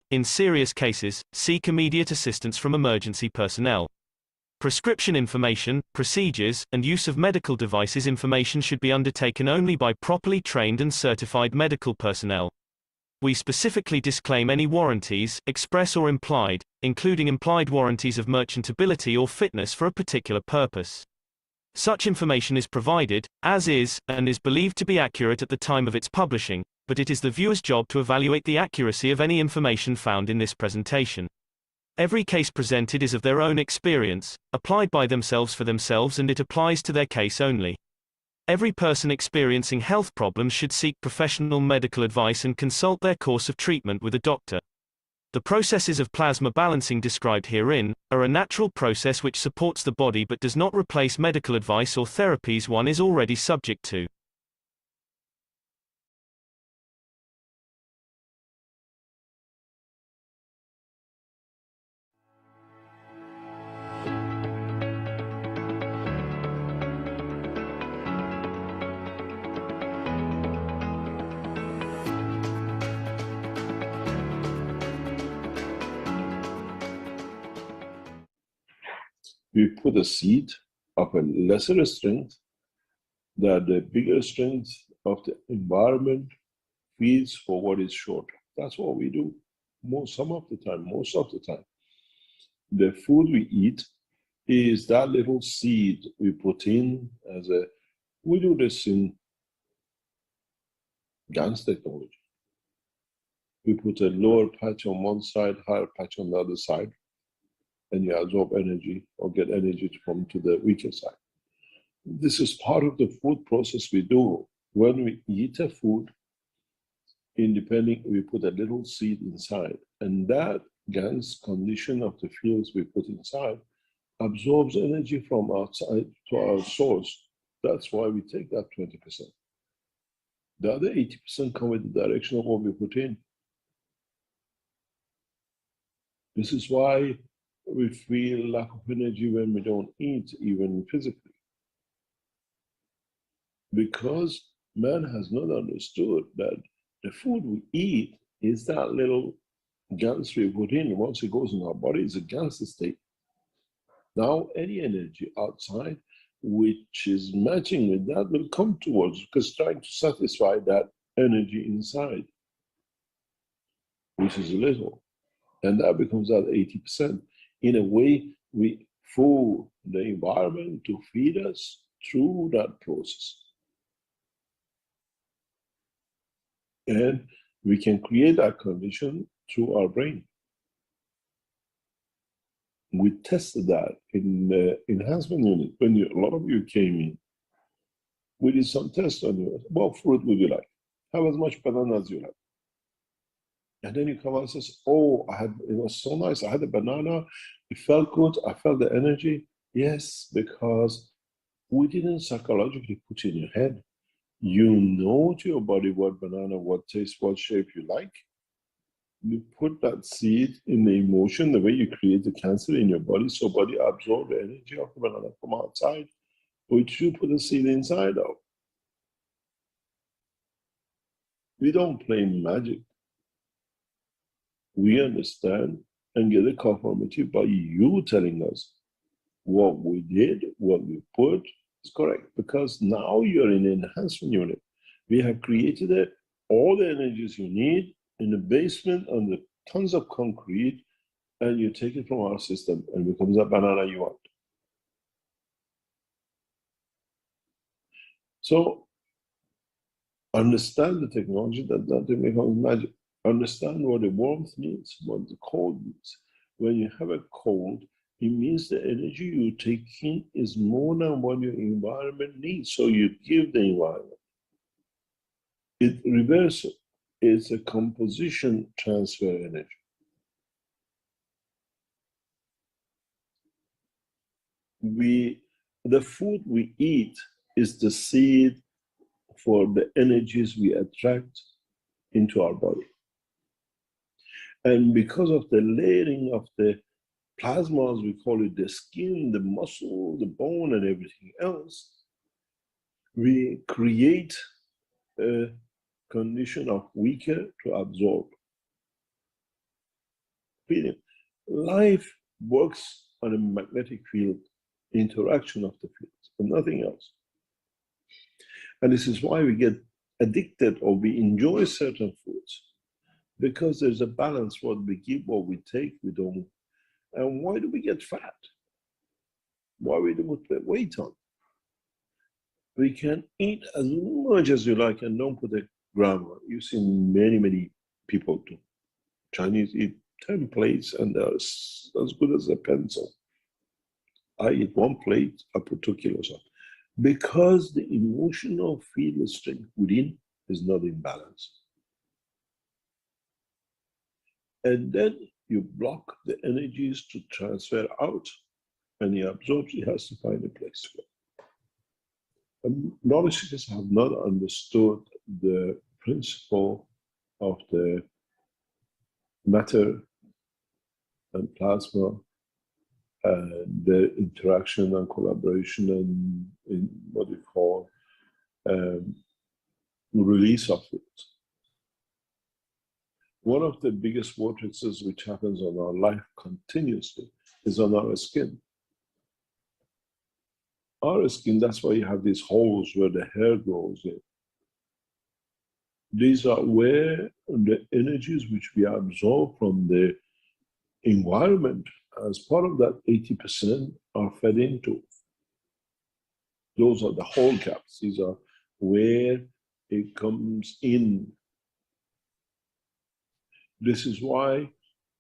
In serious cases, seek immediate assistance from emergency personnel. Prescription information, procedures, and use of medical devices information should be undertaken only by properly trained and certified medical personnel. We specifically disclaim any warranties, express or implied, including implied warranties of merchantability or fitness for a particular purpose. Such information is provided, as is, and is believed to be accurate at the time of its publishing, but it is the viewer's job to evaluate the accuracy of any information found in this presentation. Every case presented is of their own experience, applied by themselves for themselves, and it applies to their case only. Every person experiencing health problems should seek professional medical advice and consult their course of treatment with a doctor. The processes of plasma balancing described herein are a natural process which supports the body but does not replace medical advice or therapies one is already subject to. We put a seed of a lesser strength that the bigger strength of the environment feeds for what is short. That's what we do most of the time. The food we eat is that little seed we put in we do this in GaNs technology. We put a lower patch on one side, higher patch on the other side, and you absorb energy or get energy to come to the weaker side. This is part of the food process we do. When we eat a food, we put a little seed inside, and that GaNs condition of the fields we put inside absorbs energy from outside to our source. That's why we take that 20%. The other 80% come with the direction of what we put in. This is why we feel lack of energy when we don't eat, even physically. Because man has not understood that the food we eat is that little GaNs we put in. Once it goes in our body, it's a GaNs state. Now, any energy outside which is matching with that will come towards, because trying to satisfy that energy inside, which is little. And that becomes that 80%. In a way, we fool the environment to feed us through that process. And we can create that condition through our brain. We tested that in the enhancement unit. When a lot of you came in, we did some tests on you. What fruit would you like? Have as much banana as you like. And then you come out and says, oh, it was so nice. I had a banana. It felt good. I felt the energy. Yes, because we didn't psychologically put it in your head. You know to your body what banana, what taste, what shape you like. You put that seed in the emotion, the way you create the cancer in your body, so body absorb the energy of the banana from outside, which you put the seed inside of. We don't play magic. We understand and get a conformity by you telling us what we did, what we put is correct. Because now you're in an enhancement unit. We have created all the energies you need in the basement under tons of concrete, and you take it from our system and it becomes that banana you want. So understand the technology that nothing becomes magic. Understand what the warmth means, what the cold means. When you have a cold, it means the energy you take in is more than what your environment needs. So you give the environment. It reverses. It's a composition transfer energy. The food we eat is the seed for the energies we attract into our body. And because of the layering of the plasmas, we call it the skin, the muscle, the bone, and everything else, we create a condition of weaker to absorb. feeling. Life works on a magnetic field, interaction of the fields, and nothing else. And this is why we get addicted or we enjoy certain foods, because there's a balance. What we give, what we take, we don't. And why do we get fat? Why we don't put weight on? We can eat as much as you like and don't put a gram on. You've seen many people do. Chinese eat 10 plates and they're as good as a pencil. I eat 1 plate, I put 2 kilos on. Because the emotional field strength within is not in balance. And then you block the energies to transfer out, and he absorbs, he has to find a place to go. And knowledge seekers have not understood the principle of the matter and plasma and the interaction and collaboration and in what we call release of it. One of the biggest vortexes which happens on our life continuously is on our skin. Our skin, that's why you have these holes where the hair grows in. These are where the energies which we absorb from the environment as part of that 80% are fed into. Those are the hole gaps. These are where it comes in. This is why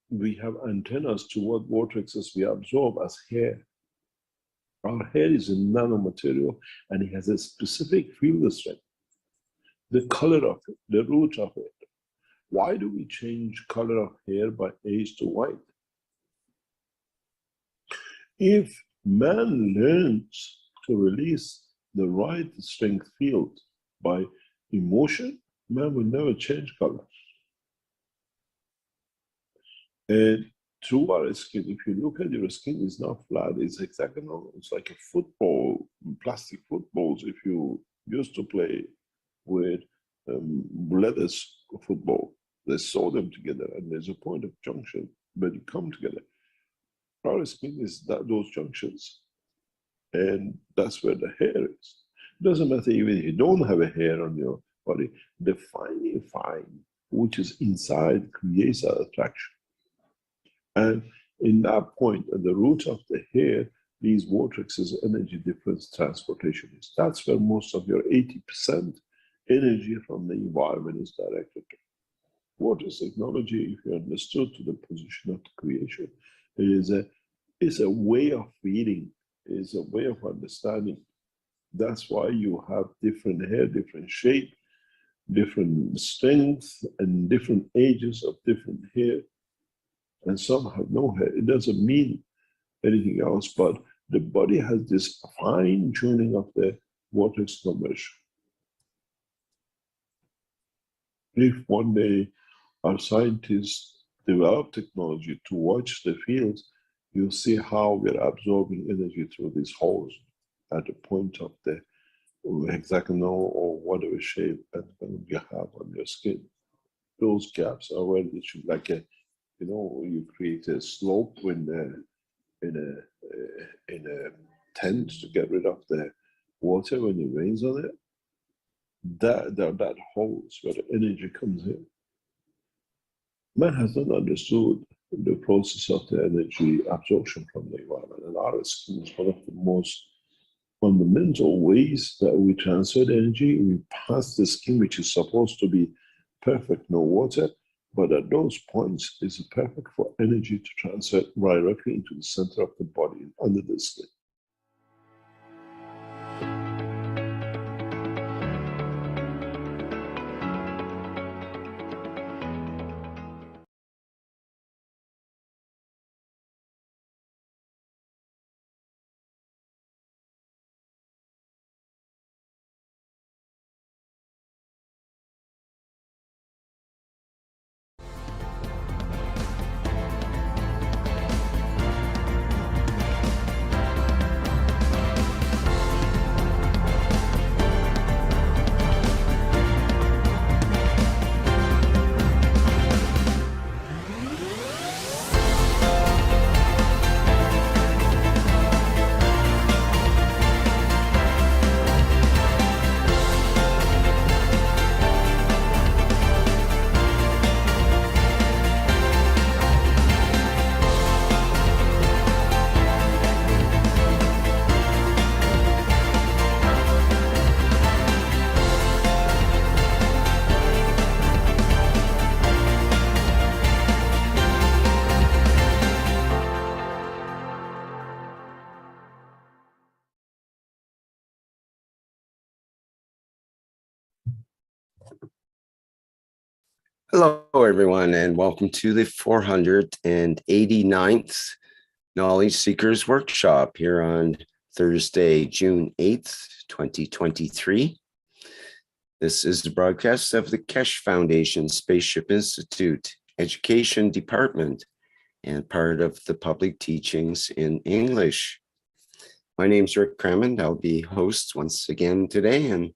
we have antennas to what vortexes we absorb as hair. Our hair is a nano-material and it has a specific field strength. The color of it, the root of it. Why do we change color of hair by age to white? If man learns to release the right strength field by emotion, man will never change color. And through our skin, if you look at your skin, it's not flat, it's hexagonal. It's like a football, plastic footballs. If you used to play with leather football, they sew them together and there's a point of junction where you come together. Our skin is those junctions, and that's where the hair is. It doesn't matter even if you don't have a hair on your body, the fine, which is inside, creates that attraction. And in that point, at the root of the hair, these vortexes, energy difference transportation is. That's where most of your 80% energy from the environment is directed to. Vortex technology, if you understood to the position of the creation, is a way of feeling, is a way of understanding. That's why you have different hair, different shape, different strength, and different ages of different hair. And some have no hair. It doesn't mean anything else, but the body has this fine tuning of the vortex conversion. If one day our scientists develop technology to watch the fields, you'll see how we're absorbing energy through these holes at the point of the hexagonal or whatever shape that you have on your skin. Those gaps are where it should, like a, you create a slope in a tent to get rid of the water when it rains on it. That holes where the energy comes in. Man has not understood the process of the energy absorption from the environment, and our skin is one of the most fundamental ways that we transfer the energy. We pass the skin, which is supposed to be perfect, no water, but at those points is perfect for energy to transfer directly into the center of the body under the skin. Hello, everyone, and welcome to the 489th Knowledge Seekers Workshop here on Thursday, June 8th, 2023. This is the broadcast of the Keshe Foundation Spaceship Institute Education Department and part of the public teachings in English. My name's Rick Crammond. I'll be host once again today, and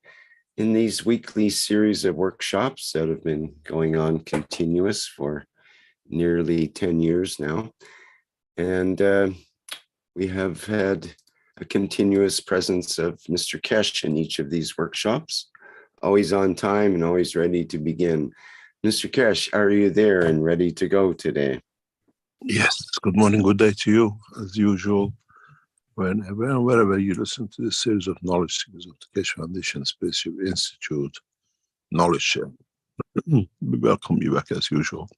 in these weekly series of workshops that have been going on continuous for nearly 10 years now. And we have had a continuous presence of Mr. Keshe in each of these workshops, always on time and always ready to begin. Mr. Keshe, are you there and ready to go today? Yes, good morning, good day to you, as usual. Whenever and wherever you listen to this series of knowledge seekers of the Keshe Foundation Spaceship Institute Knowledge Share, we welcome you back as usual.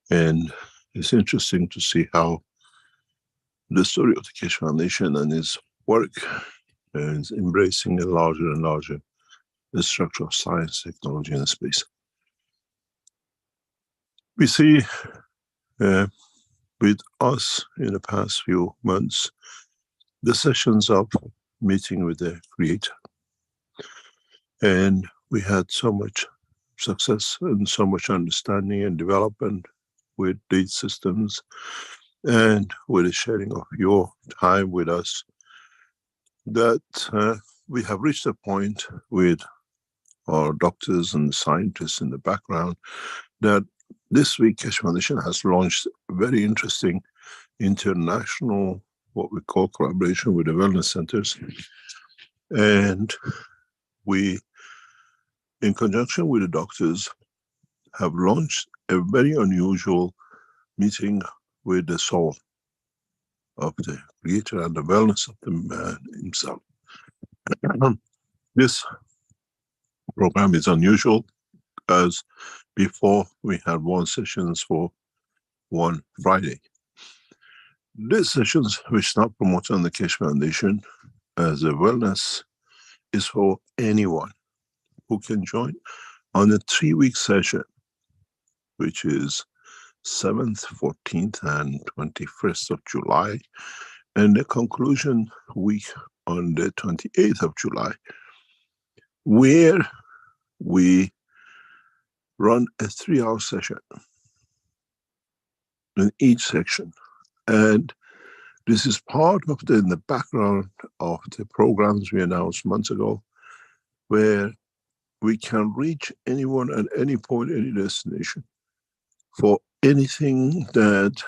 And it's interesting to see how the story of the Keshe Foundation and its work is embracing a larger and larger structure of science, technology, and space. We see with us in the past few months the sessions of meeting with the Creator. And we had so much success and so much understanding and development with these systems and with the sharing of your time with us that we have reached a point with our doctors and scientists in the background that this week Keshe Foundation has launched a very interesting international, what we call collaboration with the wellness centers. And we, in conjunction with the doctors, have launched a very unusual meeting with the soul of the Creator and the wellness of the man himself. This program is unusual as before we had one sessions for one Friday. These sessions, which is not promoted on the Keshe Foundation as a wellness, is for anyone who can join on a 3-week session, which is 7th, 14th, and 21st of July, and the conclusion week on the 28th of July, where we run a 3-hour session in each section. And this is part of in the background of the programs we announced months ago, where we can reach anyone at any point, any destination, for anything that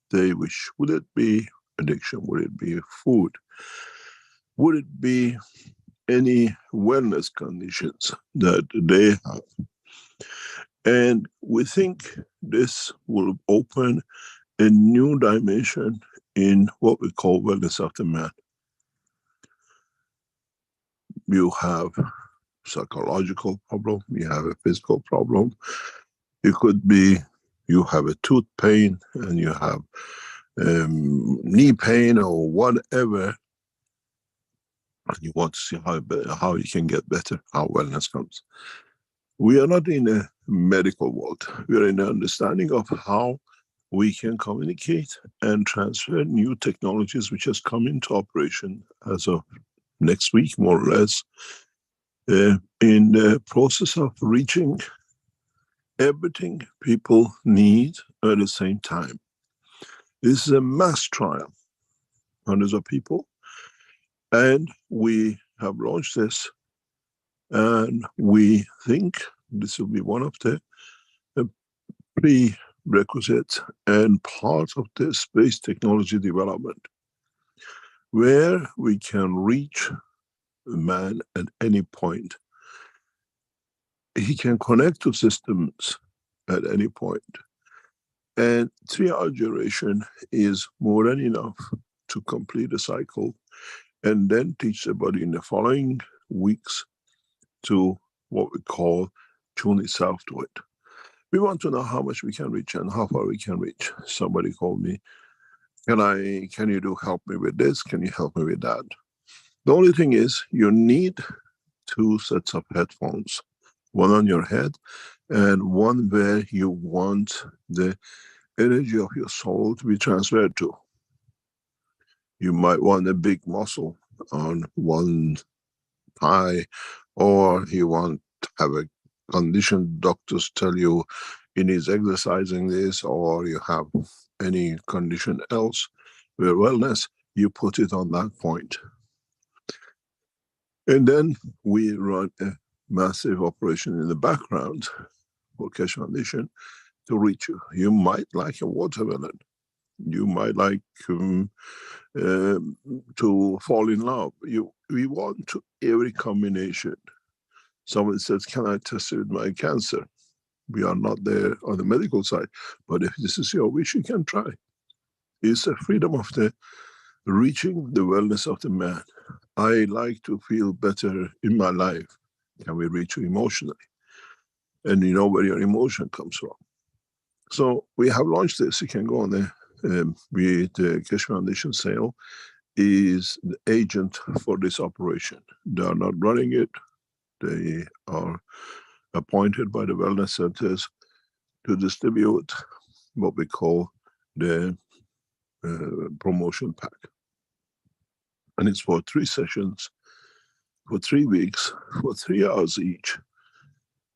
they wish. Would it be addiction? Would it be food? Would it be any wellness conditions that they have? And we think this will open a new dimension in what we call wellness of the man. You have psychological problem, you have a physical problem. It could be you have a tooth pain and you have knee pain or whatever, and you want to see how you can get better, how wellness comes. We are not in a medical world. We are in the understanding of how we can communicate and transfer new technologies which has come into operation as of next week, more or less, in the process of reaching everything people need at the same time. This is a mass trial, hundreds of people, and we have launched this, and we think this will be one of the prerequisites and part of the space technology development, where we can reach a man at any point. He can connect to systems at any point. And 3-hour duration is more than enough to complete the cycle and then teach the body in the following weeks to what we call tune itself to it. We want to know how much we can reach and how far we can reach. Somebody called me, can you help me with this? Can you help me with that? The only thing is you need 2 sets of headphones, one on your head and one where you want the energy of your soul to be transferred to. You might want a big muscle on one thigh, or you want to have a condition doctors tell you it needs exercising this, or you have any condition else where wellness, you put it on that point. And then we run a massive operation in the background for Keshe Foundation to reach you. You might like a watermelon. You might like to fall in love. We want to every combination. Someone says, can I test it with my cancer? We are not there on the medical side, but if this is your wish, you can try. It's the freedom of the reaching the wellness of the man. I like to feel better in my life. Can we reach you emotionally? And you know where your emotion comes from. So we have launched this. You can go on there. The Keshe Foundation sale is the agent for this operation. They are not running it. They are appointed by the wellness centers to distribute what we call the promotion pack. And it's for 3 sessions, for 3 weeks, for 3 hours each.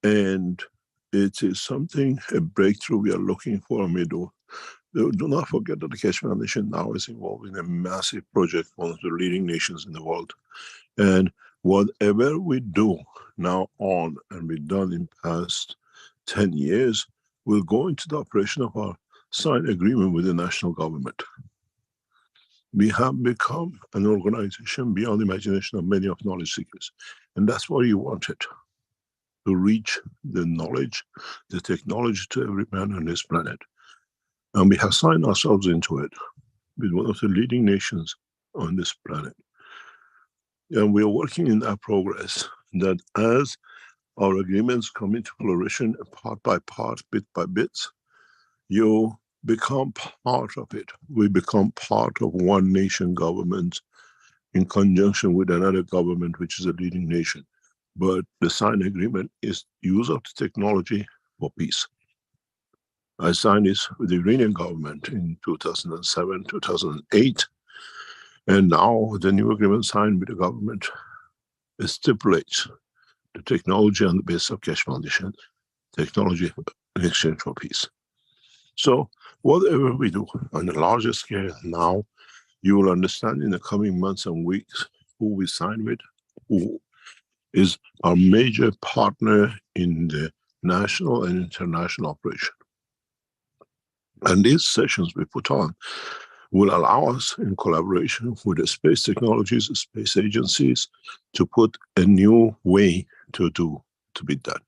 And it is something, a breakthrough we are looking for. And we do not forget that the Keshe Foundation now is involved in a massive project, one of the leading nations in the world. And whatever we do now on, and we've done in past 10 years, will go into the operation of our signed agreement with the national government. We have become an organization beyond the imagination of many of knowledge seekers. And that's what you wanted, to reach the knowledge, the technology to every man on this planet. And we have signed ourselves into it with one of the leading nations on this planet. And we are working in that progress, that as our agreements come into fruition part by part, bit by bit, you become part of it. We become part of one nation government in conjunction with another government, which is a leading nation. But the signed agreement is use of the technology for peace. I signed this with the Iranian government in 2007, 2008. And now the new agreement signed with the government stipulates the technology on the basis of Keshe Foundation, technology in exchange for peace. So whatever we do on a larger scale now, you will understand in the coming months and weeks who we sign with, who is our major partner in the national and international operation. And these sessions we put on will allow us, in collaboration with the space technologies, the space agencies, to put a new way to be done.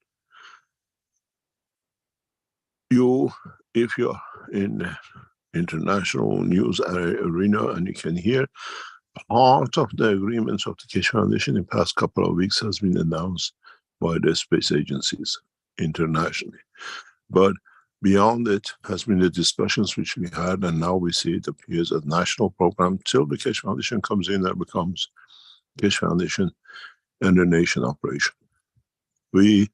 If you're in international news arena and you can hear, part of the agreements of the Keshe Foundation in the past couple of weeks has been announced by the space agencies internationally. But beyond it has been the discussions which we had, and now we see it appears as a national program till the Keshe Foundation comes in and becomes Keshe Foundation and a nation operation. We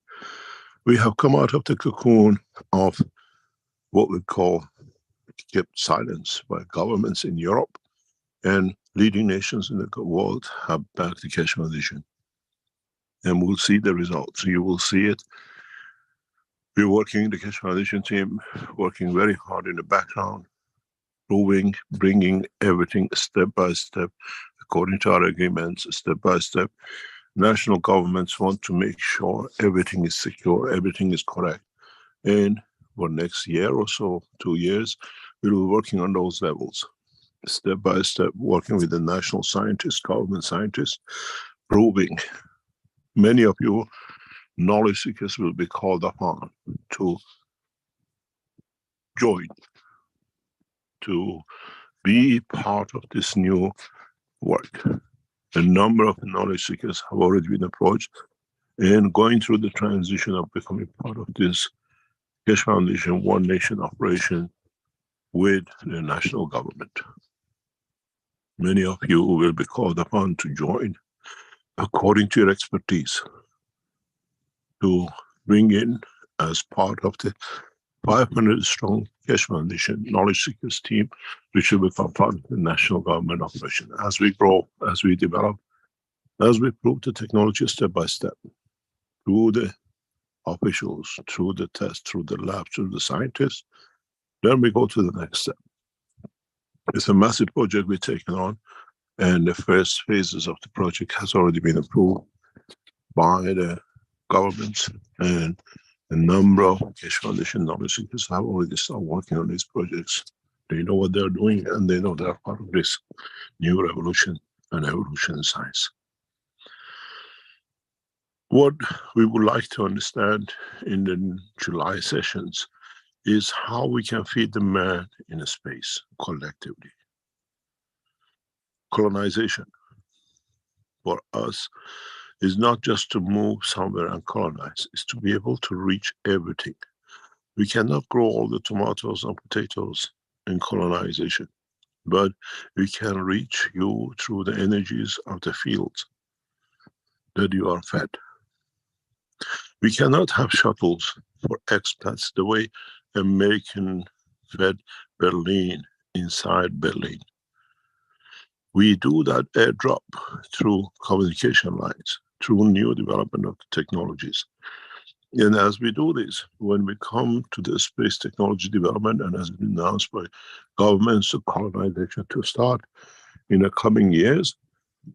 have come out of the cocoon of what we call kept silence by governments in Europe, and leading nations in the world have backed the Keshe Foundation. And we'll see the results. You will see it. We're working, the Keshe Foundation team, working very hard in the background, proving, bringing everything step by step, according to our agreements, step by step. National governments want to make sure everything is secure, everything is correct. And for next year or so, 2 years, we'll be working on those levels, step by step, working with the national scientists, government scientists, proving. Many of you knowledge seekers will be called upon to join, to be part of this new work. A number of knowledge seekers have already been approached and going through the transition of becoming part of this Keshe Foundation One Nation operation with the national government. Many of you will be called upon to join according to your expertise, to bring in as part of the 500-strong Keshe Foundation knowledge seekers team, which will become part of the national government operation. As we grow, as we develop, as we prove the technology step by step, through the officials, through the test, through the lab, through the scientists, then we go to the next step. It's a massive project we've taken on, and the first phases of the project has already been approved by the government, and a number of Keshe Foundation knowledge seekers have already started working on these projects. They know what they're doing, and they know they're part of this new revolution and evolution in science. What we would like to understand in the July sessions is how we can feed the man in a space collectively. Colonization for us is not just to move somewhere and colonize, it's to be able to reach everything. We cannot grow all the tomatoes and potatoes in colonization, but we can reach you through the energies of the fields that you are fed. We cannot have shuttles for expats the way American fed Berlin inside Berlin. We do that airdrop through communication lines, through new development of technologies. And as we do this, when we come to the space technology development, and as been announced by governments, the colonization to start in the coming years,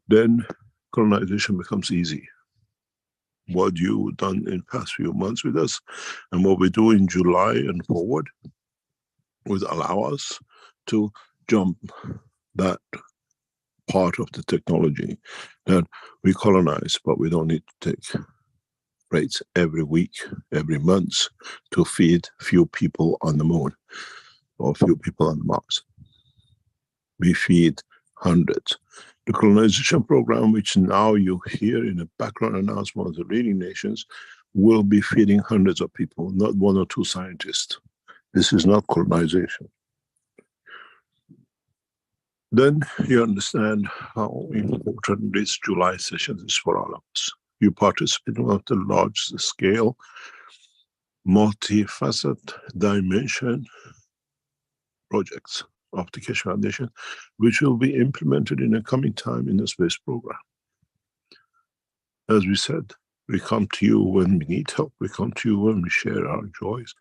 then colonization becomes easy. What you've done in past few months with us, and what we do in July and forward, would allow us to jump that part of the technology that we colonize, but we don't need to take rates every week, every month to feed few people on the moon or few people on Mars. We feed hundreds. The colonization program, which now you hear in the background announcement of the leading nations, will be feeding hundreds of people, not one or two scientists. This is not colonization. Then you understand how important this July session is for all of us. You participate in one of the large scale, multifaceted dimension projects of the Keshe Foundation, which will be implemented in the coming time in the space program. As we said, we come to you when we need help, we come to you when we share our joys,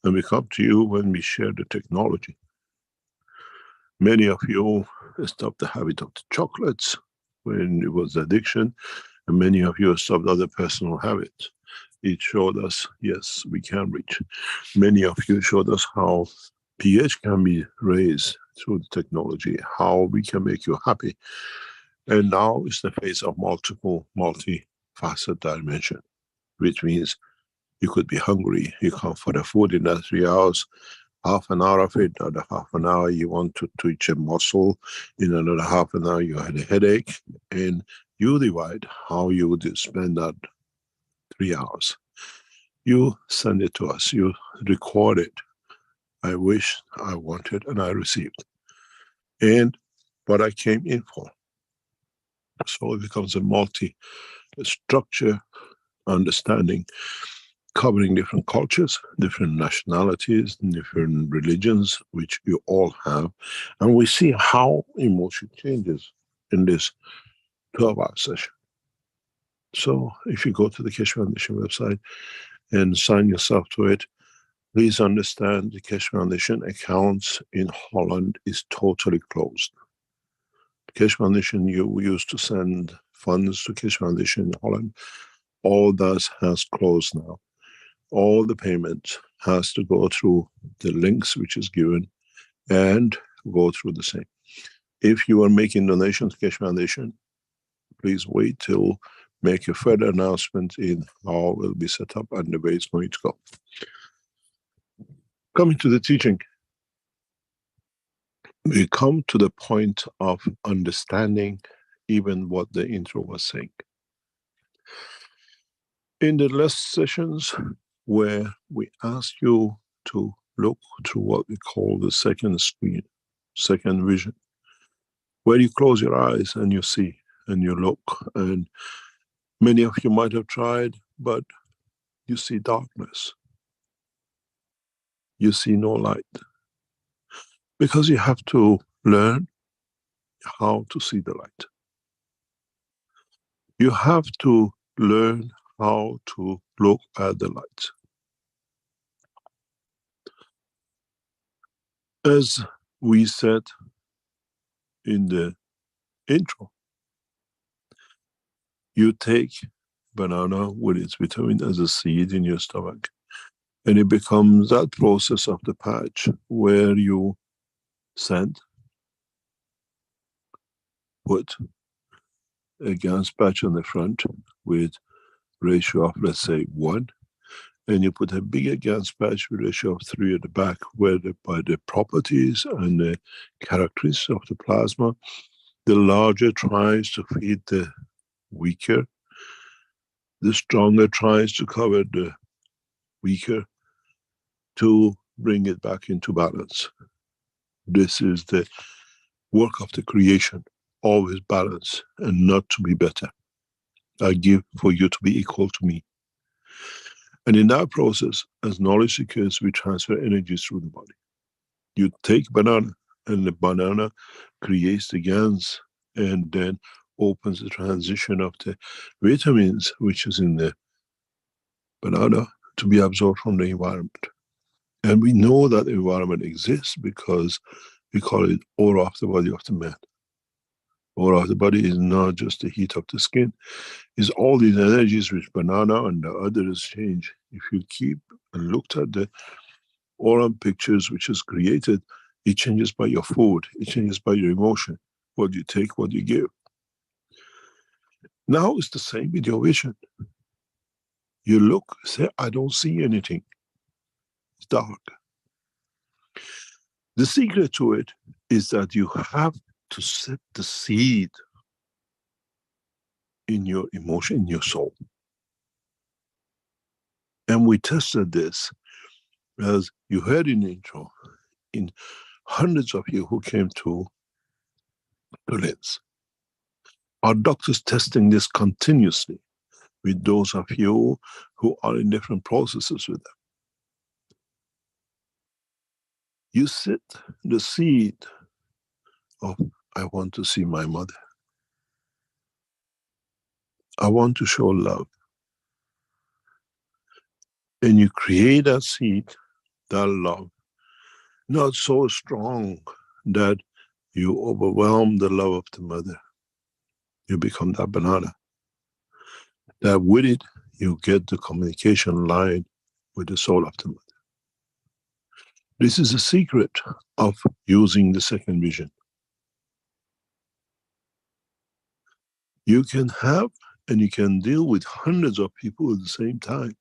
and we come to you when we share the technology. Many of you stopped the habit of the chocolates when it was addiction, and many of you stopped other personal habits. It showed us, yes, we can reach. Many of you showed us how pH can be raised through the technology, how we can make you happy. And now is the phase of multi-faceted dimension, which means you could be hungry, you come for the food in that 3 hours, half an hour of it, another half an hour you want to twitch a muscle, in another half an hour you had a headache, and you divide how you would spend that 3 hours. You send it to us, you record it. I wish, I wanted, and I received. And what I came in for. So it becomes a multi-structure understanding, covering different cultures, different nationalities, different religions, which you all have. And we see how emotion changes in this 12-hour session. So if you go to the Keshe Foundation website and sign yourself to it, please understand the Keshe Foundation accounts in Holland is totally closed. Keshe Foundation, you used to send funds to Keshe Foundation in Holland. All that has closed now. All the payments has to go through the links which is given and go through the same. If you are making donations to Keshe Foundation, please wait till make a further announcement in how it will be set up and the way it's going to go. Coming to the teaching, we come to the point of understanding even what the intro was saying. In the last sessions, where we ask you to look through what we call the second screen, second vision, where you close your eyes and you see and you look, and many of you might have tried, but you see darkness. you see no light. Because you have to learn how to see the light. You have to learn how to look at the light. As we said in the intro, you take banana with its vitamin as a seed in your stomach, and it becomes that process of the patch where you send, put a gas patch on the front with ratio of, let's say, 1, and you put a bigger gas patch with ratio of 3 at the back, where by the properties and the characteristics of the plasma, the larger tries to feed the weaker, the stronger tries to cover the weaker to bring it back into balance. This is the work of the creation, always balance and not to be better. I give for you to be equal to me. And in that process, as knowledge occurs, we transfer energies through the body. You take banana, and the banana creates the gans and then opens the transition of the vitamins, which is in the banana, to be absorbed from the environment. And we know that the environment exists because we call it aura of the body of the man. Aura of the body is not just the heat of the skin, it's all these energies which banana and the others change. If you keep and looked at the aura pictures which is created, it changes by your food, it changes by your emotion, what you take, what you give. Now it's the same with your vision. You look, say, I don't see anything. It's dark. The secret to it is that you have to set the seed in your emotion, in your soul. And we tested this, as you heard in the intro, in hundreds of you who came to LINS. Our doctors testing this continuously with those of you who are in different processes with them. You set the seed of, I want to see my mother. I want to show love. And you create that seed, that love, not so strong that you overwhelm the love of the mother. You become that banana. That with it, you get the communication line with the soul of the mother. This is a secret of using the second vision. You can have and you can deal with hundreds of people at the same time.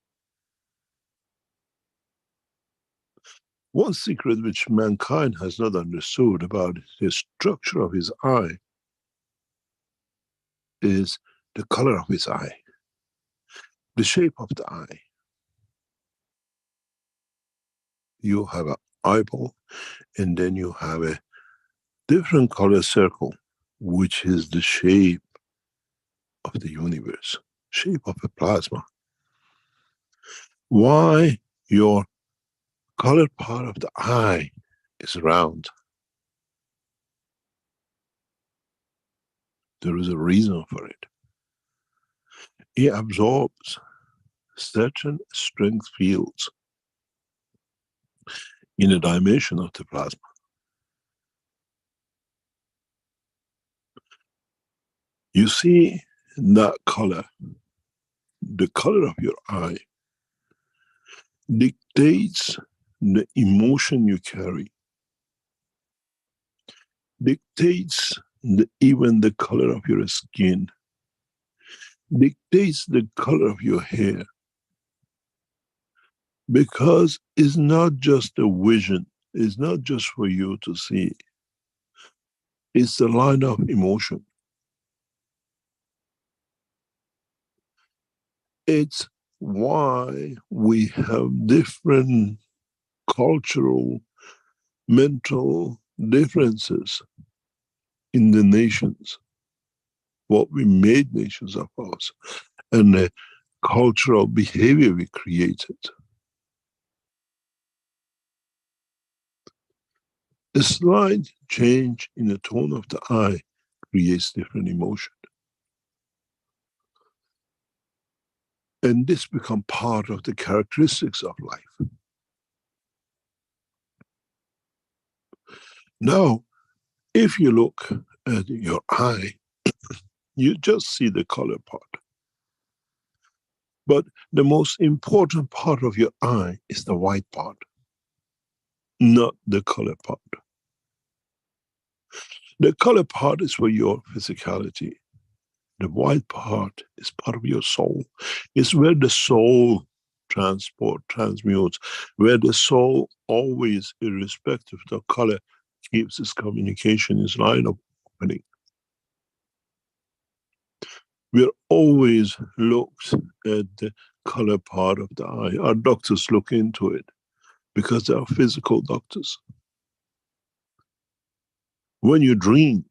One secret which mankind has not understood about the structure of his eye is the color of his eye, the shape of the eye. You have an eyeball, and then you have a different color circle, which is the shape of the universe, shape of a plasma. Why your colored part of the eye is round? There is a reason for it. It absorbs certain strength fields in a dimension of the plasma. You see that color, the color of your eye, dictates the emotion you carry, dictates even the color of your skin, dictates the color of your hair. Because it's not just a vision, it's not just for you to see, it's the line of emotion. It's why we have different cultural, mental differences in the nations, what we made nations of us, and the cultural behavior we created. A slight change in the tone of the eye creates different emotion. And this becomes part of the characteristics of life. Now, if you look at your eye, you just see the color part. But the most important part of your eye is the white part, not the color part. The color part is for your physicality. The white part is part of your soul. It's where the soul transmutes, where the soul always, irrespective of the color, keeps its communication, its line of opening. We're always looked at the color part of the eye. Our doctors look into it because they are physical doctors. When you dream,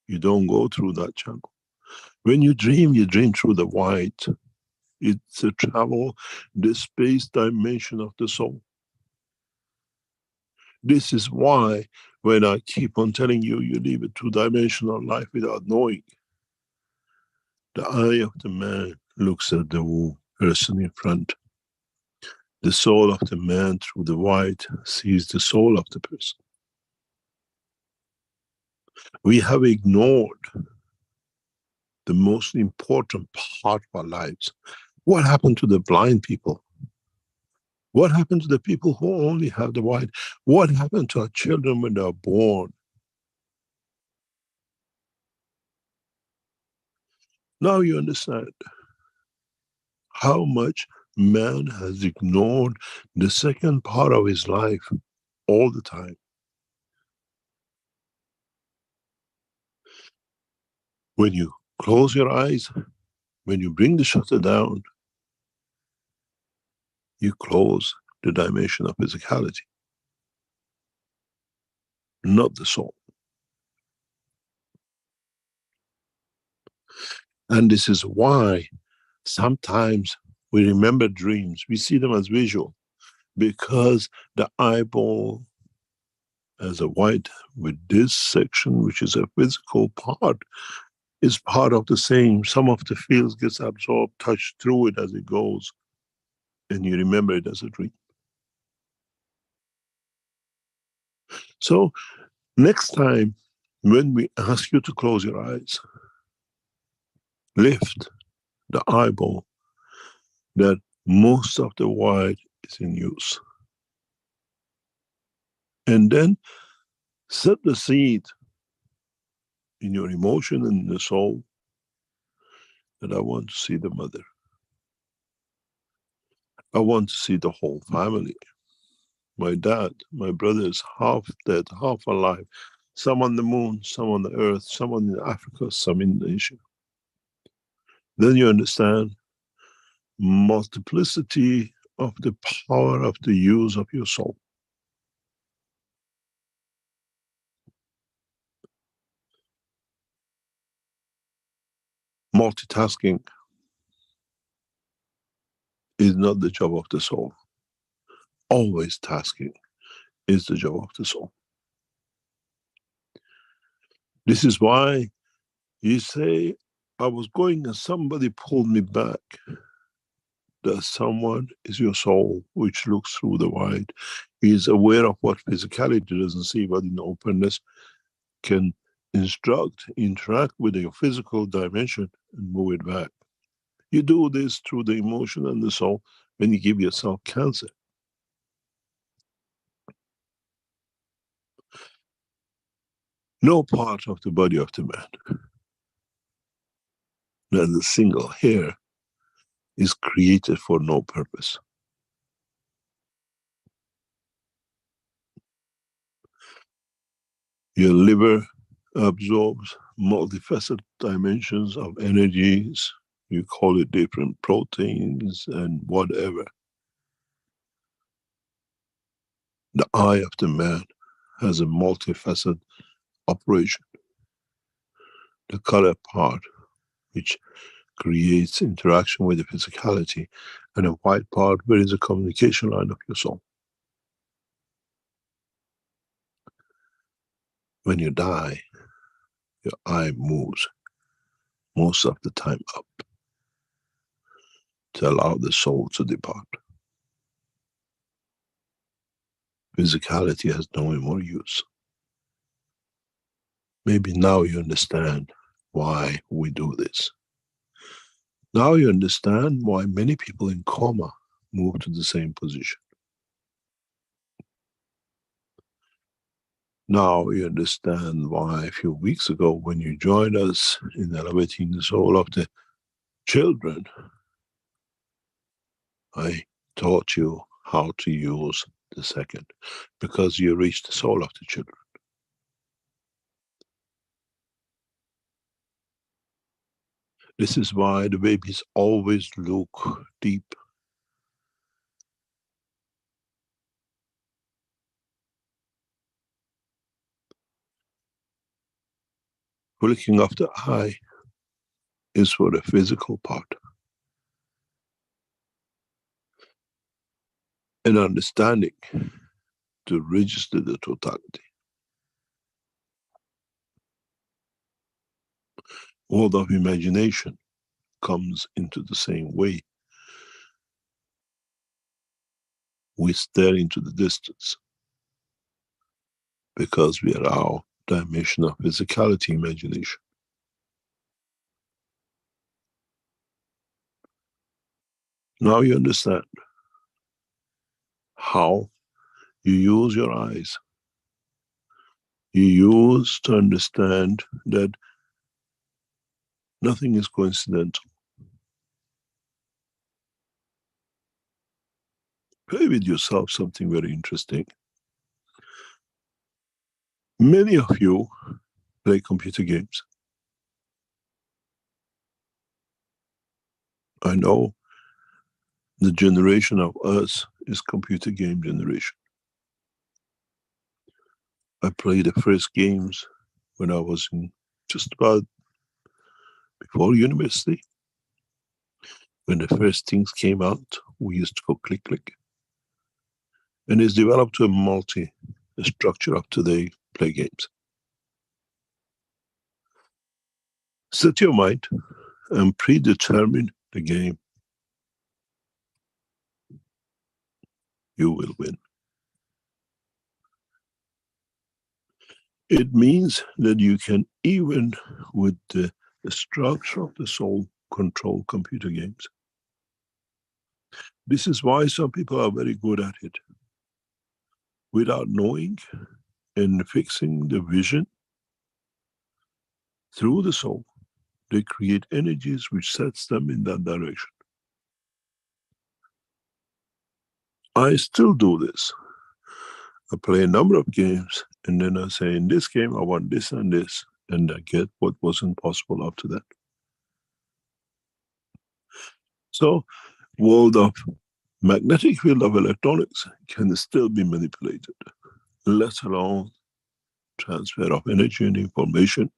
you don't go through that channel. When you dream through the white. It's a travel, the space dimension of the soul. This is why when I keep on telling you, you live a two-dimensional life without knowing. The eye of the man looks at the person in front. The soul of the man through the white sees the soul of the person. We have ignored the most important part of our lives. What happened to the blind people? What happened to the people who only have the white? What happened to our children when they are born? Now you understand how much man has ignored the second part of his life all the time. When you close your eyes, when you bring the shutter down, you close the dimension of physicality, not the soul. And this is why sometimes we remember dreams, we see them as visual, because the eyeball as a white with this section, which is a physical part, is part of the same. Some of the fields gets absorbed, touched through it as it goes, and you remember it as a dream. So next time when we ask you to close your eyes, lift the eyeball that most of the white is in use. And then set the seed in your emotion and the soul that I want to see the mother. I want to see the whole family. My dad, my brothers, half dead, half alive. Some on the moon, some on the earth, some in Africa, some in Asia. Then you understand multiplicity of the power of the use of your soul. Multitasking is not the job of the soul. Always tasking is the job of the soul. This is why you say, I was going and somebody pulled me back. That someone is your soul, which looks through the white. He is aware of what physicality doesn't see, but in openness can instruct, interact with your physical dimension and move it back. You do this through the emotion and the soul when you give yourself cancer. No part of the body of the man, not a single hair, is created for no purpose. Your liver absorbs multifaceted dimensions of energies. You call it different proteins and whatever. The eye of the man has a multifaceted operation. The color part, which creates interaction with the physicality, and a white part where is a communication line of your soul. When you die, your eye moves most of the time up to allow the soul to depart. Physicality has no more use. Maybe now you understand why we do this. Now you understand why many people in coma move to the same position. Now you understand why a few weeks ago when you joined us in elevating the soul of the children, I taught you how to use the second, because you reached the soul of the children. This is why the babies always look deep. Flicking of the eye is for the physical part. And understanding to register the totality. World of imagination comes into the same way. We stare into the distance because we allow dimension of physicality imagination. Now you understand how you use your eyes. You use to understand that nothing is coincidental. Play with yourself something very interesting. Many of you play computer games. I know the generation of us is computer game generation. I played the first games when I was in just about before university. When the first things came out, we used to go click, click. And it's developed to a multi-structure of today play games. Set your mind and predetermine the game. You will win. It means that you can, even with the structure of the soul, control computer games. This is why some people are very good at it. Without knowing and fixing the vision through the soul, they create energies which sets them in that direction. I still do this. I play a number of games and then I say, in this game I want this and this, and I get what wasn't possible up to that. So, world of magnetic field of electronics can still be manipulated, let alone transfer of energy and information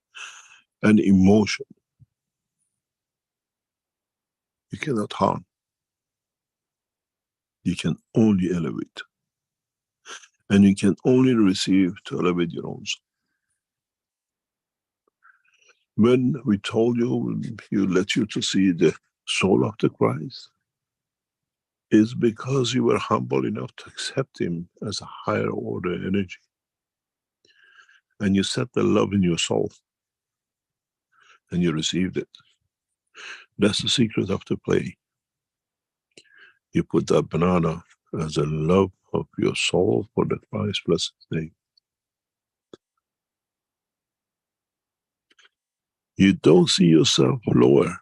and emotion. You cannot harm. You can only elevate. And you can only receive to elevate your own soul. When we told you, you let you to see the soul of the Christ, is because you were humble enough to accept him as a higher order energy. And you set the love in your soul. And you received it. That's the secret of the play. You put that banana as a love of your soul for the Christ blessed name. You don't see yourself lower,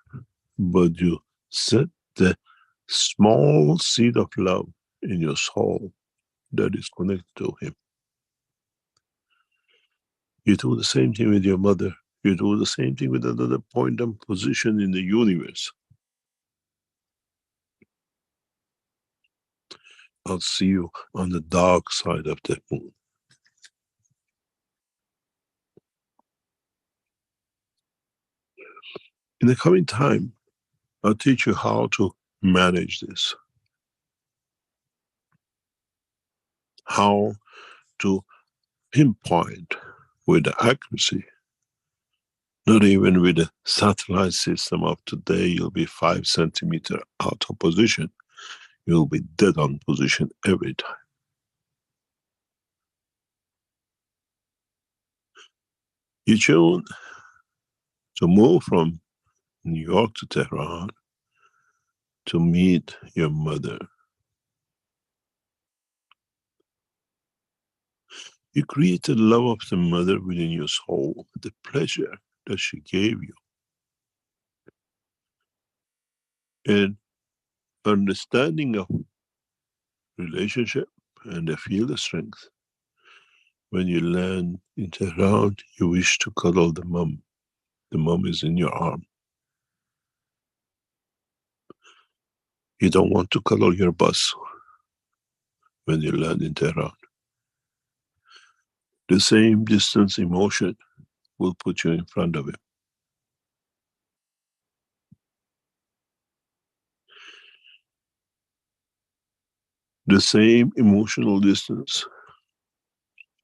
but you set the small seed of love in your soul that is connected to him. You do the same thing with your mother. You do the same thing with another point and position in the universe. I'll see you on the dark side of that moon. In the coming time, I'll teach you how to manage this. How to pinpoint with the accuracy. Not even with the satellite system of today, you'll be 5 centimeters out of position. You'll be dead on position every time. You choose to move from New York to Tehran to meet your mother. You created love of the mother within your soul, the pleasure that she gave you. And understanding of relationship and the field of strength. When you land in Tehran, you wish to cuddle the mom. The mom is in your arm. You don't want to cuddle your boss when you land in Tehran. The same distance emotion will put you in front of him. The same emotional distance,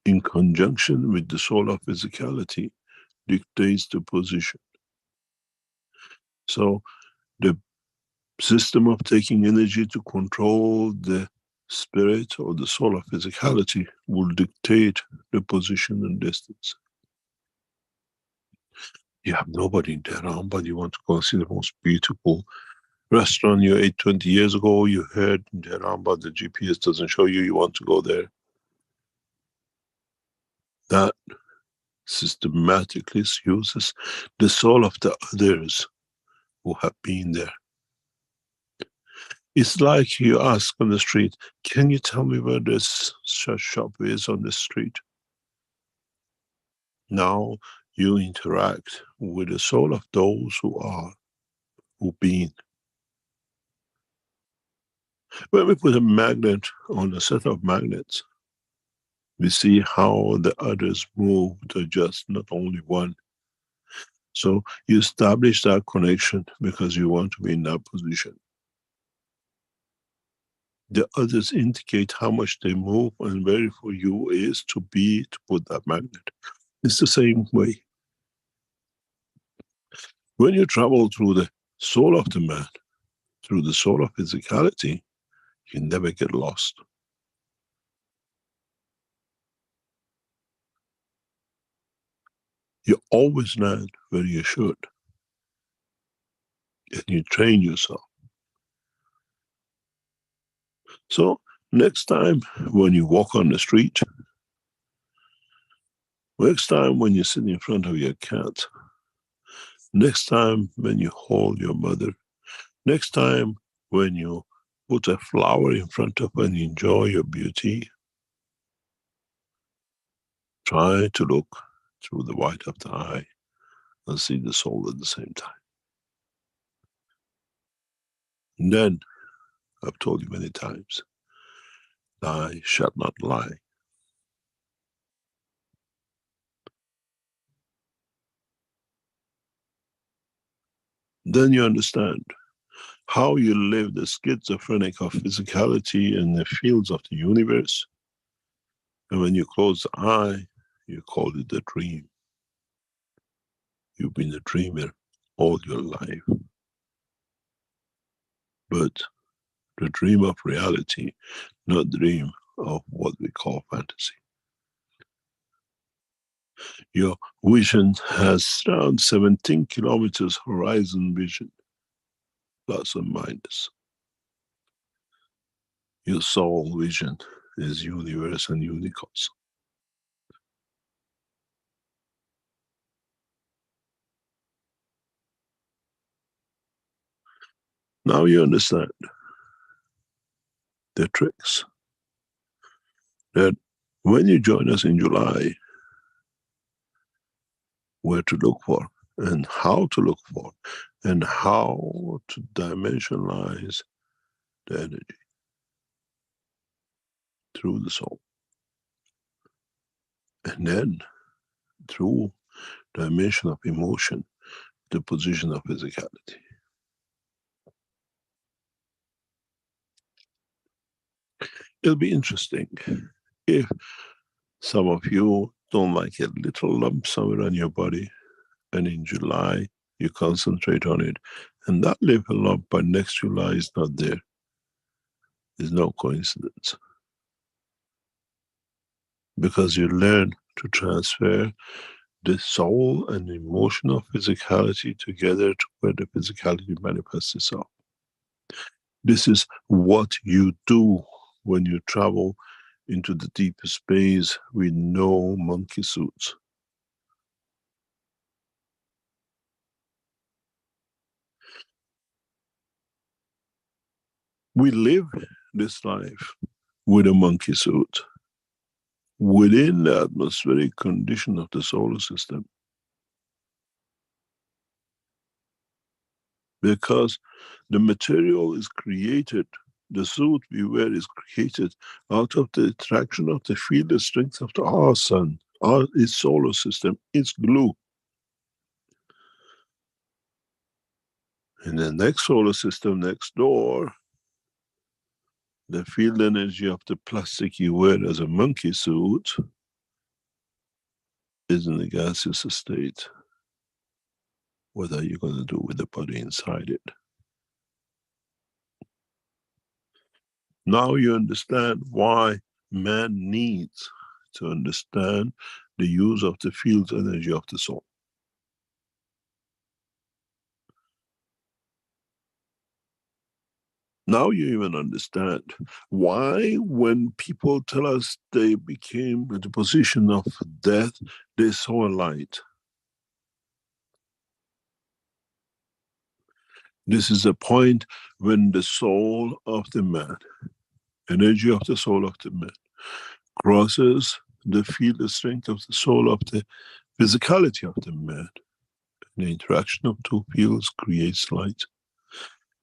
in conjunction with the soul of physicality, dictates the position. So the system of taking energy to control the spirit or the soul of physicality will dictate the position and distance. You have nobody in Tehran, but you want to go see the most beautiful restaurant you ate 20 years ago. You heard in Tehran, but the GPS doesn't show you. You want to go there. That systematically uses the soul of the others who have been there. It's like you ask on the street, can you tell me where this shop is on the street? Now you interact with the soul of those who are, who've been. When we put a magnet on a set of magnets, we see how the others move to just not only one. So you establish that connection because you want to be in that position. The others indicate how much they move and where for you is to be to put that magnet. It's the same way. When you travel through the soul of the man, through the soul of physicality, you never get lost. You always land where you should. And you train yourself. So next time when you walk on the street, next time when you sit in front of your cat, next time when you hold your mother, next time when you put a flower in front of and enjoy your beauty, try to look through the white of the eye and see the soul at the same time. And then, I've told you many times, I shall not lie. Then you understand how you live the schizophrenic of physicality in the fields of the universe. And when you close the eye, you call it a dream. You've been a dreamer all your life. But the dream of reality, not dream of what we call fantasy. Your vision has around 17 kilometers horizon vision, plus or minus. Your soul vision is universe and unicos. Now you understand the tricks. That when you join us in July, where to look for and how to look for and how to dimensionalize the energy through the soul. And then through dimension of emotion, the position of physicality. It'll be interesting if some of you don't like a little lump somewhere on your body, and in July you concentrate on it, and that little lump by next July is not there. There's no coincidence. Because you learn to transfer the soul and emotional physicality together to where the physicality manifests itself. This is what you do when you travel into the deep space with no monkey suits. We live this life with a monkey suit within the atmospheric condition of the solar system. Because the material is created, the suit we wear is created out of the attraction of the field strength of our sun, its solar system, its glue. In the next solar system next door, the field energy of the plastic you wear as a monkey suit is in the gaseous state. What are you going to do with the body inside it? Now you understand why man needs to understand the use of the field energy of the soul. Now you even understand why when people tell us they became at the position of death, they saw a light. This is the point when the soul of the man, energy of the soul of the man, crosses the field strength of the soul of the physicality of the man. The interaction of two fields creates light.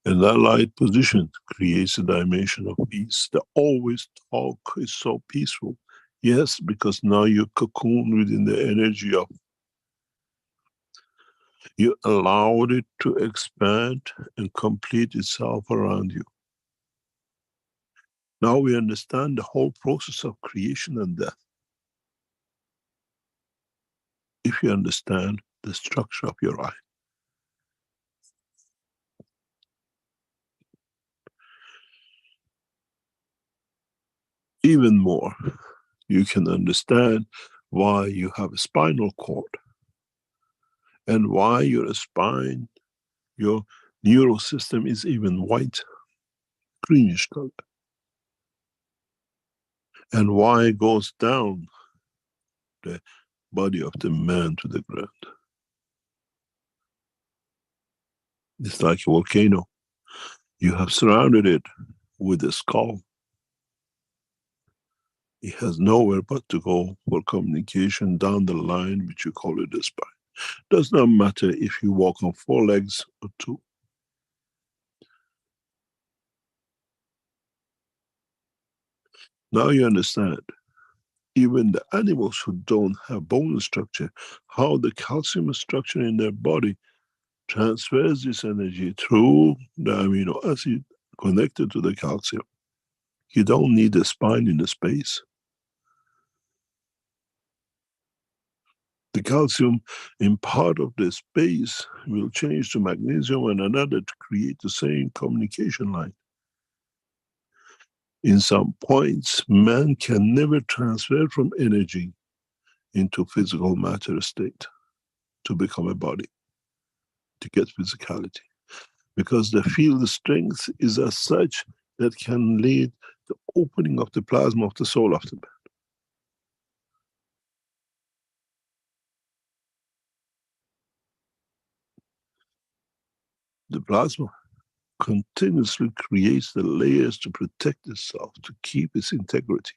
And that light position creates a dimension of peace. The always talk is so peaceful. Yes, because now you cocoon within the energy of, you allowed it to expand and complete itself around you. Now we understand the whole process of creation and death. If you understand the structure of your eye. Even more, you can understand why you have a spinal cord and why your spine, your neural system is even white, greenish color. And why it goes down the body of the man to the ground. It's like a volcano. You have surrounded it with a skull. It has nowhere but to go for communication down the line, which you call it the spine. Does not matter if you walk on 4 legs or 2. Now you understand, even the animals who don't have bone structure, how the calcium structure in their body transfers this energy through the amino acid connected to the calcium. You don't need a spine in the space. The calcium in part of the space will change to magnesium and another to create the same communication line. In some points, man can never transfer from energy into physical matter state to become a body, to get physicality. Because the field strength is as such that can lead to opening of the plasma of the soul of the man. The plasma continuously creates the layers to protect itself, to keep its integrity,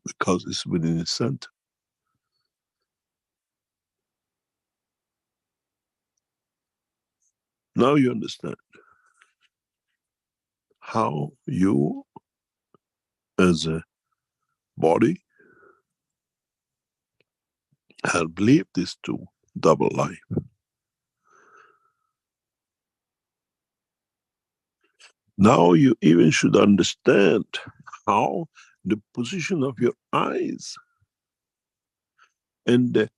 because it's within its center. Now you understand how you, as a body, have lived this two double life. Now you even should understand how the position of your eyes And the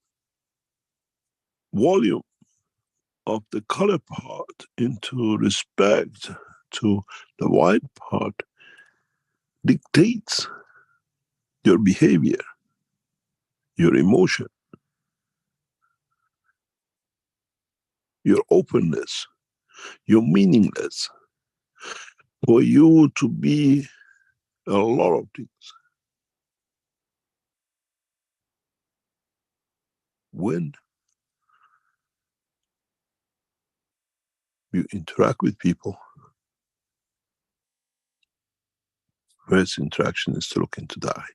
volume of the color part into respect to the white part dictates your behavior, your emotion, your openness, your meaningless. For you to be a lot of things. When you interact with people, first interaction is to look into the eye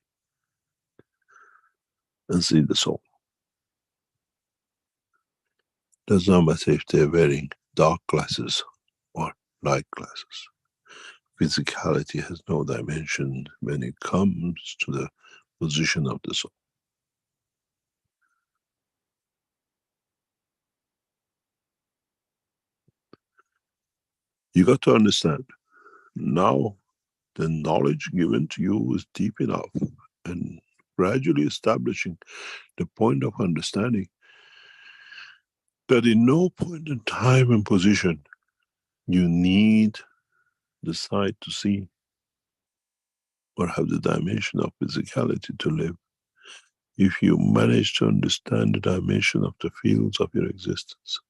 and see the soul. Does not matter if they're wearing dark glasses or light glasses. Physicality has no dimension when it comes to the position of the soul. You got to understand, now the knowledge given to you is deep enough and gradually establishing the point of understanding that in no point in time and position you need the sight to see or have the dimension of physicality to live. If you manage to understand the dimension of the fields of your existence.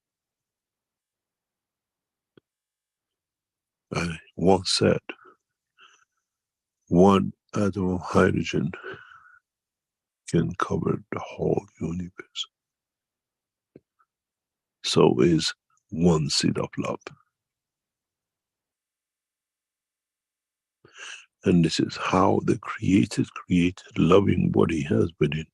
I once said, one atom of hydrogen can cover the whole universe. So is one seed of love. And this is how the created loving what he has within.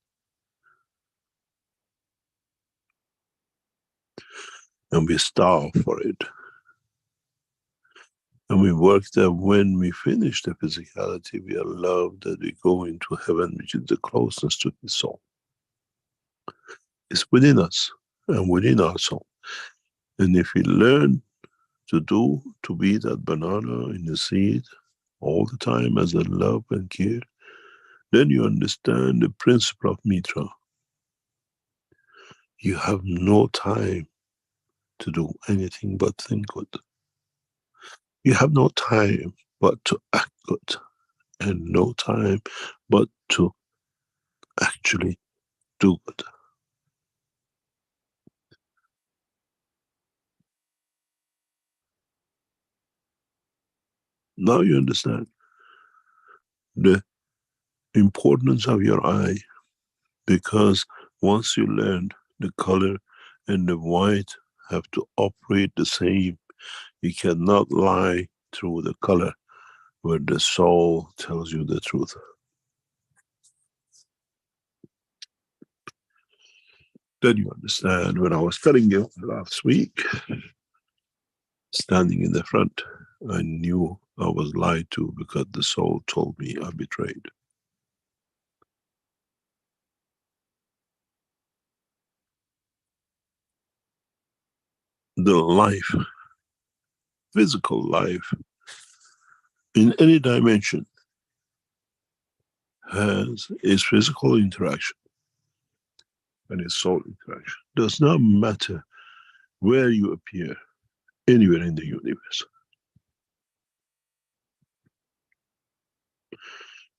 And we starve for it. And we work that when we finish the physicality, we are loved that we go into heaven, which is the closeness to his soul. It's within us and within our soul. And if we learn to be that banana in the seed all the time as a love and care, then you understand the principle of Mitra. You have no time to do anything but think good. You have no time but to act good, and no time but to actually do good. Now you understand the importance of your eye, because once you learn the color and the white have to operate the same, you cannot lie through the color where the soul tells you the truth. Then you understand when I was telling you last week, standing in the front, I knew I was lied to because the soul told me I betrayed. The life, physical life, in any dimension has its physical interaction and its soul interaction. Does not matter where you appear, anywhere in the universe.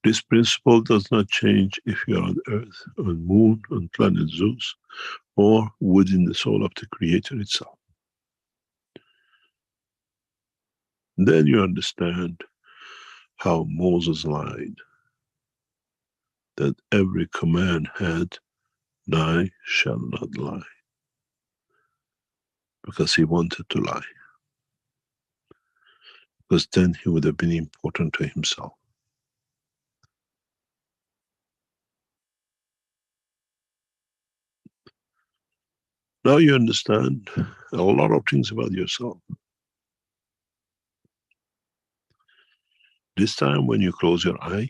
This principle does not change if you are on Earth, on Moon, on planet Zeus, or within the soul of the Creator itself. Then you understand how Moses lied, that every command had, "Thou shalt not lie," because he wanted to lie. Because then he would have been important to himself. Now you understand a lot of things about yourself. This time when you close your eye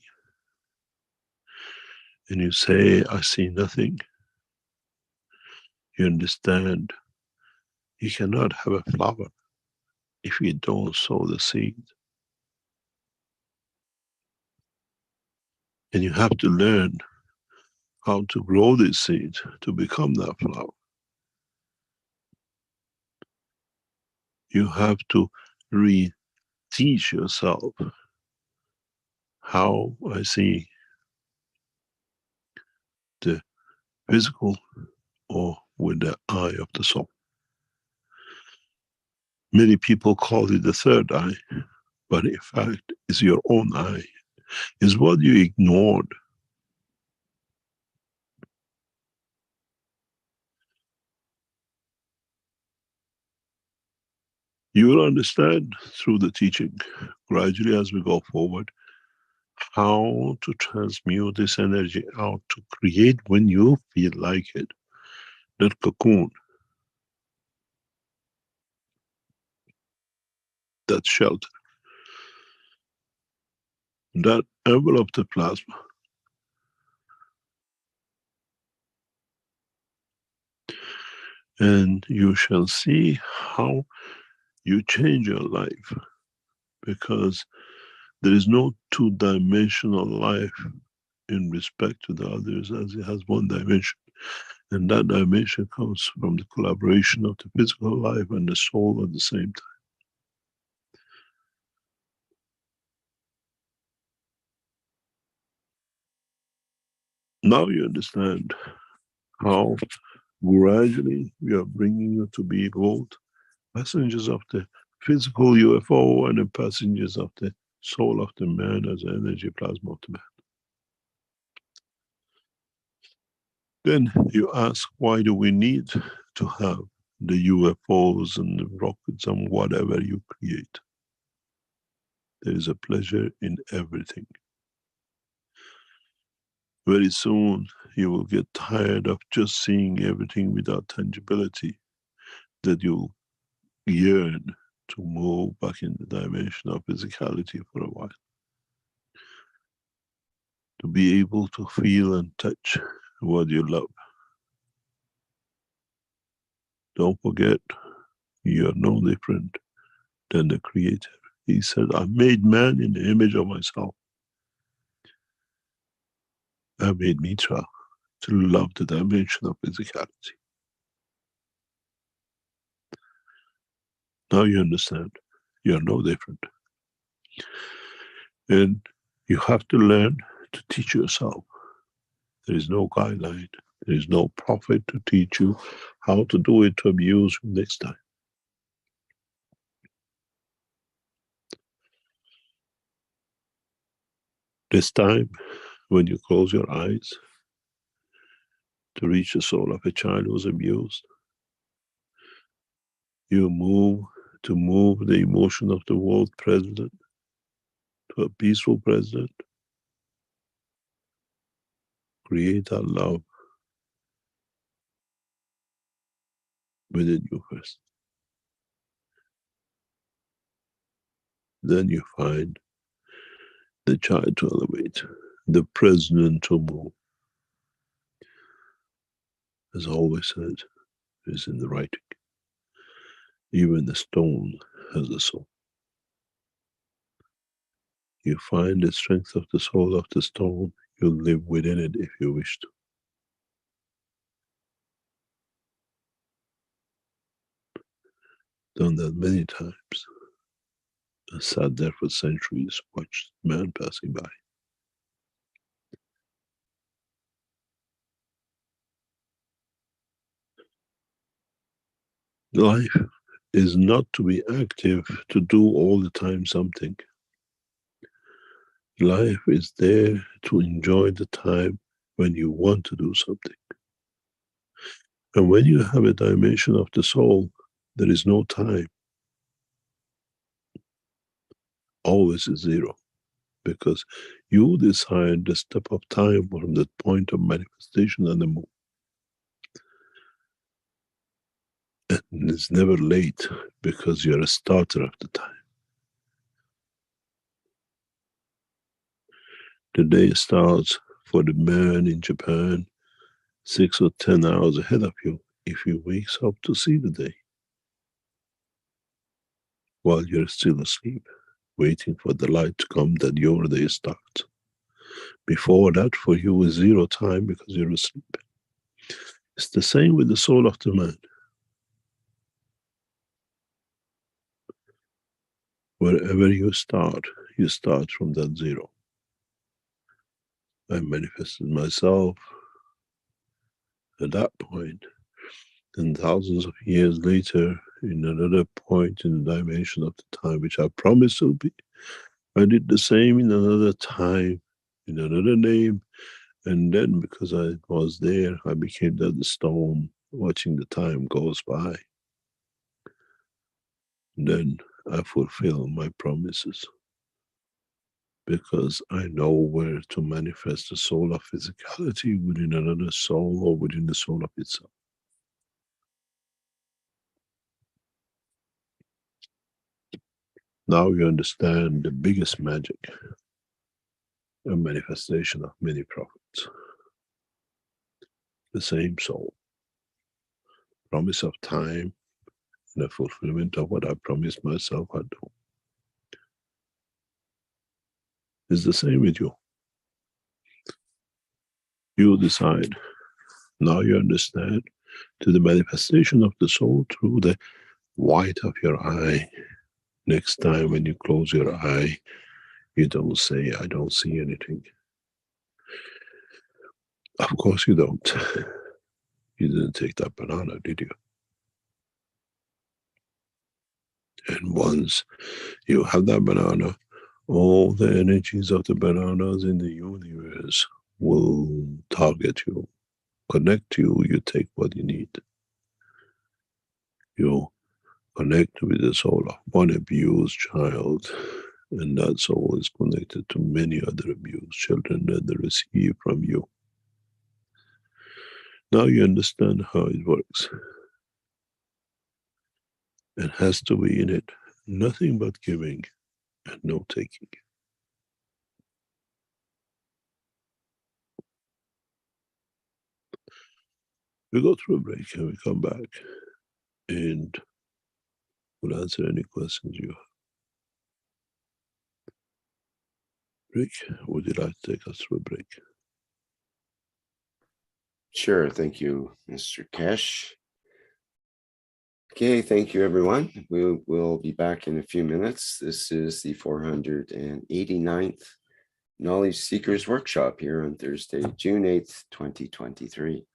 and you say, "I see nothing," you understand you cannot have a flower if you don't sow the seed. And you have to learn how to grow this seed to become that flower. You have to re-teach yourself how I see the physical or with the eye of the soul. Many people call it the third eye, but in fact, it's your own eye. It's what you ignored. You will understand through the teaching, gradually as we go forward, how to transmute this energy out to create when you feel like it. That cocoon, that shelter, that envelope the plasma. And you shall see how you change your life, because there is no two-dimensional life in respect to the others, as it has one dimension. And that dimension comes from the collaboration of the physical life and the soul at the same time. Now you understand how gradually we are bringing you to be both passengers of the physical UFO and the passengers of the soul of the man as the energy plasma of the man. Then you ask, why do we need to have the UFOs and the rockets and whatever you create? There is a pleasure in everything. Very soon you will get tired of just seeing everything without tangibility, that you yearn to move back in the dimension of physicality for a while. To be able to feel and touch what you love. Don't forget, you are no different than the Creator. He said, I made man in the image of myself. I made Mitra to love the dimension of physicality. Now you understand, you are no different. And you have to learn to teach yourself. There is no guideline. There is no prophet to teach you how to do it to abuse you next time. This time, when you close your eyes to reach the soul of a child who was abused, you move the emotion of the world president to a peaceful president. Create that love within you first. Then you find the child to elevate, the president to move. As I always said, is in the writing. Even the stone has a soul. You find the strength of the soul of the stone, you'll live within it if you wish to. Done that many times. I sat there for centuries, watched man passing by. Life is not to be active, to do all the time something. Life is there to enjoy the time when you want to do something. And when you have a dimension of the soul, there is no time. Always is zero. Because you decide the step of time from the point of manifestation and the move. And it's never late because you're a starter of the time. The day starts for the man in Japan 6 or 10 hours ahead of you if he wakes up to see the day, while you're still asleep, waiting for the light to come that your day starts. Before that, for you is zero time because you're asleep. It's the same with the soul of the man. Wherever you start from that zero. I manifested myself at that point, and thousands of years later, in another point in the dimension of the time which I promised to be, I did the same in another time, in another name, and then because I was there, I became that stone, watching the time goes by. And then I fulfill my promises, because I know where to manifest the soul of physicality within another soul or within the soul of itself. Now you understand the biggest magic, a manifestation of many prophets. The same soul, promise of time, and the fulfillment of what I promised myself I'd do. It's the same with you. You decide. Now you understand to the manifestation of the soul through the white of your eye. Next time when you close your eye, you don't say, I don't see anything. Of course you don't. You didn't take that banana, did you? And once you have that banana, all the energies of the bananas in the universe will target you, connect you, you take what you need. You connect with the soul of one abused child, and that soul is connected to many other abused children that they receive from you. Now you understand how it works. It has to be in it nothing but giving and no taking. We go through a break and we come back and we'll answer any questions you have. Rick, would you like to take us through a break? Sure, thank you, Mr. Keshe. Okay, thank you, everyone. We will be back in a few minutes. This is the 489th Knowledge Seekers Workshop here on Thursday, June 8th, 2023.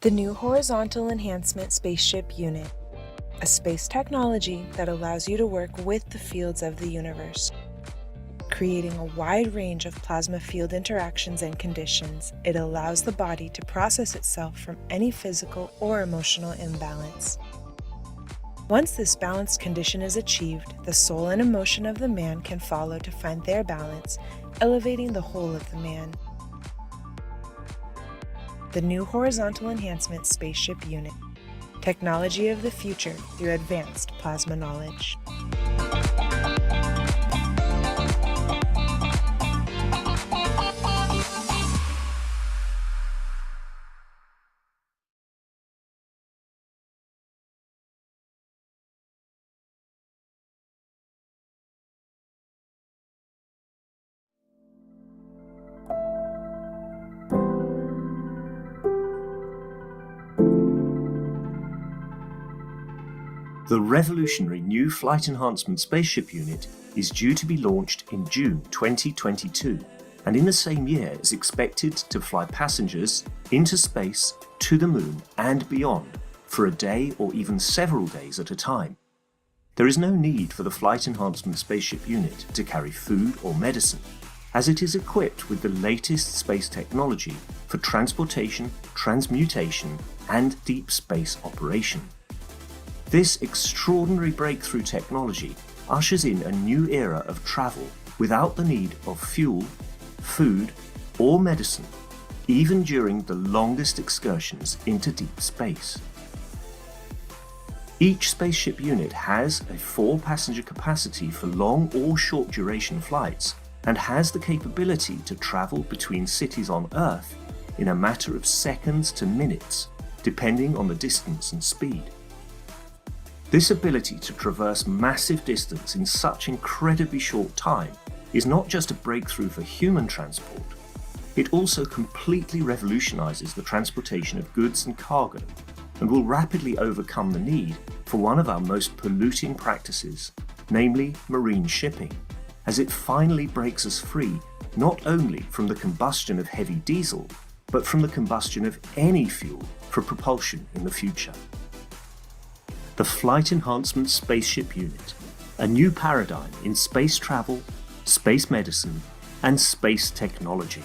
The new Horizontal Enhancement Spaceship Unit, a space technology that allows you to work with the fields of the universe. Creating a wide range of plasma field interactions and conditions, it allows the body to process itself from any physical or emotional imbalance. Once this balanced condition is achieved, the soul and emotion of the man can follow to find their balance, elevating the whole of the man. The new Horizontal Enhancement Spaceship Unit, technology of the future through advanced plasma knowledge. The revolutionary new Flight Enhancement Spaceship Unit is due to be launched in June 2022, and in the same year is expected to fly passengers into space, to the moon and beyond for a day or even several days at a time. There is no need for the Flight Enhancement Spaceship Unit to carry food or medicine, as it is equipped with the latest space technology for transportation, transmutation and deep space operation. This extraordinary breakthrough technology ushers in a new era of travel without the need of fuel, food, or medicine, even during the longest excursions into deep space. Each spaceship unit has a 4-passenger capacity for long or short duration flights and has the capability to travel between cities on Earth in a matter of seconds to minutes, depending on the distance and speed. This ability to traverse massive distance in such incredibly short time is not just a breakthrough for human transport, it also completely revolutionizes the transportation of goods and cargo and will rapidly overcome the need for one of our most polluting practices, namely marine shipping, as it finally breaks us free not only from the combustion of heavy diesel, but from the combustion of any fuel for propulsion in the future. The Flight Enhancement Spaceship Unit, a new paradigm in space travel, space medicine, and space technology.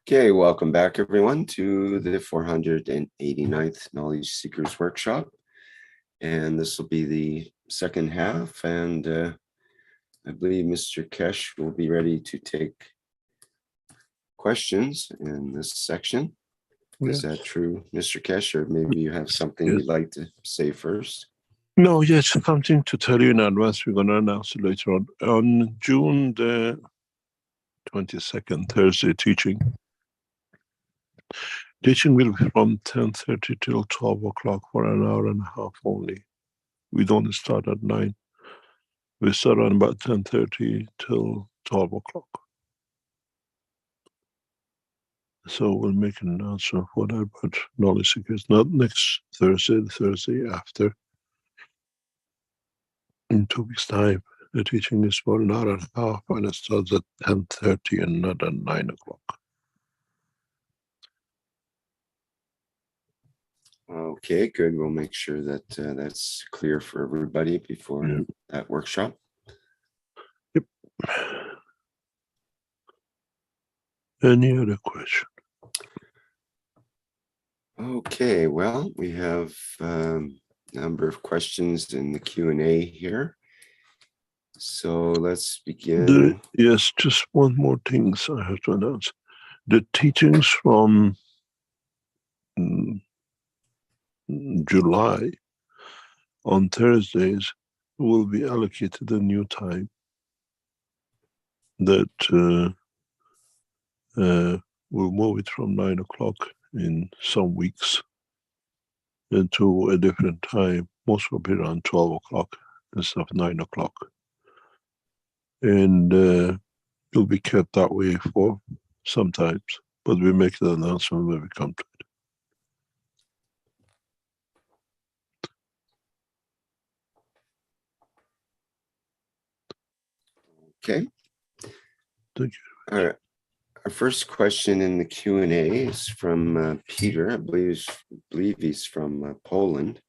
Okay, welcome back everyone to the 489th Knowledge Seekers Workshop. And this will be the second half, and I believe Mr. Keshe will be ready to take questions in this section. Is that true, Mr. Keshe, or maybe you have something you'd like to say first? No, yes, something to tell you in advance. We're going to announce it later on. On June the 22nd, Thursday, Teaching will be from 10:30 till 12 o'clock for an hour and a half only. We don't start at 9. We start on about 10:30 till 12 o'clock. So we'll make an announcement for that, but knowledge seekers, not next Thursday, the Thursday after. in 2 weeks' time. The teaching is for an hour and a half, and it starts at 10:30 and not at 9 o'clock. Okay, good. We'll make sure that that's clear for everybody before that workshop. Yep. Any other question? Okay, well, we have a number of questions in the Q&A here. So let's begin. Yes, just one more thing I have to announce. The teachings from July on Thursdays will be allocated a new time that we'll move it from 9 o'clock in some weeks into a different time. Most will be around 12 o'clock instead of 9 o'clock. And it'll be kept that way for sometimes, but we make the announcement when we come to it. Okay. Thank you. All right. Our first question in the Q&A is from Peter. I believe he's from Poland,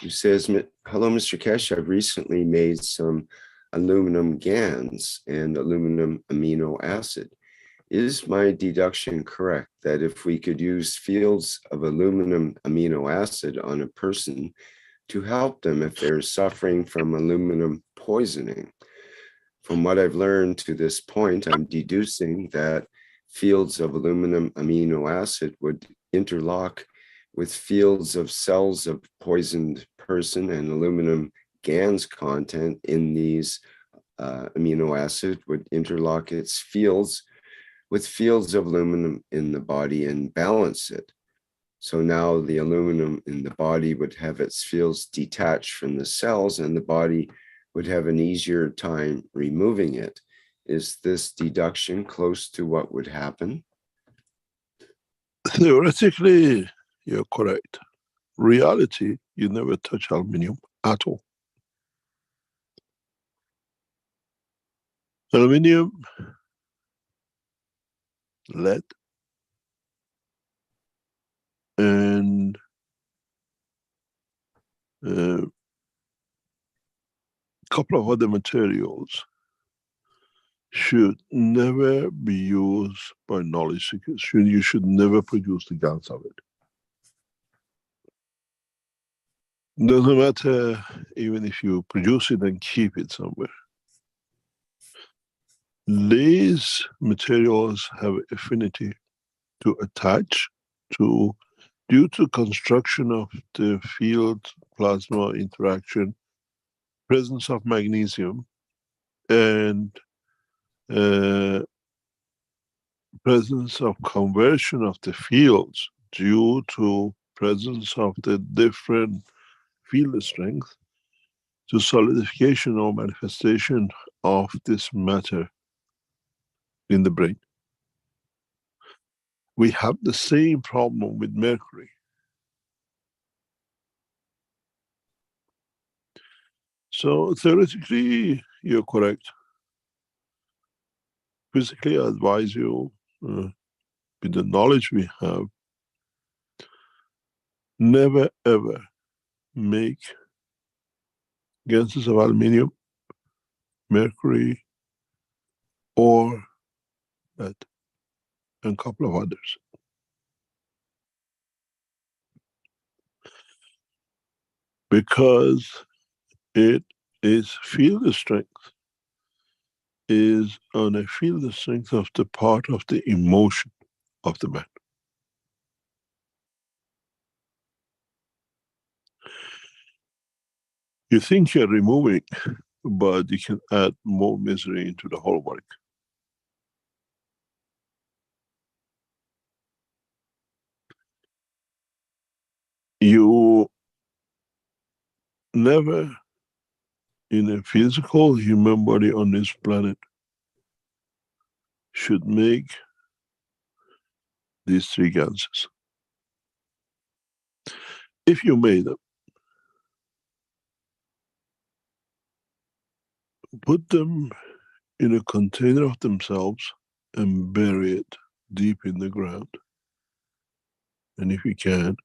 who says, "Hello, Mr. Keshe. I've recently made some aluminum GANs and aluminum amino acid. Is my deduction correct that if we could use fields of aluminum amino acid on a person to help them if they're suffering from aluminum poisoning? From what I've learned to this point, I'm deducing that fields of aluminum amino acid would interlock with fields of cells of poisoned person, and aluminum GANs content in these amino acid would interlock its fields with fields of aluminum in the body and balance it. So now the aluminum in the body would have its fields detached from the cells, and the body would have an easier time removing it. Is this deduction close to what would happen?" Theoretically, you're correct. Reality, you never touch aluminium at all. Aluminium, lead, and a couple of other materials should never be used by knowledge seekers. You should never produce the GANs of it. Doesn't matter even if you produce it and keep it somewhere. These materials have affinity to attach to, due to construction of the field plasma interaction, presence of magnesium, and presence of conversion of the fields due to presence of the different field strength, to solidification or manifestation of this matter in the brain. We have the same problem with mercury. So theoretically, you're correct. Physically, I advise you, with the knowledge we have, never ever make gases of aluminium, mercury, or lead, and a couple of others. Because it is field strength, is on a field strength of the part of the emotion of the man. You think you're removing, but you can add more misery into the whole work. You never, in a physical human body on this planet, should make these three gases. If you made them, put them in a container of themselves and bury it deep in the ground. And if you can,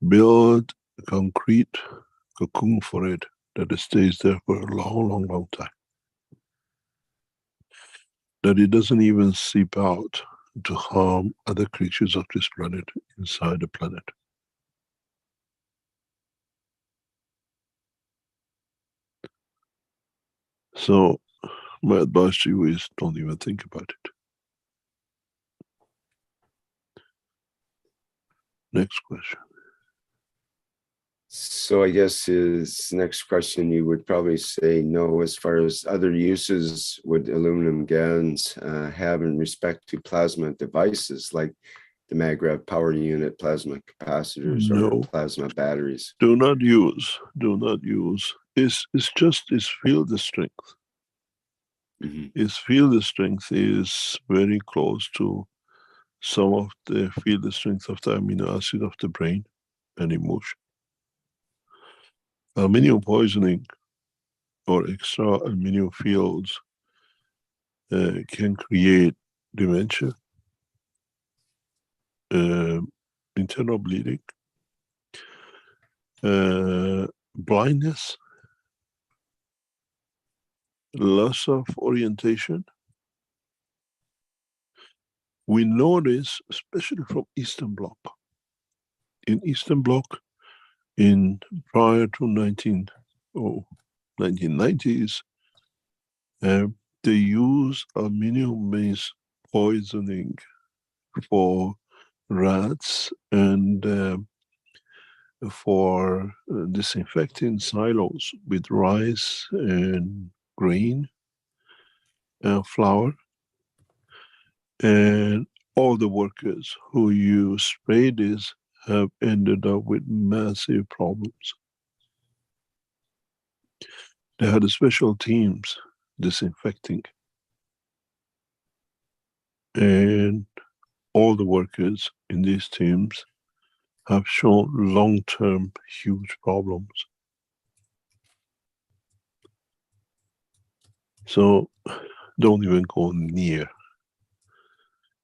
build a concrete cocoon for it that it stays there for a long, long, long time. That it doesn't even seep out to harm other creatures of this planet inside the planet. So my advice to you is don't even think about it. Next question. So I guess his next question, you would probably say no, as far as other uses would aluminum GaNs have in respect to plasma devices like the MagRev power unit, plasma capacitors, or plasma batteries? Do not use. It's just its field strength. Its field strength is very close to some of the field strength of the amino acid of the brain and emotion. Aluminum poisoning or extra aluminum fields can create dementia, internal bleeding, blindness, loss of orientation. We know this especially from Eastern Bloc. In Eastern Bloc, prior to 1990s, they use aluminum-based poisoning for rats and for disinfecting silos with rice and grain and flour. And all the workers who use spray this have ended up with massive problems. They had special teams disinfecting. And all the workers in these teams have shown long-term huge problems. So don't even go near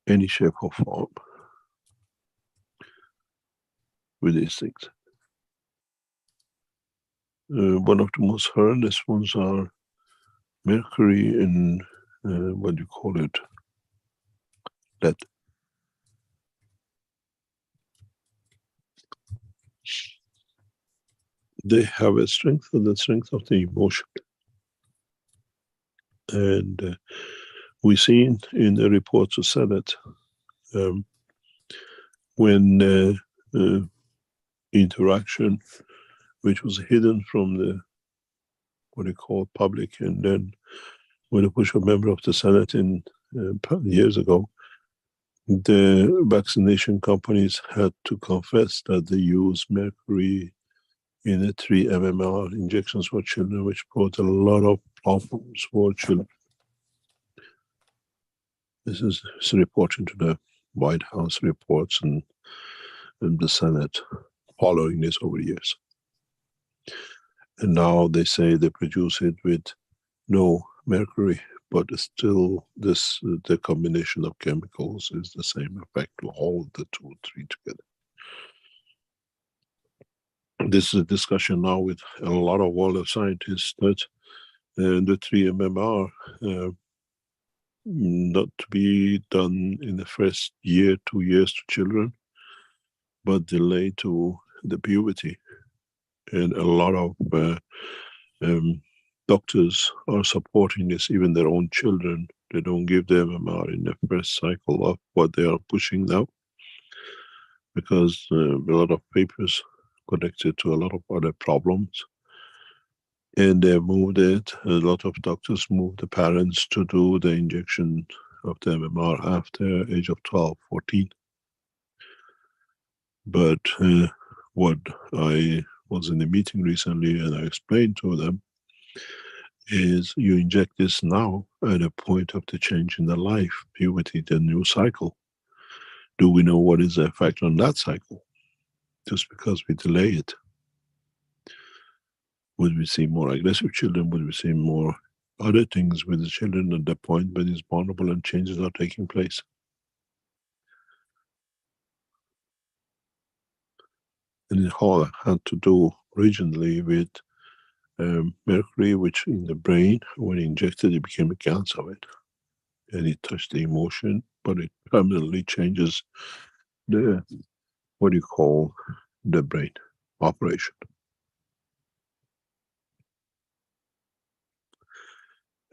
any shape or form with these things. One of the most horrendous ones are mercury and what do you call it? Lead. They have a strength of the strength of the emotion. And we've seen in the reports of Senate when interaction, which was hidden from the what they call public, and then when I push a member of the Senate in years ago, the vaccination companies had to confess that they use mercury in the 3 mmR injections for children, which brought a lot of problems for children. This is reporting to the White House reports and the Senate following this over years. And now they say they produce it with no mercury, but still the combination of chemicals is the same effect to all the 2 or 3 together. This is a discussion now with a lot of world of scientists that the 3 mmR not to be done in the first year, 2 years to children, but delay to the puberty. And a lot of doctors are supporting this, even their own children. They don't give the MMR in the first cycle of what they are pushing now, because a lot of papers connected to a lot of other problems. And they moved it, a lot of doctors moved the parents to do the injection of the MMR after age of 12, 14. But what I was in a meeting recently and I explained to them is you inject this now at a point of the change in the life, puberty, the new cycle. Do we know what is the effect on that cycle? Just because we delay it. Would we see more aggressive children? Would we see more other things with the children at the point when it's vulnerable and changes are taking place. And it all had to do originally with mercury, which in the brain, when injected, it became a gas of it. And it touched the emotion, but it permanently changes the, what do you call, the brain operation.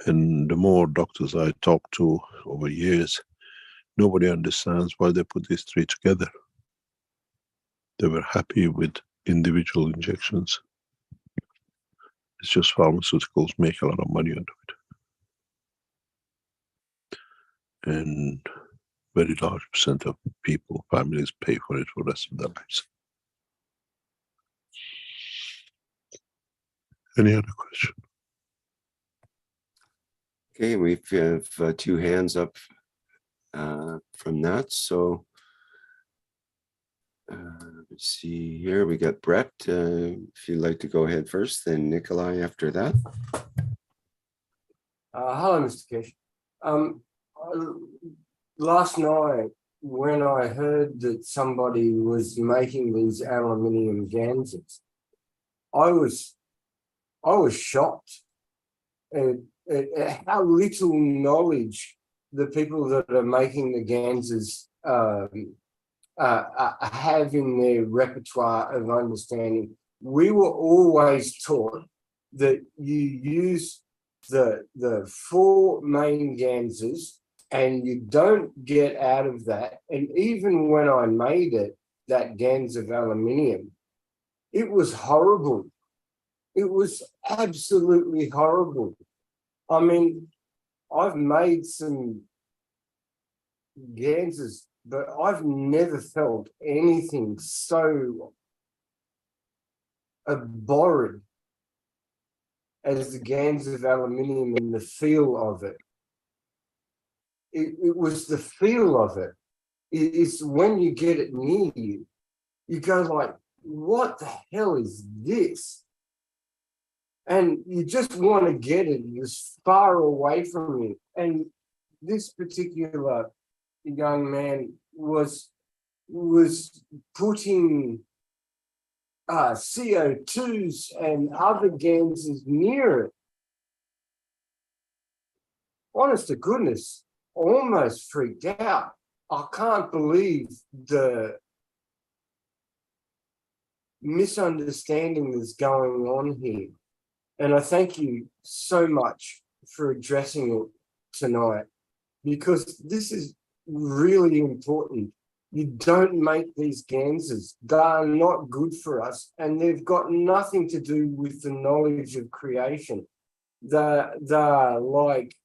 And the more doctors I talked to over years, nobody understands why they put these three together. They were happy with individual injections. It's just pharmaceuticals make a lot of money out of it. And very large percent of people, families pay for it for the rest of their lives. Any other question? Okay, we have two hands up from that. So let's see here. We got Brett. If you'd like to go ahead first, then Nikolai after that. Hello, Mr. Keshe. Last night, when I heard that somebody was making these aluminium ganses, I was shocked at how little knowledge the people that are making the ganses have in their repertoire of understanding. We were always taught that you use the four main ganses and you don't get out of that. And even when I made it, that gans of aluminium, it was horrible. It was absolutely horrible. I mean, I've made some ganses, but I've never felt anything so abhorrent as the gans of aluminium and the feel of it. It was the feel of it. It's when you get it near you, you go like, what the hell is this? And you just want to get it as far away from you. And this particular young man was putting CO2s and other gases near it. Honest to goodness, almost freaked out. I can't believe the misunderstanding that's going on here. And I thank you so much for addressing it tonight, because this is really important. You don't make these ganses. They are not good for us, and they've got nothing to do with the knowledge of creation. They're like,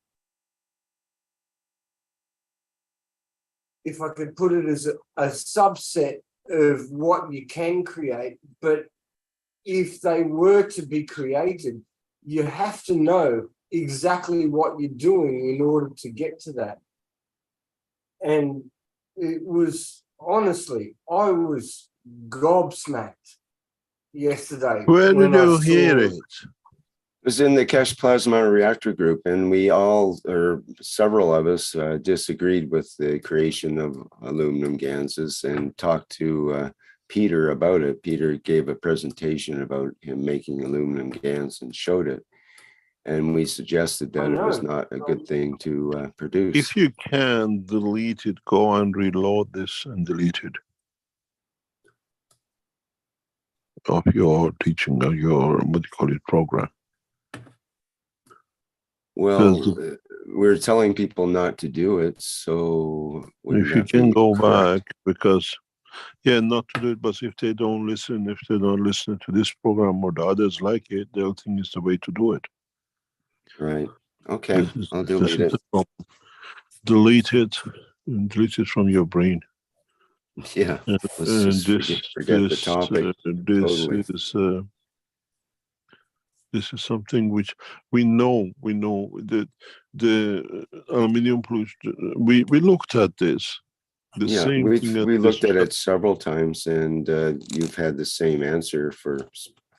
if I could put it as a subset of what you can create, but if they were to be created, you have to know exactly what you're doing in order to get to that. And it was, honestly, I was gobsmacked yesterday. Where did you hear it? It was in the Keshe Plasma Reactor group, and we all, or several of us, disagreed with the creation of aluminum ganses and talked to Peter about it. Peter gave a presentation about him making aluminum gans and showed it. And we suggested that it was not a good thing to produce. If you can delete it, go and reload this and delete it of your teaching or your, what do you call it, program. Well, we're telling people not to do it, so if you can go back, because yeah, not to do it, but if they don't listen to this program or the others like it, they'll think it's the way to do it. Right. Okay. I'll delete it. Delete it and delete it from your brain. Yeah. Let's just forget the topic. This is something which we know that the aluminium pollution, we looked at this. We looked at it several times, and you've had the same answer for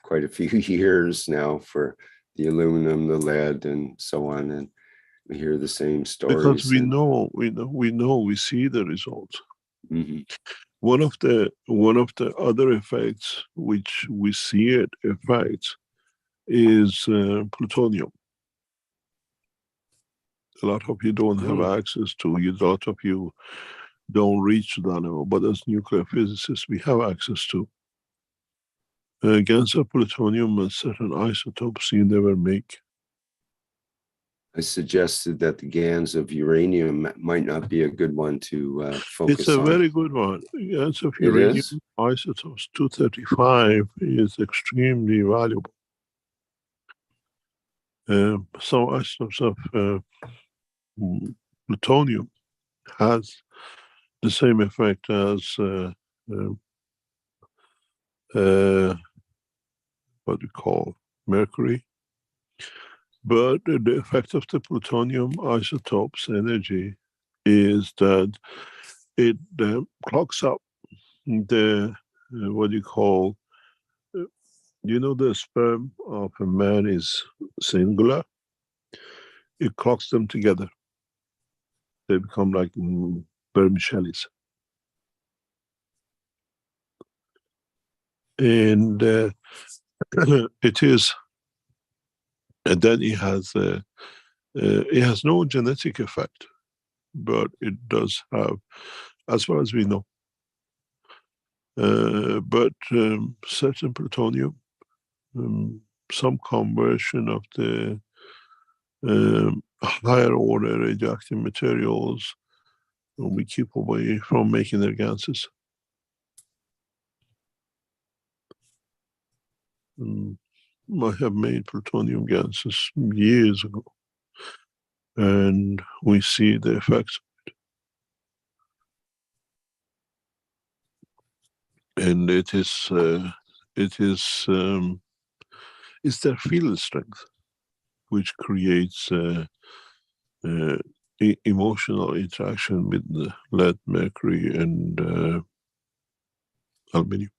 quite a few years now for the aluminum, the lead, and so on, and we hear the same stories. Because we see the results. Mhm. One of the other effects which we see it affects is plutonium. A lot of you don't have access to. A lot of you don't reach that level. But as nuclear physicists, we have access to. Gans of plutonium and certain isotopes you never make. I suggested that the GANs of uranium might not be a good one to focus on. It's a very good one. Gans of It uranium is? isotopes 235 is extremely valuable. Some isotopes of plutonium has the same effect as what we call mercury. But the effect of the plutonium isotopes energy is that it clocks up the what you call, the sperm of a man is singular. It clocks them together. They become like vermicellis. And it is, and then it has no genetic effect, but it does have, as far as we know. But certain plutonium, some conversion of the higher order radioactive materials, we keep away from making their gases. I have made plutonium gases years ago, and we see the effects of it. And it's their field strength which creates emotional interaction with the lead, mercury, and aluminum.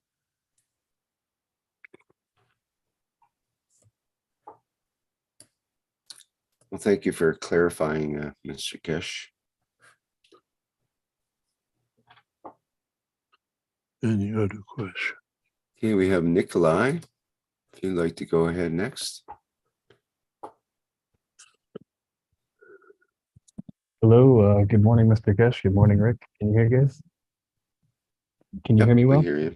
Well, thank you for clarifying, Mr. Keshe. Any other question? Okay, we have Nikolai. If you'd like to go ahead next. Hello, good morning, Mr. Keshe. Good morning, Rick. Can you hear you guys? Can you hear me well? We hear you.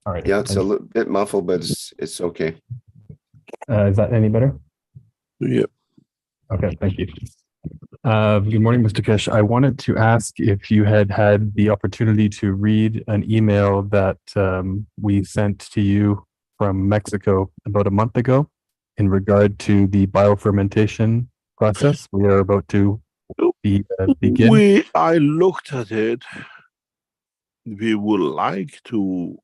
All right. Yeah, it's a little bit muffled, but it's okay. Is that any better? Yeah. Okay, thank you. Good morning, Mr. Keshe. I wanted to ask if you had the opportunity to read an email that we sent to you from Mexico about a month ago in regard to the biofermentation process. We are about to begin. I looked at it. We would like to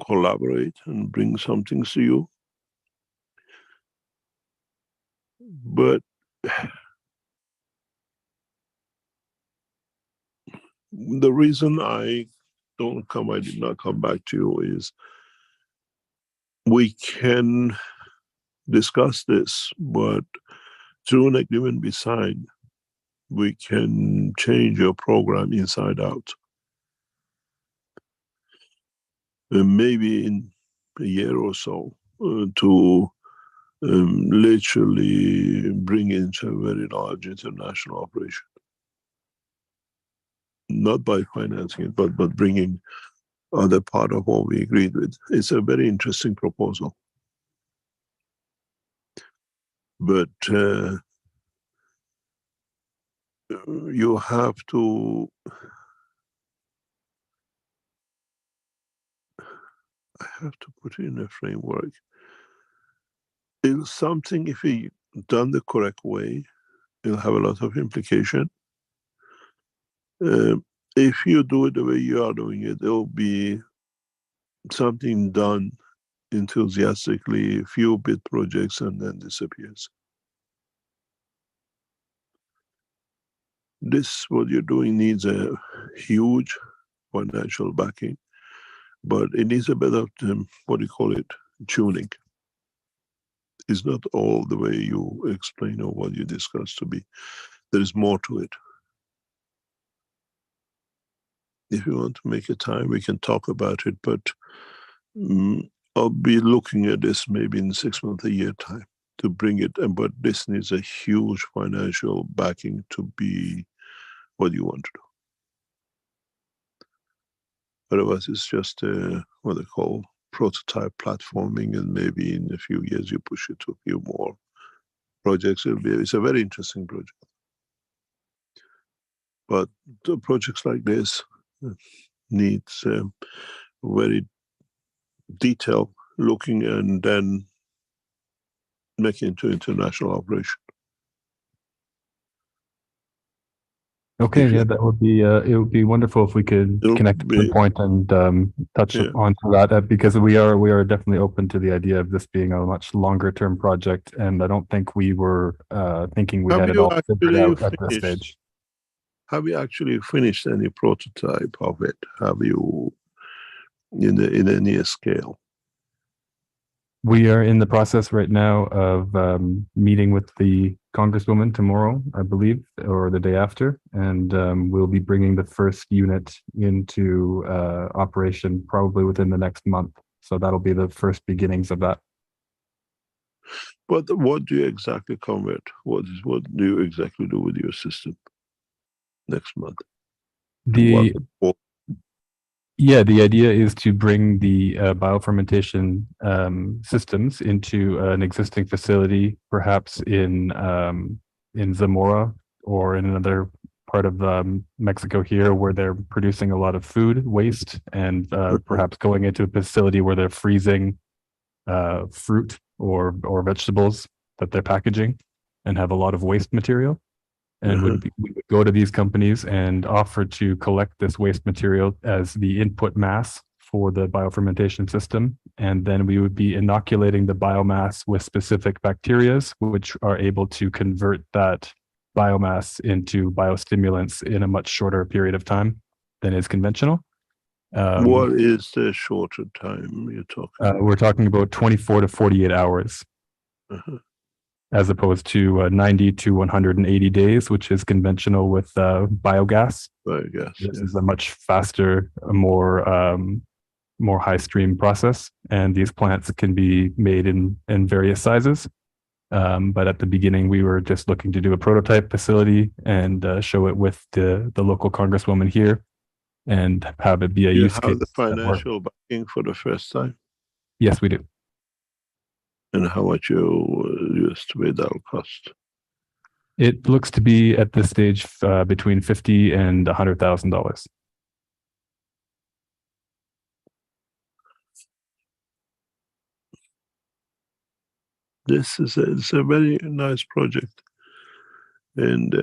collaborate and bring something to you. But the reason I did not come back to you is we can discuss this, but through an agreement we signed, we can change your program inside out. And maybe in a year or so to literally bring into a very large international operation. Not by financing it, but bringing other part of what we agreed with. It's a very interesting proposal. But you have to, I have to put it in a framework. It's something, if we done the correct way, it'll have a lot of implication. If you do it the way you are doing it, it'll be something done enthusiastically, few bit projects, and then disappears. This, what you're doing, needs a huge financial backing, but it needs a bit of, what do you call it, tuning. is not all the way you explain or what you discuss to be. There is more to it. If you want to make a time, we can talk about it, but I'll be looking at this maybe in 6 months, a year time to bring it. But this needs a huge financial backing to be what you want to do. Otherwise, it's just what they call prototype platforming, and maybe in a few years you push it to a few more projects. It's a very interesting project. But the projects like this needs very detailed looking and then make it into international operation. Okay, yeah, that would be it would be wonderful if we could connect at some point and touch on to that, because we are definitely open to the idea of this being a much longer term project, and I don't think we were thinking we had it all figured out at this stage. Have you actually finished any prototype of it? Have you in any scale? We are in the process right now of meeting with the Congresswoman tomorrow, I believe, or the day after, and we'll be bringing the first unit into operation probably within the next month. So that'll be the first beginnings of that. But what do you exactly convert? What do you exactly do with your system next month? Yeah, the idea is to bring the biofermentation systems into an existing facility, perhaps in Zamora or in another part of Mexico here, where they're producing a lot of food waste, and perhaps going into a facility where they're freezing fruit or vegetables that they're packaging and have a lot of waste material. And we would go to these companies and offer to collect this waste material as the input mass for the biofermentation system. And then we would be inoculating the biomass with specific bacterias, which are able to convert that biomass into biostimulants in a much shorter period of time than is conventional. What is the shorter time you're talking about? We're talking about 24 to 48 hours. As opposed to 90 to 180 days, which is conventional with biogas. This is a much faster, more high stream process, and these plants can be made in various sizes. But at the beginning, we were just looking to do a prototype facility and show it with the local congresswoman here, and have it be a use case. You have the financial backing for the first time? Yes, we do. And how much you estimate that'll cost? It looks to be at this stage between $50,000 and $100,000. This is it's a very nice project, and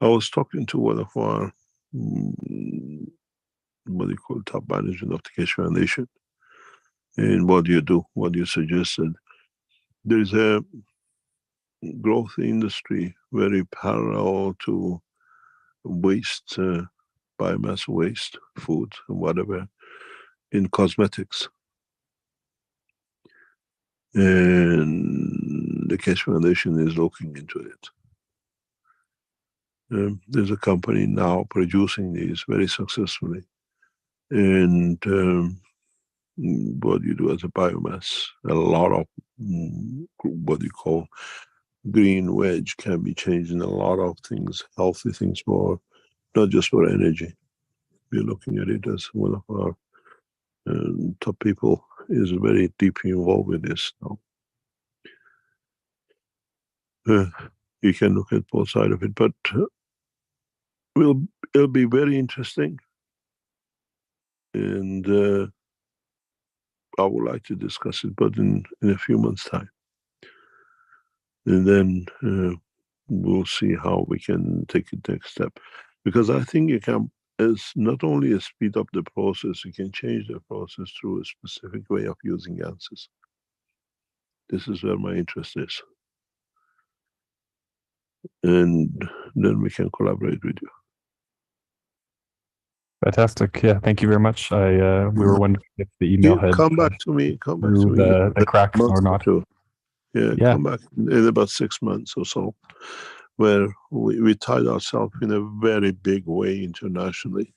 I was talking to one of our what do you call top management of the Keshe Foundation. And what do you do? What you suggested? There's a growth industry very parallel to waste, biomass waste, food, and whatever, in cosmetics. And the Keshe Foundation is looking into it. There's a company now producing these very successfully. And what you do as a biomass, a lot of what you call green wedge can be changed in a lot of things, healthy things more, not just for energy. We're looking at it as one of our top people is very deeply involved with this now. You can look at both sides of it, but it'll be very interesting. And I would like to discuss it, but in a few months' time. And then we'll see how we can take the next step. Because I think you can, as not only speed up the process, you can change the process through a specific way of using gases. This is where my interest is. And then we can collaborate with you. Fantastic. Yeah, thank you very much. We were wondering if the email You had come back to me. Come back to through me. the cracks Month or or not. two. Yeah, Yeah. come back in about 6 months or so, where we tied ourselves in a very big way internationally,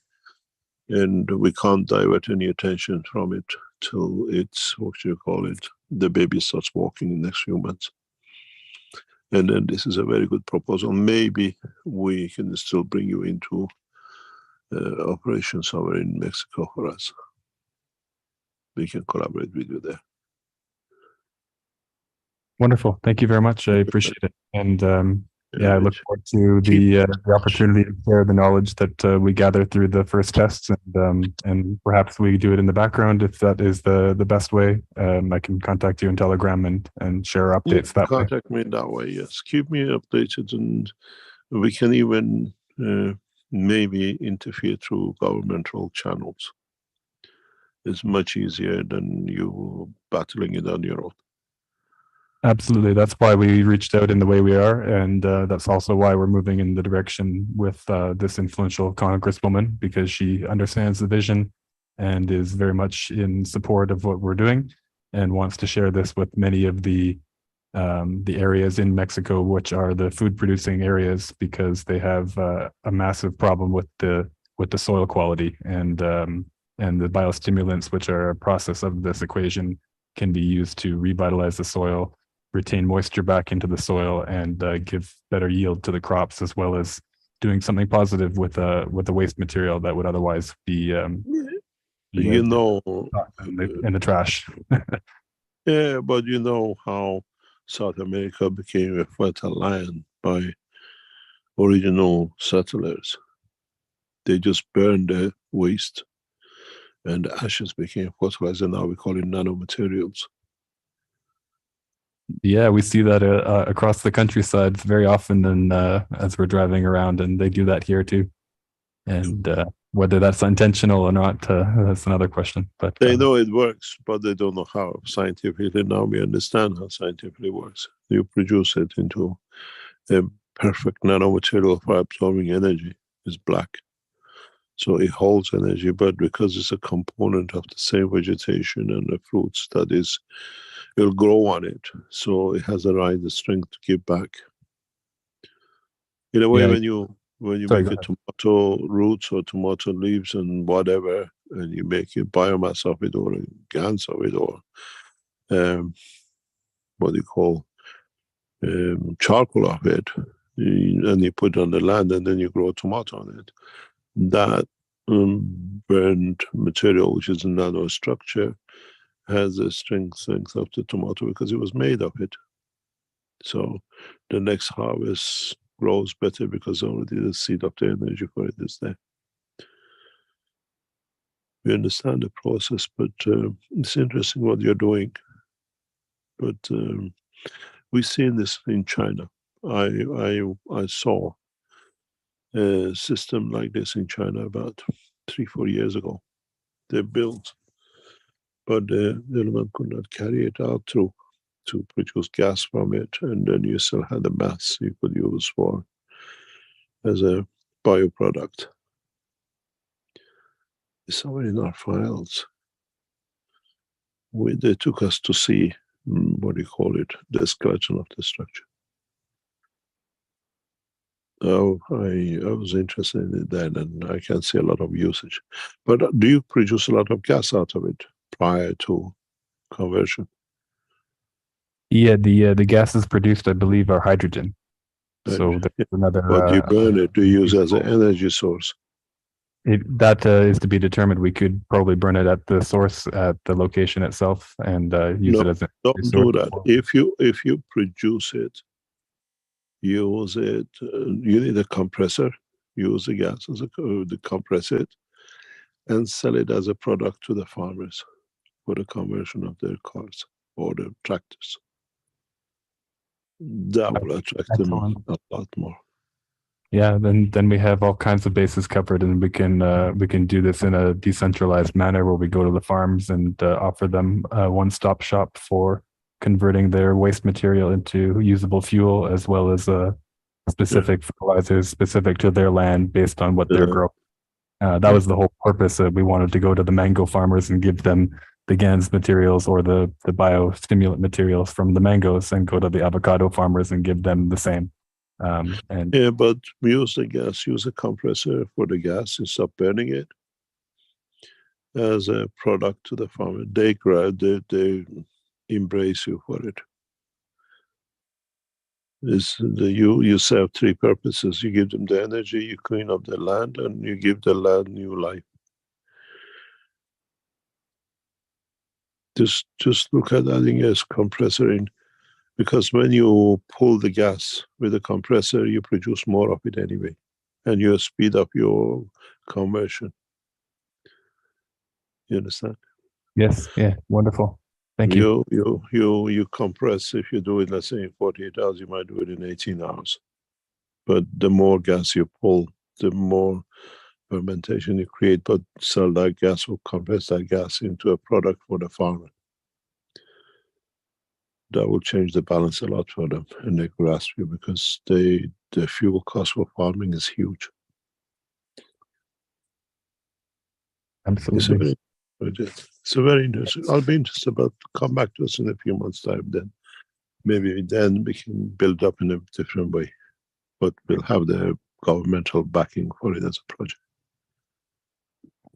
and we can't divert any attention from it till it's, what you call it, the baby starts walking in the next few months. And then this is a very good proposal. Maybe we can still bring you into operations somewhere in Mexico for us. We can collaborate with you there. Wonderful. Thank you very much. I appreciate it. And yeah, I look Right. forward to the opportunity to share the knowledge that we gather through the first tests, and perhaps we do it in the background if that is the best way. I can contact you in Telegram and share updates that way. Contact me that way, yes. Keep me updated, and we can even maybe interfere through governmental channels. It's much easier than you battling it on your own. Absolutely. That's why we reached out in the way we are. And that's also why we're moving in the direction with this influential congresswoman, because she understands the vision and is very much in support of what we're doing and wants to share this with many of the areas in Mexico, which are the food producing areas, because they have a massive problem with the soil quality, and the biostimulants, which are a process of this equation, can be used to revitalize the soil, retain moisture back into the soil, and give better yield to the crops, as well as doing something positive with a waste material that would otherwise be You know, in the trash. yeah, but you know how South America became a fertile land by original settlers. They just burned the waste, and the ashes became fertilizer. Now we call it nano-materials. Yeah, we see that across the countryside very often, and as we're driving around, and they do that here too. And whether that's intentional or not, that's another question. But they know it works, but they don't know how scientifically. Now we understand how scientifically it works. You produce it into a perfect nanomaterial for absorbing energy. It's black, so it holds energy, but because it's a component of the same vegetation and the fruits that is, will grow on it, so it has the strength to give back. In a way, yeah, when you sorry, make a tomato roots or tomato leaves and whatever, and you make a biomass of it or a gans of it, or what do you call charcoal of it, and you put it on the land, and then you grow a tomato on it. That burned material, which is a nanostructure, has the strength of the tomato because it was made of it. So the next harvest grows better because already the seed of the energy for it is there. We understand the process, but it's interesting what you're doing. But we've seen this in China. I saw a system like this in China about 3-4 years ago. They built, but the element could not carry it out to produce gas from it, and then you still had a mass you could use for as a bioproduct. It's somewhere in our files. They took us to see, what do you call it, the skeleton of the structure. Oh, I was interested in it then, and I can see a lot of usage. But do you produce a lot of gas out of it prior to conversion? Yeah, the gases produced, I believe, are hydrogen. So there's another. But you burn it to use as an energy source. That is to be determined. We could probably burn it at the source, at the location itself, and use it as a. Don't do that. If you produce it, use it. You need a compressor. Use the gas as compress it, and sell it as a product to the farmers for the conversion of their cars or their tractors. That will attract them a lot more. Yeah, then we have all kinds of bases covered, and we can do this in a decentralized manner where we go to the farms and offer them a one-stop shop for converting their waste material into usable fuel, as well as specific fertilizers specific to their land based on what they're growing. That was the whole purpose. We wanted to go to the mango farmers and give them the GANS materials or the biostimulant materials from the mangoes, and go to the avocado farmers and give them the same. And yeah, but use the gas, use a compressor for the gas instead of burning it as a product to the farmer. They embrace you for it. You serve three purposes. You give them the energy, you clean up the land, and you give the land new life. Just look at adding a compressor in, because when you pull the gas with a compressor, you produce more of it anyway, and you speed up your conversion. You understand? yes, yeah, wonderful. Thank you. You compress. If you do it, let's say in 48 hours, you might do it in 18 hours. But the more gas you pull, the more fermentation you create, but sell that gas or compress that gas into a product for the farmer. That will change the balance a lot for them, and they grasp you, because the fuel cost for farming is huge. Absolutely. It's a very interesting. I'll be interested about, come back to us in a few months' time. Then maybe then we can build up in a different way, but we'll have the governmental backing for it as a project.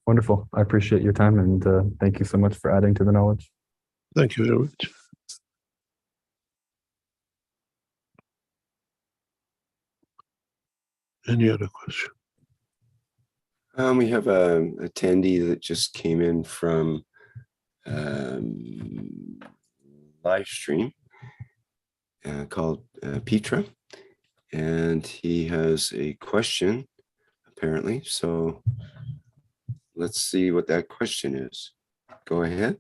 Wonderful. I appreciate your time, and thank you so much for adding to the knowledge. Thank you very much. Any other question? We have an attendee that just came in from live stream called Petra, and he has a question apparently. So let's see what that question is. Go ahead.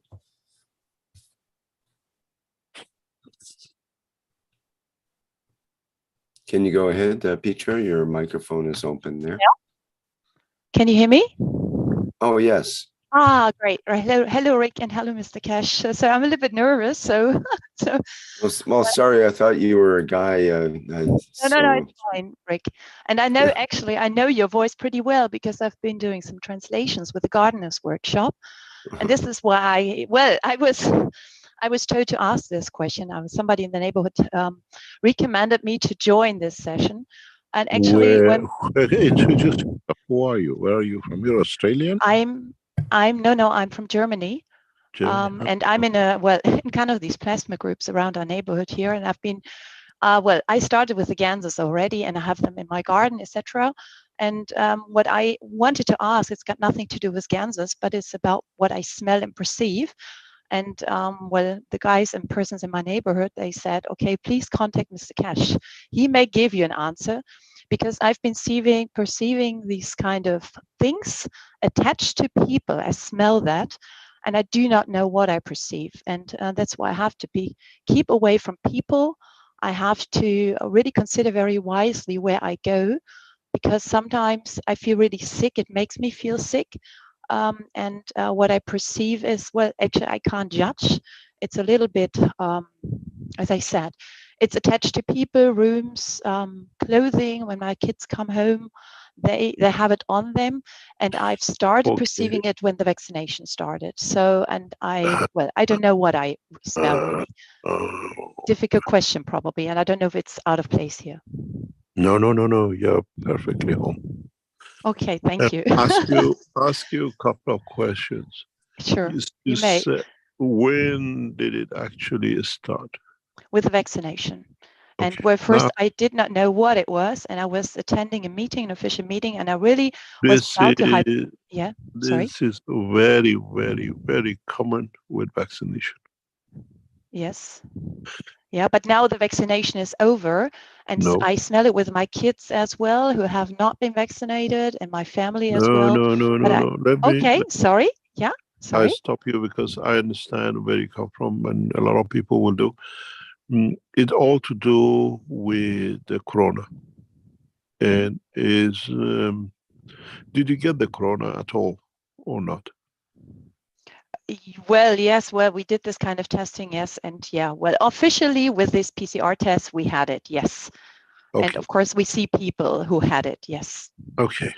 Can you go ahead, Petra? Your microphone is open there. Yeah. Can you hear me? Oh, yes. Ah, great. Right. Hello, Rick, and hello, Mr. Keshe. So I'm a little bit nervous. So Well, sorry, I thought you were a guy. No, it's fine, Rick. And I know, actually, I know your voice pretty well, because I've been doing some translations with the Gardeners Workshop. And this is why, I was told to ask this question. Somebody in the neighborhood recommended me to join this session. And actually, introduce yourself. Who are you? Where are you from? You're Australian? I'm from Germany. Germany. And I'm in kind of these plasma groups around our neighborhood here. And I've been, I started with the ganses already, and I have them in my garden, etc. And what I wanted to ask, it's got nothing to do with ganses, but it's about what I smell and perceive. And the guys and persons in my neighborhood, they said, okay, please contact Mr. Keshe. He may give you an answer, because I've been perceiving these kind of things attached to people. I smell that, and I do not know what I perceive. And that's why I have to keep away from people. I have to really consider very wisely where I go, because sometimes I feel really sick. It makes me feel sick. And what I perceive is, well, actually, I can't judge. It's a little bit, as I said, it's attached to people, rooms, clothing. When my kids come home, they have it on them. And I've started perceiving it when the vaccination started. So, and I don't know what I smell really. Difficult question probably. And I don't know if it's out of place here. No. You're perfectly home. Okay, thank you. ask you a couple of questions. Sure, you may. Said, when did it actually start? With the vaccination. Okay. And where first I did not know what it was, and I was attending a meeting, an official meeting, and I really was about to hype. Yeah, sorry. This is very, very, very common with vaccination. Yes. Yeah, but now the vaccination is over, and I smell it with my kids as well, who have not been vaccinated, and my family as well. No. Sorry. Yeah, sorry. I stop you because I understand where you come from, and a lot of people will do. It's all to do with the corona. And did you get the corona at all or not? Well, yes. Well, we did this kind of testing, yes. And yeah, well, officially with this PCR test, we had it, yes. Okay. And of course, we see people who had it, yes. Okay.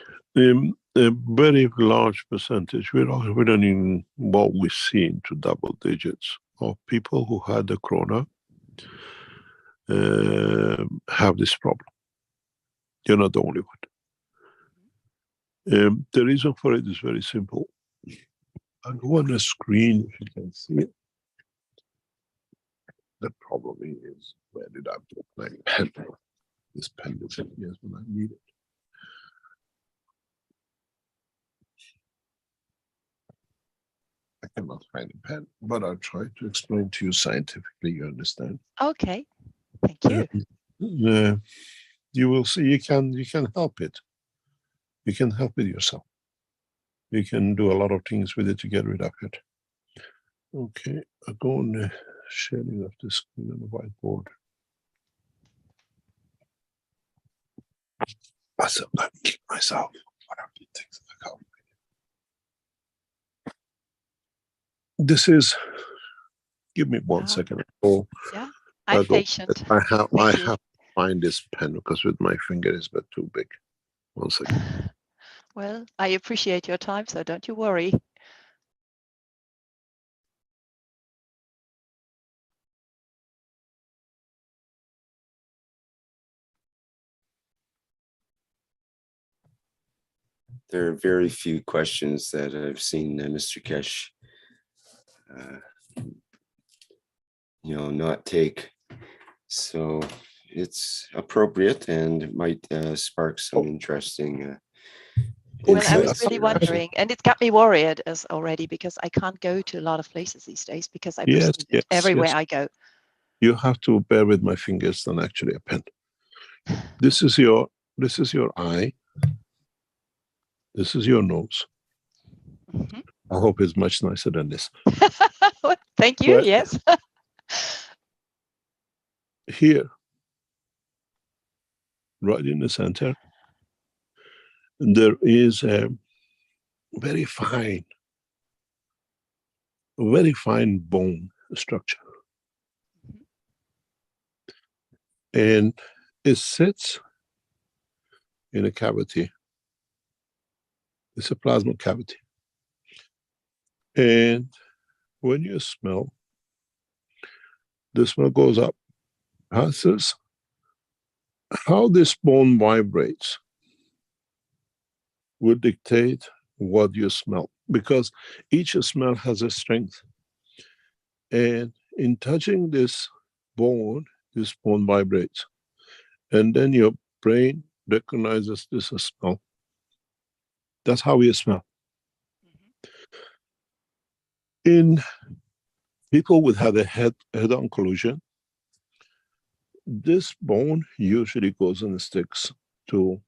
a very large percentage, we don't even what we see into double digits of people who had the corona have this problem. You're not the only one. The reason for it is very simple. I'll go on the screen if you can see it. The problem is, where did I put my pen? This pen is in here when I need it. I cannot find a pen, but I'll try to explain to you scientifically, you understand? Okay, thank you. You will see you can help it. You can help it yourself. You can do a lot of things with it to get rid of it. Okay, I'll go on the sharing of the screen on the whiteboard. I said, I'm kidding myself. What are the things that come? This is, give me 1 second. Oh, Yeah, I'm patient. I have to find this pen because with my finger is a bit too big. 1 second. Well, I appreciate your time, so don't you worry. There are very few questions that I've seen Mr. Keshe, not take. So it's appropriate and might spark some interesting Well, I was insights really here. wondering, and it's got me worried as already because I can't go to a lot of places these days because I perceive it everywhere I go. You have to bear with my fingers than actually a pen. This is your eye. This is your nose. Mm-hmm. I hope it's much nicer than this. Thank you. But yes. Here, right in the center, there is a very fine bone structure. And it sits in a cavity. It's a plasma cavity. And when you smell, the smell goes up, passes. How this bone vibrates will dictate what you smell, because each smell has a strength. And in touching this bone vibrates. And then your brain recognizes this as smell. That's how we smell. In people with had a head-on collision, this bone usually goes and sticks to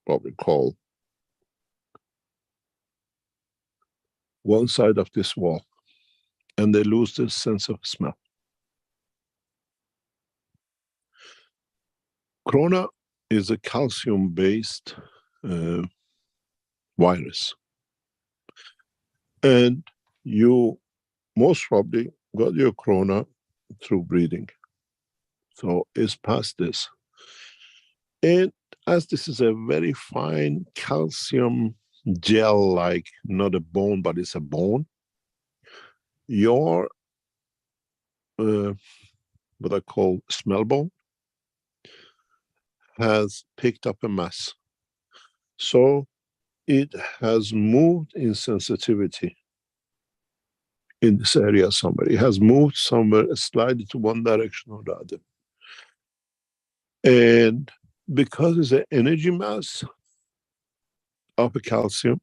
what we call one side of this wall, and they lose this sense of smell. Corona is a calcium-based virus. And you most probably got your corona through breathing. So it's past this. And as this is a very fine calcium gel-like, not a bone, but it's a bone, your what I call smell bone has picked up a mass. So it has moved in sensitivity in this area somewhere. It has moved somewhere, slightly to one direction or the other. And because it's an energy mass of a calcium,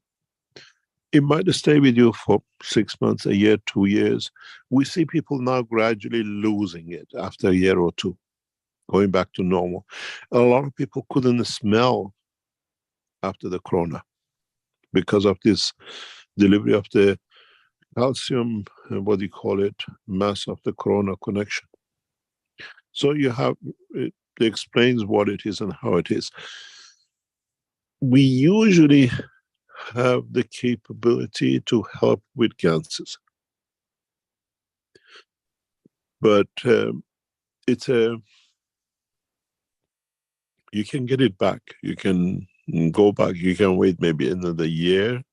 it might stay with you for 6 months, a year, 2 years. We see people now gradually losing it after a year or two, going back to normal. A lot of people couldn't smell after the corona because of this delivery of the calcium, what do you call it, mass of the corona connection. So you have, it explains what it is and how it is. We usually have the capability to help with cancers. But it's you can get it back. You can go back, you can wait maybe another year,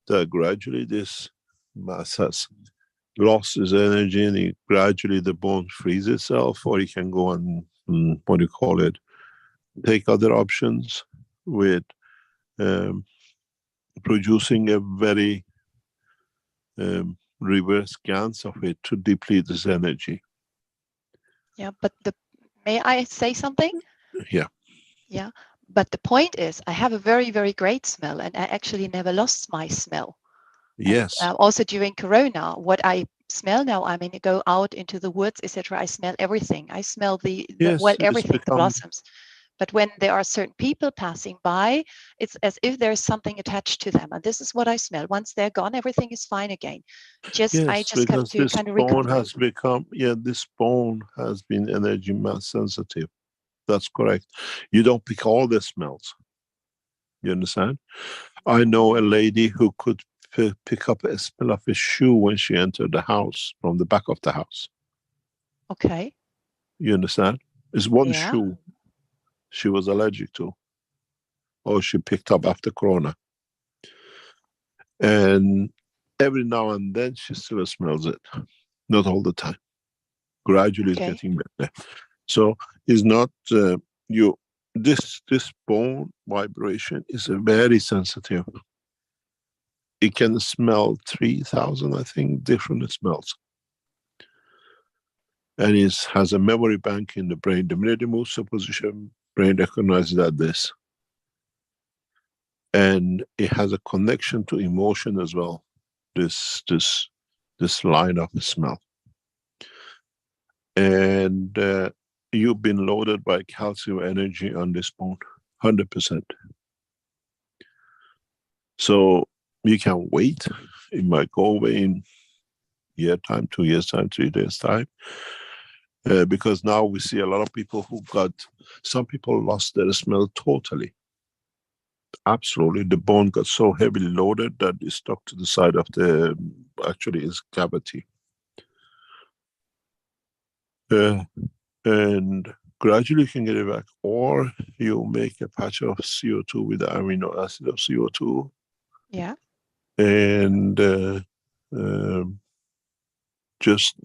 that gradually this mass has lost its energy and gradually the bone frees itself, or you can go and, what do you call it, take other options with producing a very reverse GANs of it to deplete this energy. Yeah, but may I say something? Yeah. Yeah, but the point is, I have a very, very great smell, and I actually never lost my smell. Yes. And, also during Corona, what I smell now, I mean, I go out into the woods, etc. I smell everything. I smell everything, the blossoms. But when there are certain people passing by, it's as if there's something attached to them. And this is what I smell. Once they're gone, everything is fine again. I just have to kind of bone has become, this bone has been energy mass sensitive. That's correct. You don't pick all the smells. You understand? I know a lady who could pick up a smell of a shoe when she entered the house from the back of the house. Okay. You understand? It's one shoe she was allergic to, or she picked up after Corona. And every now and then she still smells it. Not all the time. Gradually it's getting better. So it's not this bone vibration is very sensitive. It can smell 3,000, I think, different smells. And it has a memory bank in the brain. The minute it moves to position, brain recognizes that this. And it has a connection to emotion as well. This line of smell. And you've been loaded by calcium energy on this bone, 100%. So you can wait. It might go away in a year time, 2 years time, 3 days time. Because now we see a lot of people some people lost their smell totally. Absolutely. The bone got so heavily loaded that it stuck to the side of actually its cavity. And gradually you can get it back. Or you make a patch of CO2 with the amino acid of CO2. Yeah. And just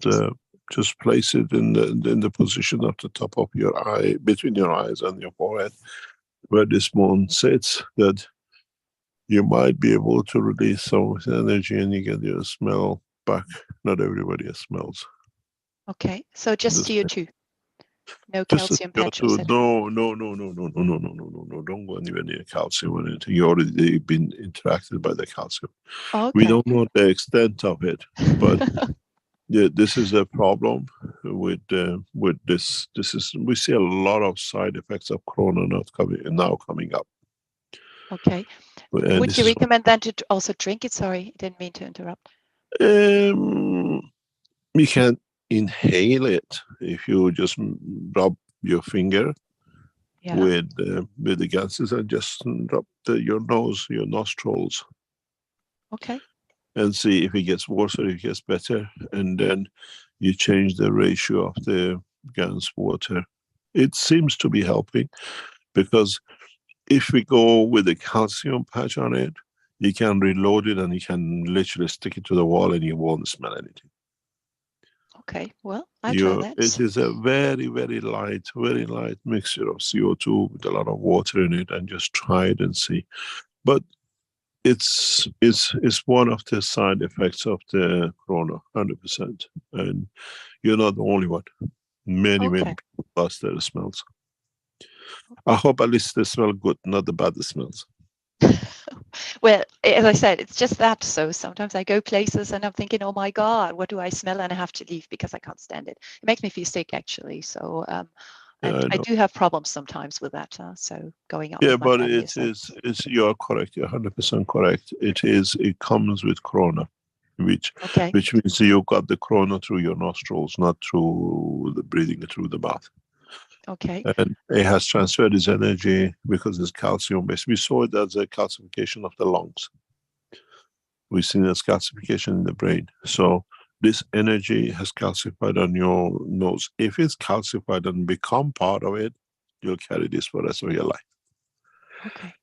place it in the position of the top of your eye, between your eyes and your forehead, where this bone sits, that you might be able to release some energy and you get your smell back. Not everybody smells. Okay, so just CO2. No just calcium patches. No, don't go anywhere near calcium or anything. You already been interacted by the calcium. Okay. We don't know the extent of it, but this is a problem with this. We see a lot of side effects of Corona now coming up. Okay. Would you recommend then to also drink it? Sorry, I didn't mean to interrupt. You can inhale it if you just rub your finger with the gases and just rub your nose, your nostrils. Okay. And see if it gets worse or if it gets better, and then you change the ratio of the GANs water. It seems to be helping, because if we go with a calcium patch on it, you can reload it and you can literally stick it to the wall and you won't smell anything. Okay, well, I try that. It is a very, very light mixture of CO2 with a lot of water in it, and just try it and see. But it's one of the side effects of the Corona, 100%. And you're not the only one. Many people lost their smells. I hope at least they smell good, not the bad smells. Well, as I said, it's just that. So sometimes I go places and I'm thinking, oh my God, what do I smell? And I have to leave because I can't stand it. It makes me feel sick, actually. So I do have problems sometimes with that. So going out with my family. You're correct. You're 100% correct. It comes with Corona, which means you got the Corona through your nostrils, not through the breathing through the mouth. Okay. And it has transferred its energy because it's calcium based. We saw it as a calcification of the lungs. We've seen it as calcification in the brain. So this energy has calcified on your nose. If it's calcified and become part of it, you'll carry this for the rest of your life. Okay.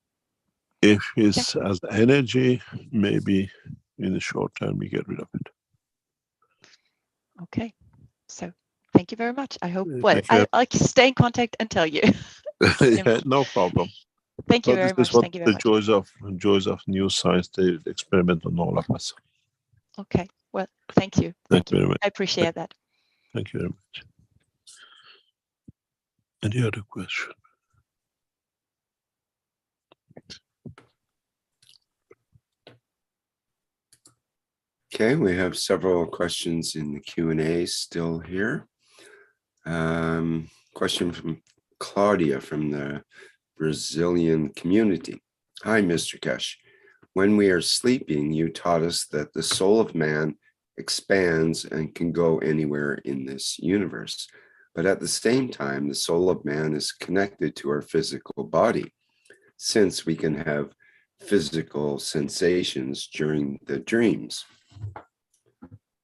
If it's as energy, maybe in the short term we get rid of it. Okay. So thank you very much. I hope, well, Thank you. I'll stay in contact and tell you. Yeah, no problem. Thank you But very this much. is what Thank you very the much. joys of new science. They experiment on all of us. Okay. Well, thank you. Thank you very much. I appreciate that. Thank you very much. Any other question? Okay, we have several questions in the Q&A still here. Question from Claudia from the Brazilian community. Hi, Mr. Keshe. When we are sleeping, you taught us that the soul of man expands and can go anywhere in this universe. But at the same time, the soul of man is connected to our physical body, since we can have physical sensations during the dreams.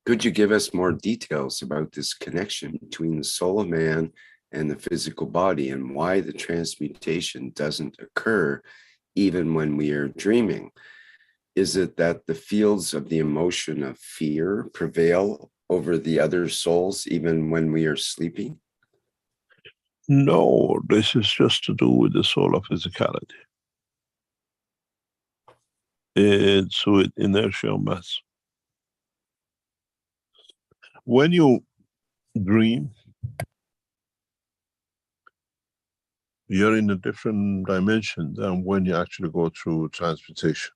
Could you give us more details about this connection between the soul of man and the physical body, and why the transmutation doesn't occur even when we are dreaming? Is it that the fields of the emotion of fear prevail over the other souls even when we are sleeping? No, this is just to do with the soul of physicality. It's with inertial mass. When you dream, you're in a different dimension than when you actually go through transmutation.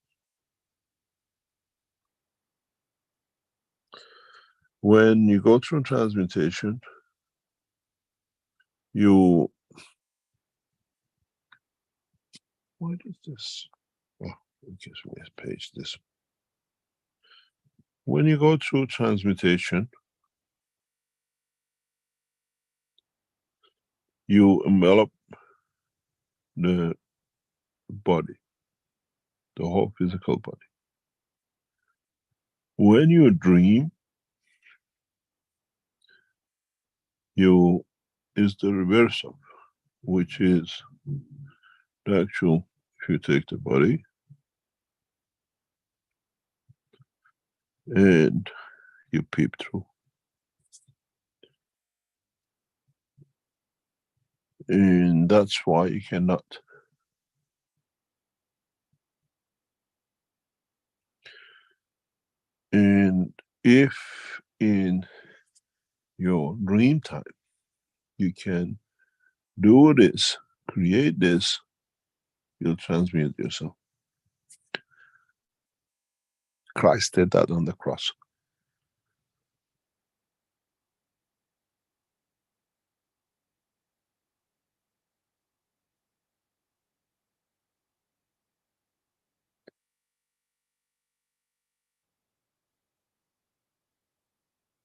When you go through transmutation, you... What is this? Oh, it gives me a page this. When you go through transmutation, you envelop the body, the whole physical body. When you dream, you is the reverse of, which is the actual, if you take the body and you peep through. And that's why you cannot. And if in your dream time you can do this, create this, you'll transmute yourself. Christ did that on the cross.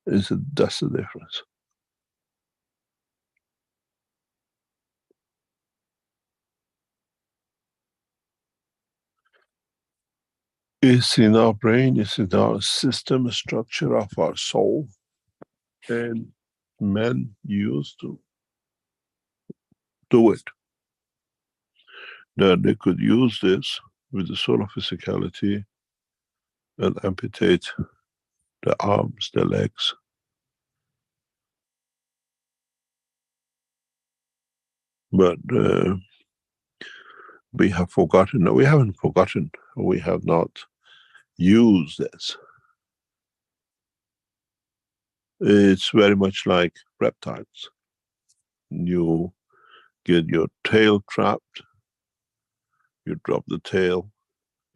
That's the difference. It's in our brain, it's in our system structure of our soul. And men used to do it. That they could use this with the soul of physicality and amputate the arms, the legs. But we have forgotten. No, we haven't forgotten. We have not used this. It's very much like reptiles. You get your tail trapped, you drop the tail,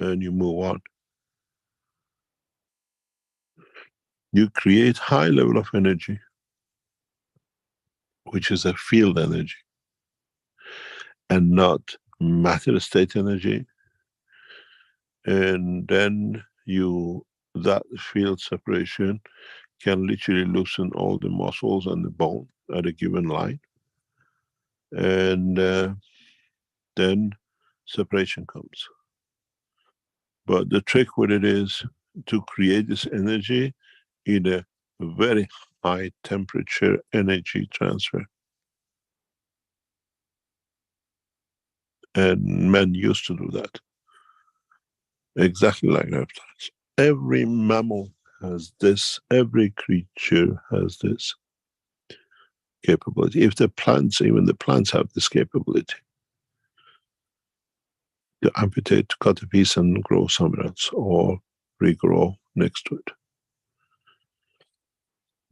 and you move on. You create high level of energy, which is a field energy, and not matter state energy. And then that field separation can literally loosen all the muscles and the bone at a given line. And then separation comes. But the trick with it is to create this energy in a very high temperature energy transfer. And men used to do that. Exactly like reptiles. Every mammal has this, every creature has this capability. If the plants, even the plants have this capability to amputate, to cut a piece and grow somewhere else, or regrow next to it.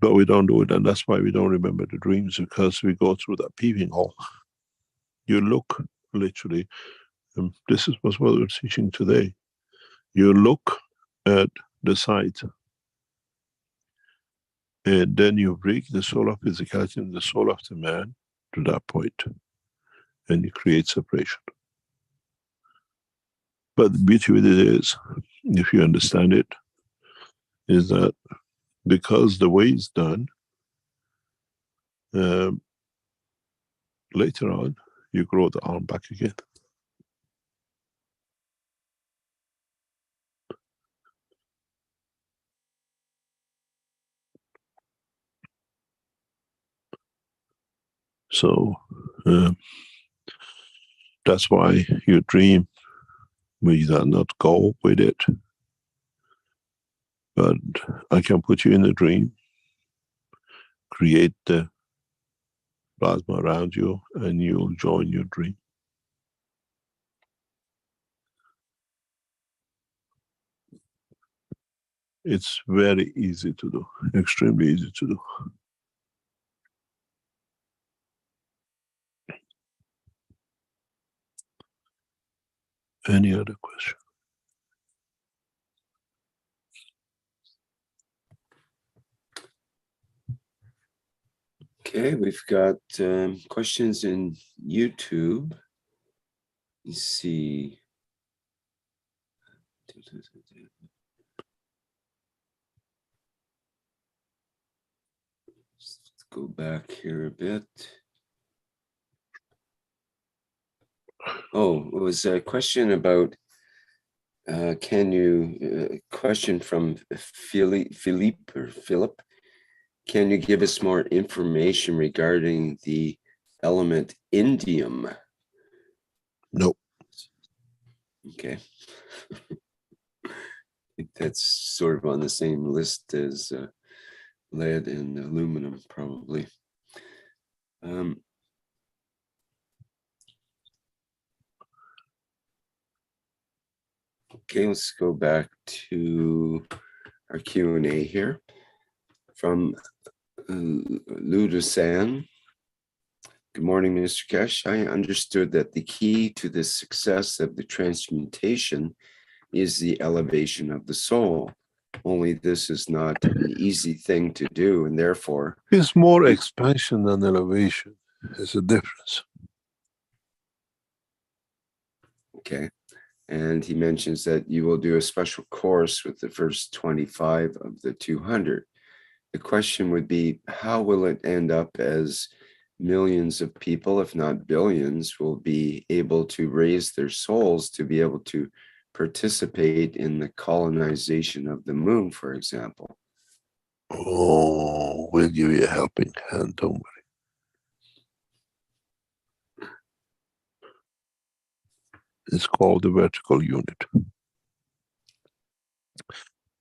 But we don't do it, and that's why we don't remember the dreams, because we go through that peeping hole. You look, literally, this is what we're teaching today. You look at the site, and then you bring the soul of physicality and the soul of the man to that point, and you create separation. But the beauty with it is, if you understand it, is that because the way it's done, later on, you grow the arm back again. So that's why you dream, we do not go with it. But I can put you in a dream, create the plasma around you, and you'll join your dream. It's very easy to do, extremely easy to do. Any other question? Okay, we've got questions in YouTube. Let's see. Let's go back here a bit. Oh, it was a question about, question from Philip. Can you give us more information regarding the element indium? No. Okay. I think that's sort of on the same list as lead and aluminum, probably. Okay, let's go back to our Q&A here from Ludusan. Good morning, Mr. Keshe. I understood that the key to the success of the transmutation is the elevation of the soul. Only this is not an easy thing to do, and therefore... It's more expansion than elevation. There's a difference. Okay. And he mentions that you will do a special course with the first 25 of the 200. The question would be, how will it end up as millions of people, if not billions, will be able to raise their souls to be able to participate in the colonization of the moon, for example? Oh, we'll give you a helping hand, don't worry. It's called the vertical unit.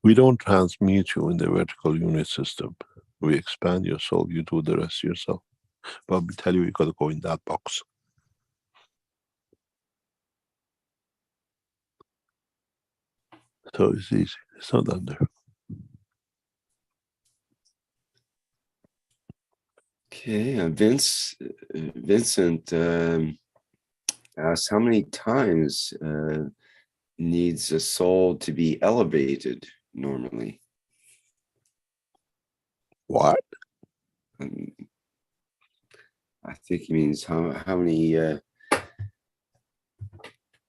We don't transmute you in the vertical unit system. We expand your soul, you do the rest yourself. But we tell you got to go in that box. So it's easy, it's not under. Okay, Vincent asks, how many times needs a soul to be elevated normally? What? I think he means how many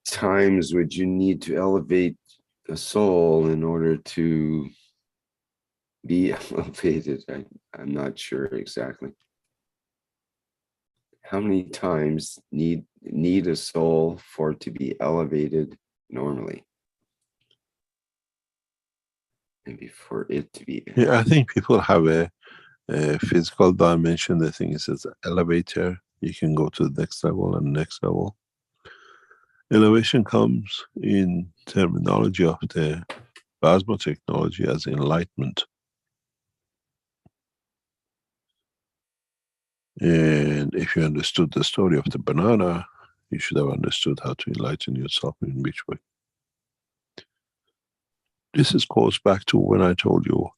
times would you need to elevate a soul in order to be elevated? I'm not sure exactly. How many times need a soul for it to be elevated normally? Maybe for it to be. Yeah, I think people have a physical dimension. The thing is, it's an elevator. You can go to the next level and next level. Innovation comes in terminology of the plasma technology as enlightenment. And if you understood the story of the banana, you should have understood how to enlighten yourself in which way. This goes back to when I told you,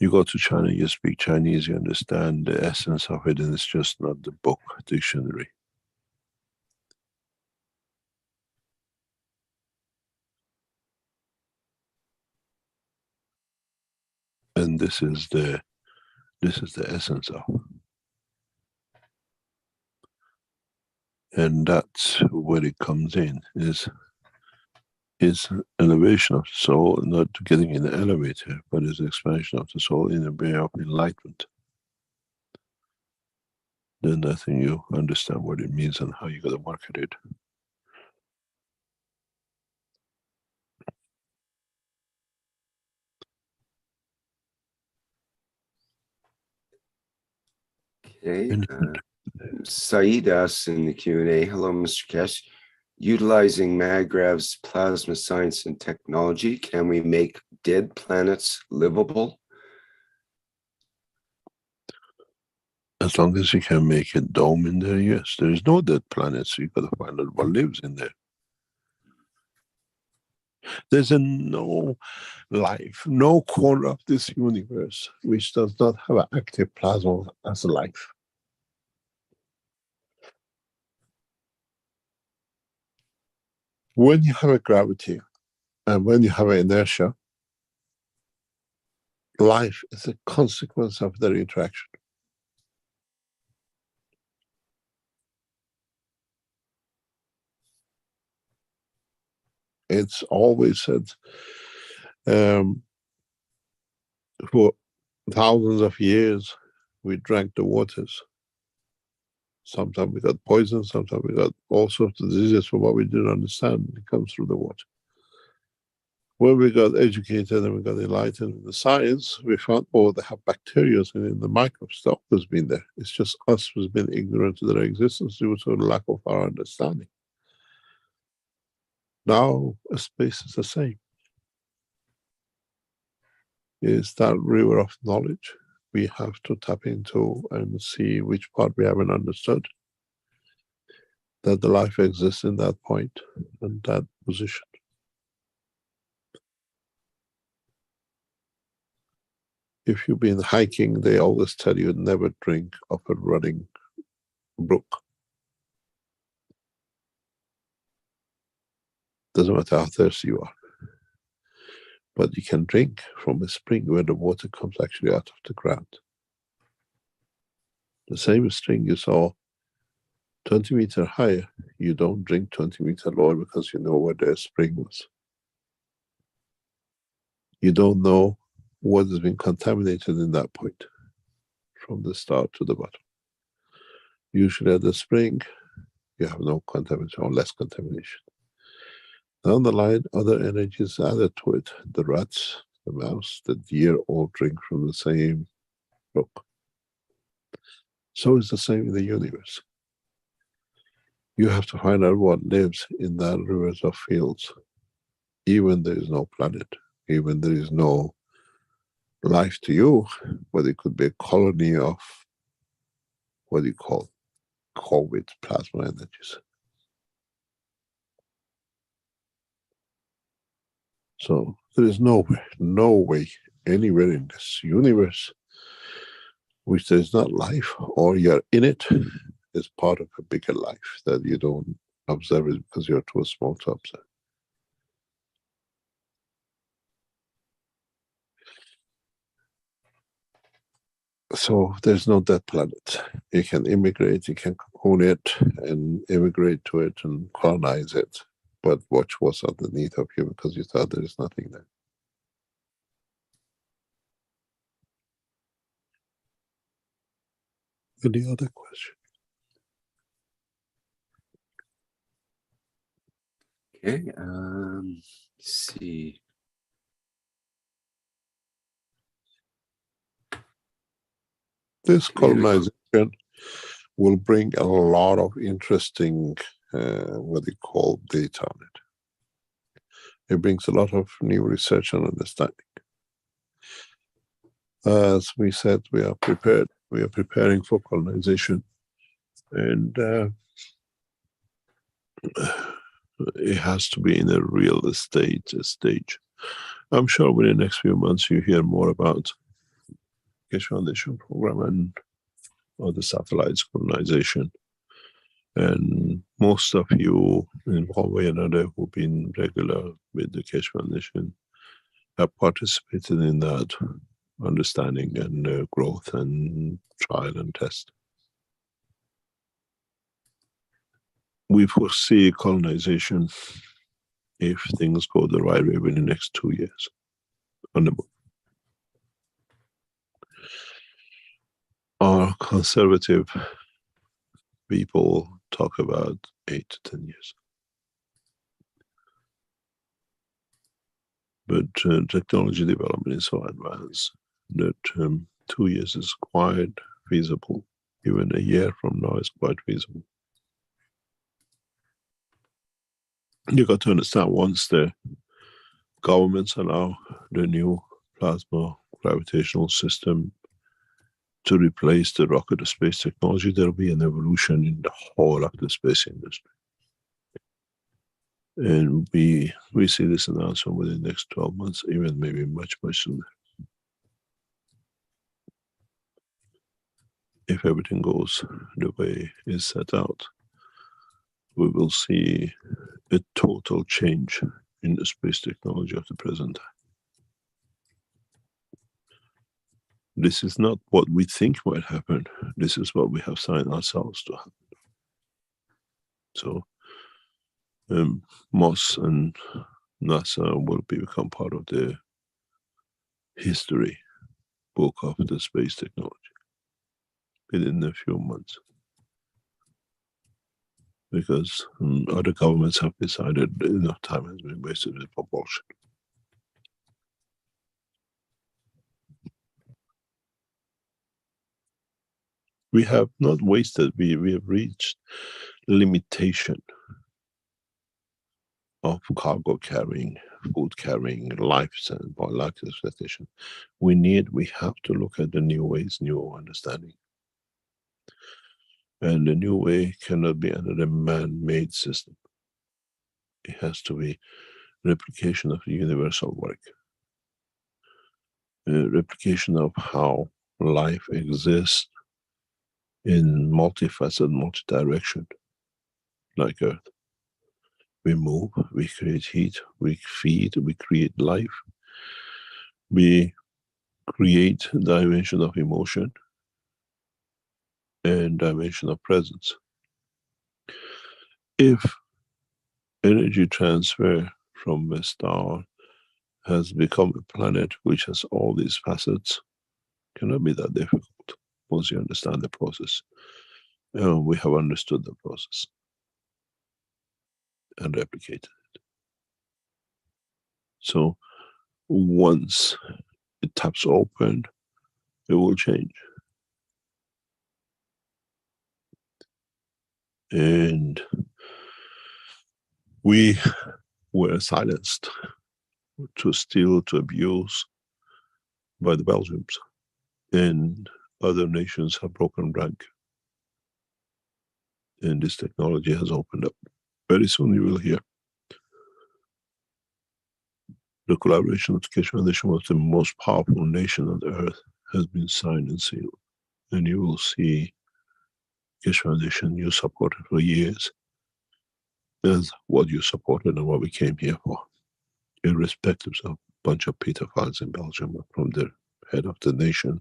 you go to China, you speak Chinese, you understand the essence of it, and it's just not the book dictionary. And this is the essence of. And that's where it comes in, is elevation of the soul, not getting in the elevator, but is expansion of the soul in a way of enlightenment. Then I think you understand what it means and how you got to market it. Okay. Saeed asks in the Q&A, hello, Mr. Keshe. Utilizing Magrav's plasma science and technology, can we make dead planets livable? As long as you can make a dome in there, yes. There is no dead planet, so you've got to find out what lives in there. There's no life, no corner of this universe which does not have an active plasma as a life. When you have a gravity and when you have an inertia, life is a consequence of their interaction. It's always said for thousands of years we drank the waters. Sometimes we got poison, sometimes we got all sorts of diseases from what we didn't understand. It comes through the water. When we got educated and we got enlightened in the science, we found, oh, they have bacteria in the microbes. The has been there. It's just us who's been ignorant to their existence due to the lack of our understanding. Now, space is the same. It's that river of knowledge we have to tap into and see which part we haven't understood. That the life exists in that point and that position. If you've been hiking, they always tell you never drink of a running brook. Doesn't matter how thirsty you are. But you can drink from a spring where the water comes actually out of the ground. The same spring you saw 20 meters higher, you don't drink 20 meters lower because you know where the spring was. You don't know what has been contaminated in that point from the start to the bottom. Usually at the spring, you have no contamination or less contamination. Down the line, other energies added to it. The rats, the mouse, the deer all drink from the same brook. So it's the same in the universe. You have to find out what lives in that rivers of fields. Even there is no planet, even there is no life to you, but it could be a colony of what do you call COVID plasma energies. So there is no way anywhere in this universe which there is not life, or you're in it, is part of a bigger life that you don't observe it because you're too small to observe. So there's no dead planet. You can immigrate, you can cocoon it and immigrate to it and colonize it, but watch what's underneath of you because you thought there is nothing there. Any other question? Okay, let's see. This colonization will bring a lot of interesting what they call data on it. It brings a lot of new research and understanding. As we said, we are prepared. We are preparing for colonization, and it has to be in a real estate stage. I'm sure within the next few months you hear more about Keshe Foundation program and other satellites colonization. And most of you, in one way or another, who've been regular with the Keshe Foundation, have participated in that understanding and growth and trial and test. We foresee colonization, if things go the right way, within the next 2 years on the moon. Our conservative people talk about 8 to 10 years. But technology development is so advanced that 2 years is quite feasible. Even a year from now is quite feasible. You got to understand, once the governments allow the new plasma gravitational system to replace the rocket space technology, there will be an evolution in the whole of the space industry. And we see this announcement within the next 12 months, even maybe much, much sooner. If everything goes the way it's set out, we will see a total change in the space technology of the present time. This is not what we think might happen. This is what we have signed ourselves to happen. So Moss and NASA will become part of the history book of the space technology within a few months. Because other governments have decided enough time has been wasted with propulsion. We have not wasted, we have reached limitation of cargo carrying, food carrying, life and life expectation. We have to look at the new ways, new understanding. And the new way cannot be another man-made system. It has to be replication of the universal work. Replication of how life exists in multifaceted, multi-direction, like Earth. We move, we create heat, we feed, we create life. We create dimension of emotion and dimension of presence. If energy transfer from a star has become a planet which has all these facets, cannot be that difficult once you understand the process. We have understood the process and replicated it. So once it taps open, it will change. And we were silenced, to steal, to abuse by the Belgians. And other nations have broken rank. And this technology has opened up. Very soon you will hear. The collaboration of the Keshe Foundation with the most powerful nation on earth has been signed and sealed. And you will see Keshe Foundation you supported for years as what you supported and what we came here for, irrespective of a bunch of pedophiles in Belgium, from the head of the nation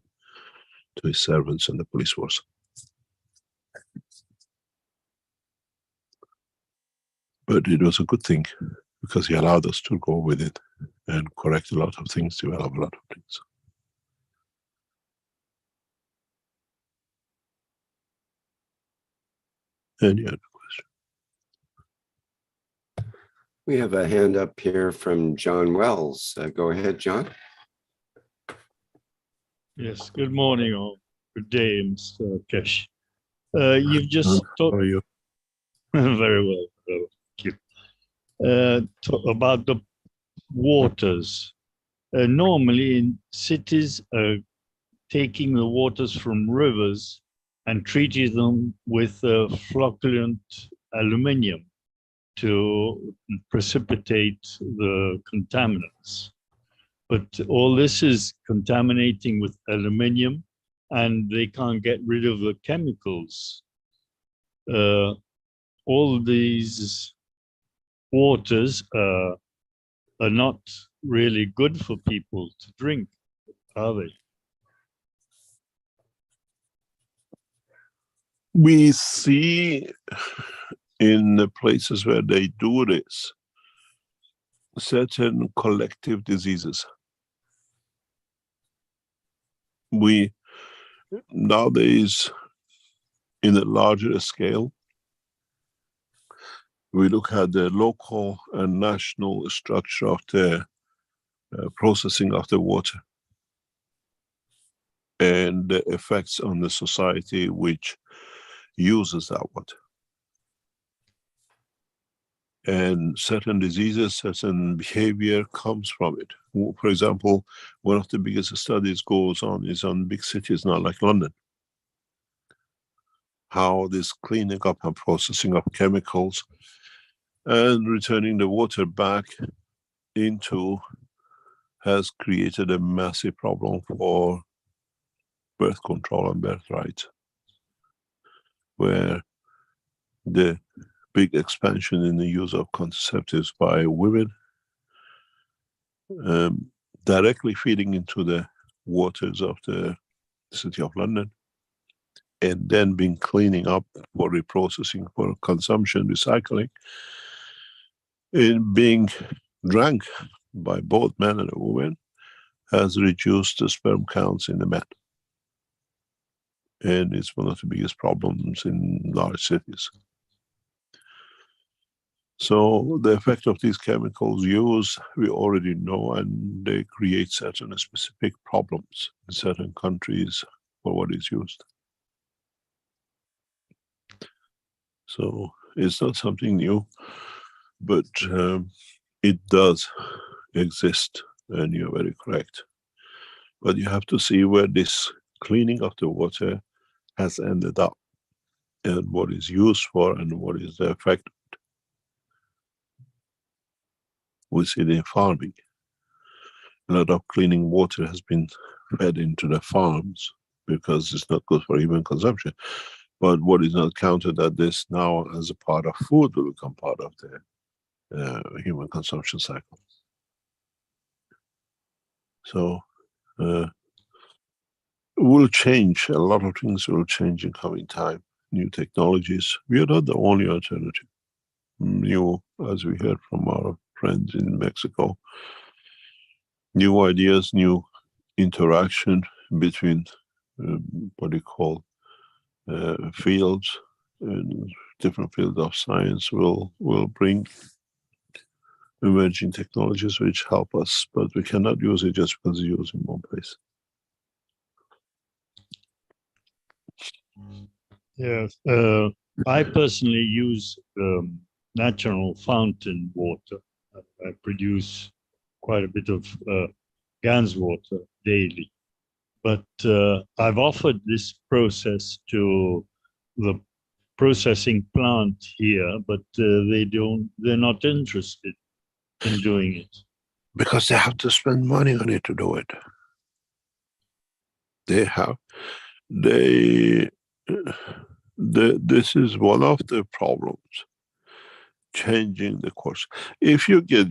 to his servants and the police force. But it was a good thing, because he allowed us to go with it and correct a lot of things, develop a lot of things. Any other question? We have a hand up here from John Wells. Go ahead, John. Yes, good morning or good day, Mr. Keshe. You've just How are you? Very well. Thank you. About the waters. Normally in cities, taking the waters from rivers and treating them with flocculent aluminium to precipitate the contaminants. But all this is contaminating with aluminium, and they can't get rid of the chemicals. All these waters are not really good for people to drink, are they? We see in the places where they do this, certain collective diseases. We nowadays, in a larger scale, we look at the local and national structure of the processing of the water and the effects on the society which uses that water. And certain diseases, certain behavior comes from it. For example, one of the biggest studies goes on is on big cities now like London. How this cleaning up and processing of chemicals and returning the water back into has created a massive problem for birth control and birth rights, where the big expansion in the use of contraceptives by women directly feeding into the waters of the City of London and then being cleaning up for reprocessing, for consumption, recycling, and being drank by both men and women has reduced the sperm counts in the men. And it's one of the biggest problems in large cities. So the effect of these chemicals used, we already know, and they create certain specific problems in certain countries for what is used. So it's not something new, but it does exist, and you're very correct. But you have to see where this cleaning of the water has ended up and what is used for and what is the effect. We see it in farming. A lot of cleaning water has been fed into the farms because it's not good for human consumption. But what is not counted that this now as a part of food will become part of the human consumption cycle. So will change, a lot of things will change in coming time. New technologies, we are not the only alternative. New, as we heard from our friends in Mexico, new ideas, new interaction between what you call fields, and different fields of science will bring emerging technologies which help us, but we cannot use it just because it's used in one place. Yes, I personally use natural fountain water. I produce quite a bit of Gans water daily, but I've offered this process to the processing plant here, but they're not interested in doing it. Because they have to spend money on it to do it. This is one of the problems, changing the course. If you get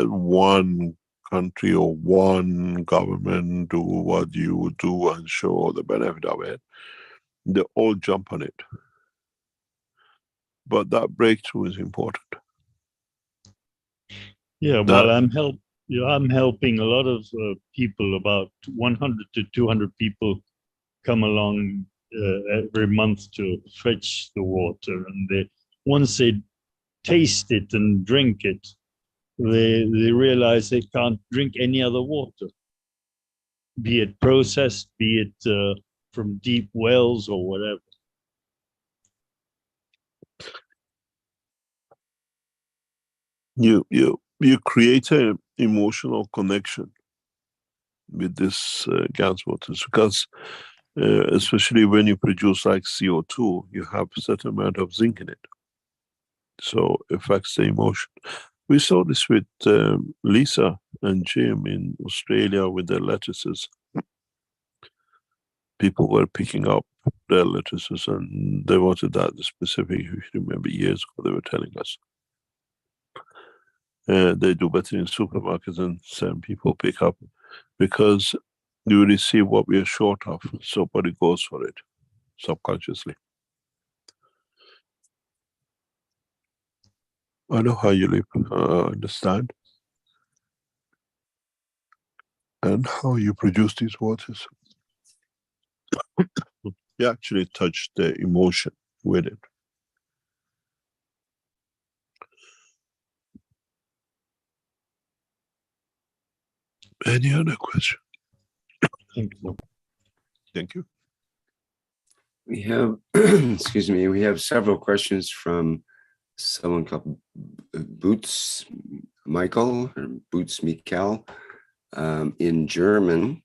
one country or one government do what you do and show the benefit of it, they all jump on it. But that breakthrough is important. Yeah, well, I'm helping a lot of people. About 100 to 200 people come along every month to fetch the water, and once they taste it and drink it, they realize they can't drink any other water, be it processed, be it from deep wells or whatever. you create an emotional connection with this gas waters because especially when you produce like CO2, you have a certain amount of zinc in it. So it affects the emotion. We saw this with Lisa and Jim in Australia with their lettuces. People were picking up their lettuces and they wanted that specific, if you remember years ago, they were telling us. They do better in supermarkets and some people pick up because you receive what we are short of, so body goes for it subconsciously. I know how you live, understand, and how you produce these waters. You actually touch the emotion with it. Any other question? Thank you. We have, excuse me, we have several questions from someone called Boots Michael or Boots Mikkel in German.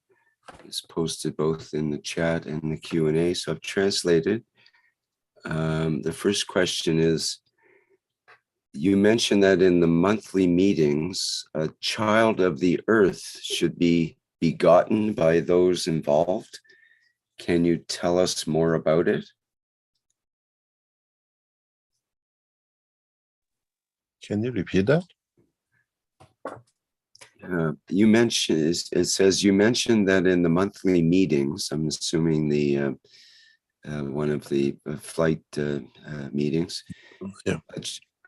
It's posted both in the chat and the Q&A, so I've translated. The first question is, you mentioned that in the monthly meetings, a child of the earth should be begotten by those involved. Can you tell us more about it? Can you repeat that? You mentioned, it says you mentioned that in the monthly meetings, I'm assuming the one of the flight meetings, Yeah.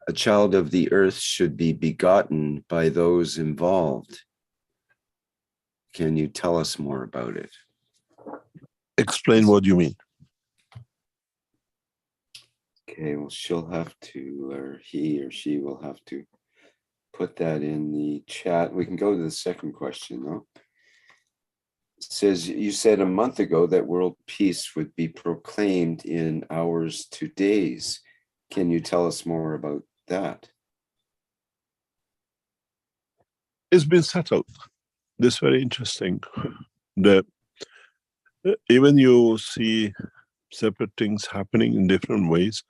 A child of the earth should be begotten by those involved. Can you tell us more about it? Explain what you mean. Okay, well, she'll have to, or he or she will have to put that in the chat. We can go to the second question, though. It says, you said a month ago that world peace would be proclaimed in hours to days. Can you tell us more about that? It's been settled. This is very interesting. That even you see separate things happening in different ways.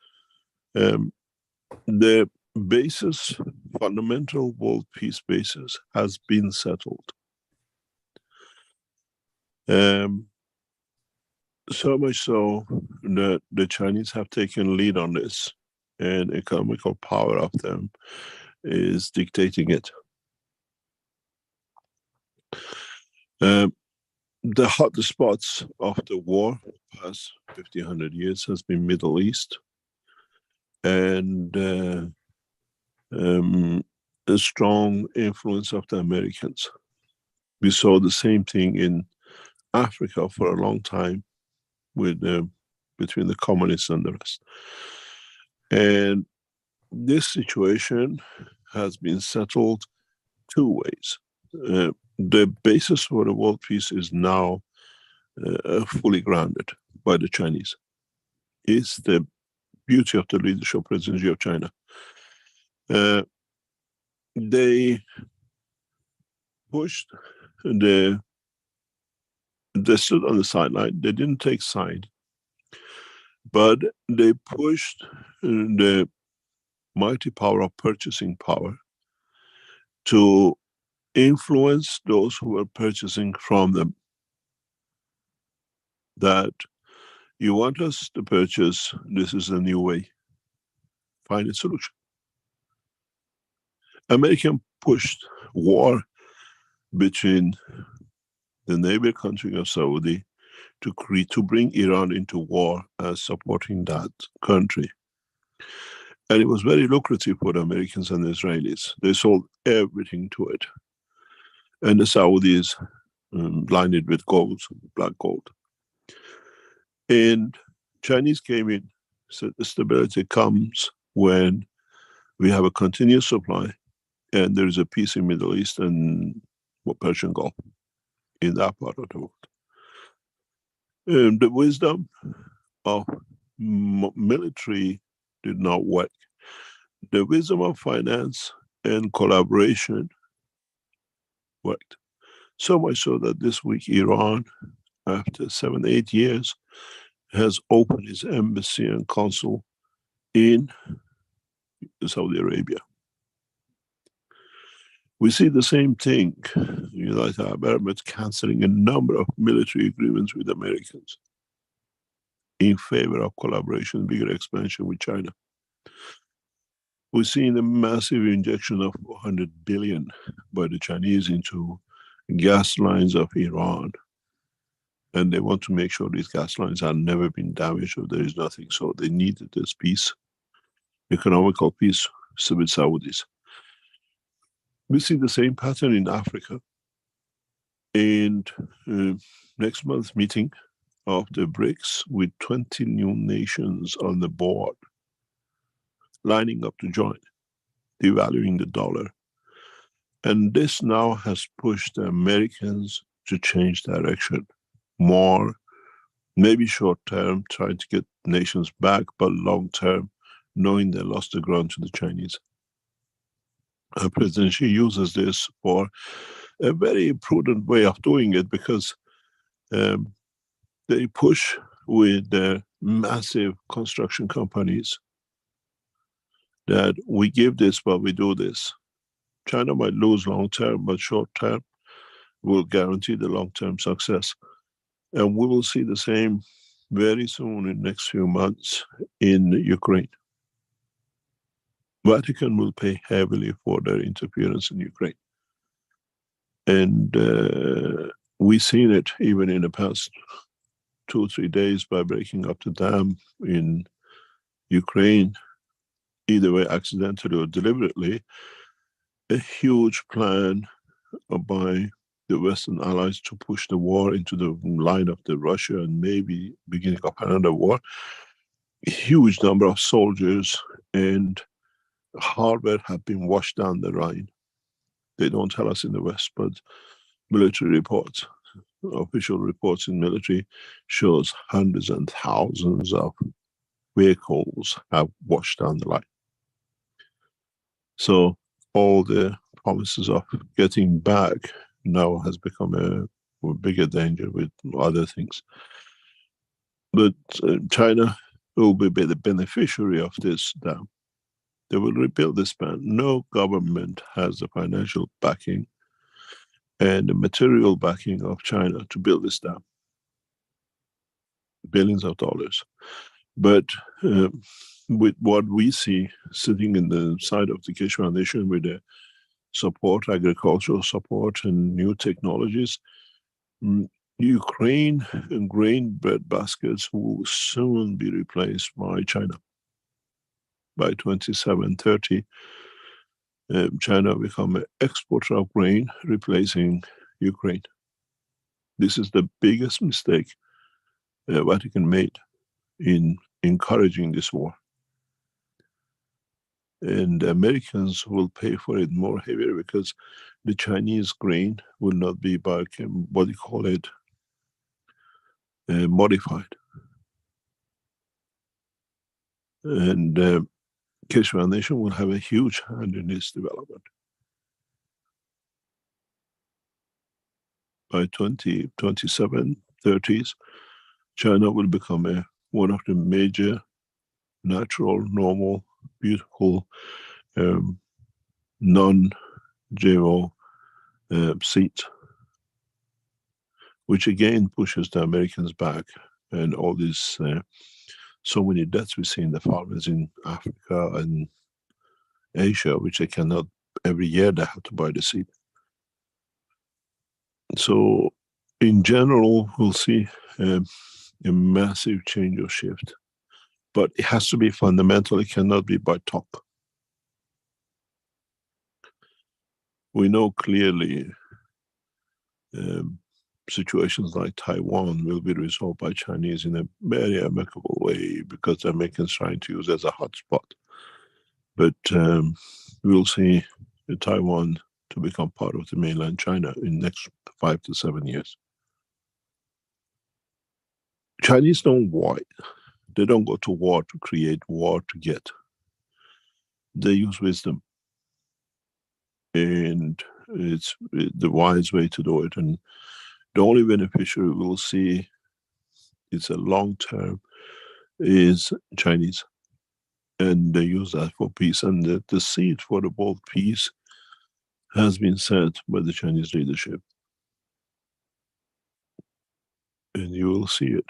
The basis, fundamental world peace basis has been settled. So much so that the Chinese have taken lead on this, and economical power of them is dictating it. The hot spots of the war past 100 years has been Middle East and a strong influence of the Americans. We saw the same thing in Africa for a long time with between the communists and the rest. And this situation has been settled two ways. The basis for the world peace is now fully grounded by the Chinese. It's the beauty of the leadership presidency of China. They pushed they stood on the sideline. They didn't take side, but they pushed the mighty power of purchasing power to influence those who were purchasing from them. That you want us to purchase, this is a new way. Find a solution. American pushed war between the neighbor country of Saudi to bring Iran into war as supporting that country. And it was very lucrative for the Americans and the Israelis. They sold everything to it. And the Saudis lined it with gold, black gold. And Chinese came in, said the stability comes when we have a continuous supply and there is a peace in Middle East and Persian Gulf, in that part of the world. The wisdom of military did not work. The wisdom of finance and collaboration worked. So much so that this week Iran, after 7-8 years, has opened its embassy and consul in Saudi Arabia. We see the same thing, United Arab Emirates canceling a number of military agreements with Americans in favor of collaboration, bigger expansion with China. We've seen a massive injection of 400 billion by the Chinese into gas lines of Iran. And they want to make sure these gas lines have never been damaged or there is nothing. So they needed this peace, economical peace with Saudis. We see the same pattern in Africa. And next month's meeting of the BRICS with 20 new nations on the board lining up to join, devaluing the dollar. And this now has pushed the Americans to change direction more, maybe short term, trying to get nations back, but long term, knowing they lost the ground to the Chinese. President Xi uses this for a very prudent way of doing it because they push with their massive construction companies that we give this, but we do this. China might lose long term, but short term will guarantee the long term success. And we will see the same very soon in the next few months in Ukraine. Vatican will pay heavily for their interference in Ukraine. And we've seen it even in the past 2 or 3 days by breaking up the dam in Ukraine, either way accidentally or deliberately, a huge plan by the Western allies to push the war into the line of the Russia and maybe beginning of another war. A huge number of soldiers and hardware have been washed down the Rhine. They don't tell us in the West, but military reports, official reports in military shows hundreds and thousands of vehicles have washed down the line. So all the promises of getting back now has become a bigger danger with other things. But China will be the beneficiary of this dam. They will rebuild this dam. No government has the financial backing and the material backing of China to build this dam. Billions of dollars. But with what we see sitting in the side of the Keshe Foundation with the support, agricultural support and new technologies, Ukraine and grain bread baskets will soon be replaced by China. By 27-30, China will become an exporter of grain, replacing Ukraine. This is the biggest mistake Vatican made in encouraging this war. And the Americans will pay for it more heavier because the Chinese grain will not be by, what do you call it, modified. And Keshe Foundation will have a huge hand in this development. By 2027, 30s, China will become one of the major natural, normal, beautiful, non-GMO seeds, which again pushes the Americans back, and all these so many deaths we see in the farmers in Africa and Asia, which they cannot, every year they have to buy the seed. So in general, we'll see a massive change or shift, but it has to be fundamental. It cannot be by top. We know clearly situations like Taiwan will be resolved by Chinese in a very amicable way because the Americans trying to use it as a hotspot. But we'll see Taiwan to become part of the mainland China in the next 5 to 7 years. Chinese don't war. They don't go to war to create, war to get. They use wisdom. and it's the wise way to do it. And the only beneficiary we'll see, it's a long term, is Chinese. And they use that for peace. And the seed for the world peace has been set by the Chinese leadership. And you will see it.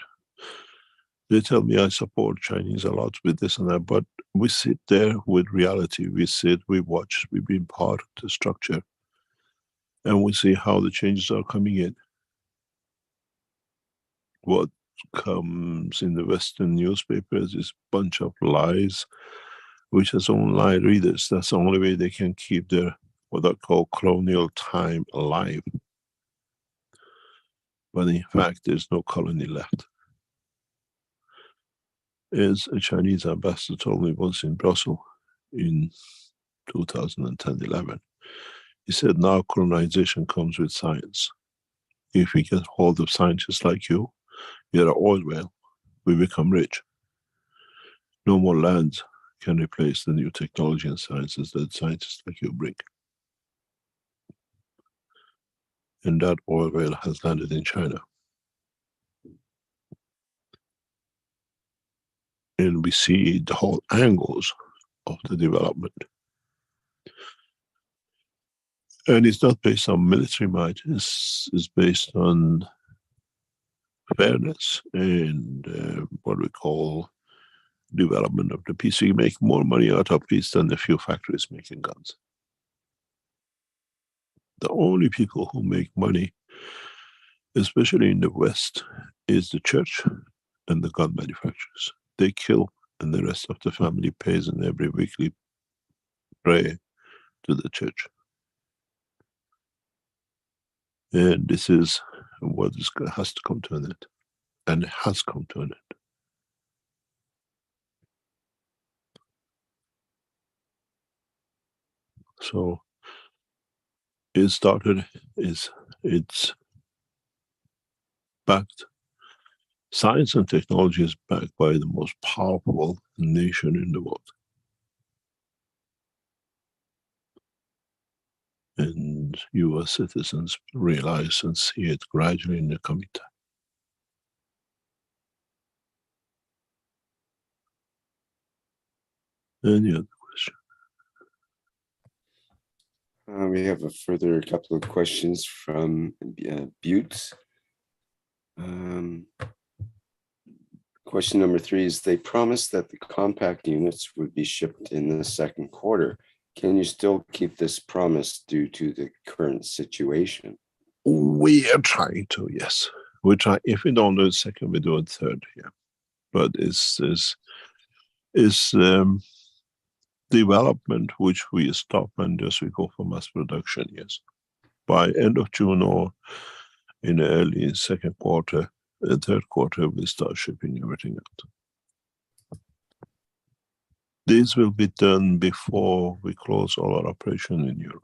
They tell me I support Chinese a lot with this and that, but we sit there with reality. We sit, we watch, we've been part of the structure. And we see how the changes are coming in. What comes in the Western newspapers is a bunch of lies, which has online readers. That's the only way they can keep their, what I call colonial time, alive. But in fact, there's no colony left. As a Chinese ambassador told me once in Brussels in 2010-11, he said, now colonization comes with science. If we get hold of scientists like you, you're an oil well, we become rich. No more land can replace the new technology and sciences that scientists like you bring. And that oil well has landed in China. And we see the whole angles of the development. And it's not based on military might, it's based on fairness and what we call development of the peace. So you make more money out of peace than the few factories making guns. The only people who make money, especially in the West, is the church and the gun manufacturers. They kill, and the rest of the family pays in every weekly prayer to the church. And this is what has to come to an end. And it has come to an end. So it started, it's backed. Science and technology is backed by the most powerful nation in the world. And US citizens realize and see it gradually in the coming time. Any other question? We have a further couple of questions from Butte. Question number 3 is, they promised that the compact units would be shipped in the second quarter. Can you still keep this promise due to the current situation? We are trying to, yes. We try. If we don't do it second, we do it third, yeah. But it's development which we stop and just we go for mass production, yes. By end of June or in the early second quarter, third quarter, we start shipping everything out. This will be done before we close all our operation in Europe.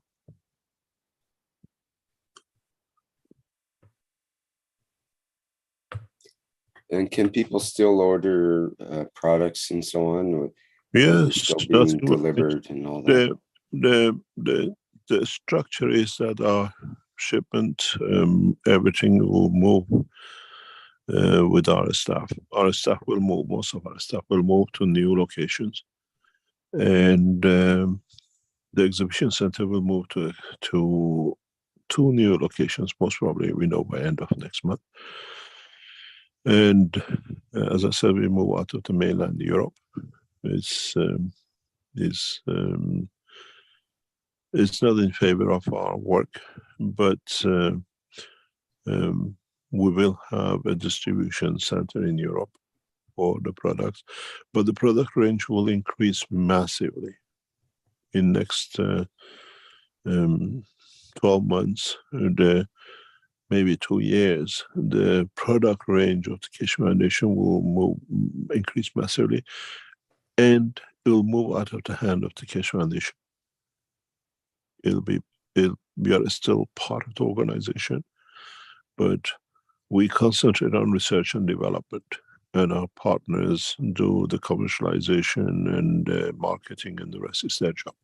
And can people still order products and so on? Or yes, still being delivered and all that? The structure is that our shipment, everything will move with our staff. Our staff will move, most of our staff will move to new locations. And the exhibition center will move to 2 new locations, most probably, we know, by end of next month. And as I said, we move out of the mainland Europe. It's not in favor of our work, but we will have a distribution center in Europe for the products, but the product range will increase massively in next 12 months, maybe 2 years. The product range of the Keshe Foundation will increase massively, and it will move out of the hand of the Keshe Foundation. We are still part of the organization, but we concentrate on research and development, and our partners do the commercialization and marketing, and the rest is their job.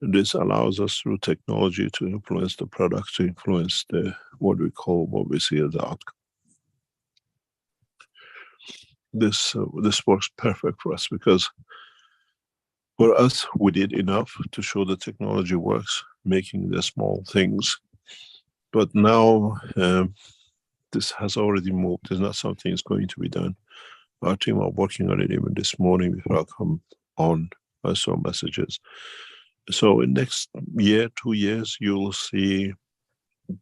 This allows us through technology to influence the product, to influence what we see as the outcome. This works perfect for us because for us, we did enough to show the technology works, making the small things. But now this has already moved. It's not something that's going to be done. Our team are working on it even this morning before I come on. I saw messages. So in next year, 2 years, you'll see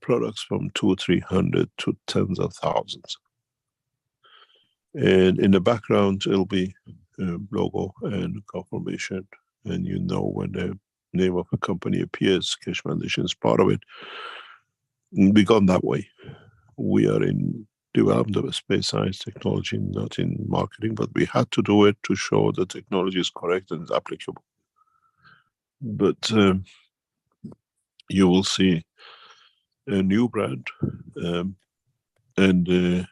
products from 200-300 to tens of thousands. And in the background, it'll be logo and confirmation. And you know when the name of a company appears, Keshe Foundation is part of it. We gone that way. We are in development of a space science technology, not in marketing, but we had to do it to show the technology is correct and is applicable. But you will see a new brand and a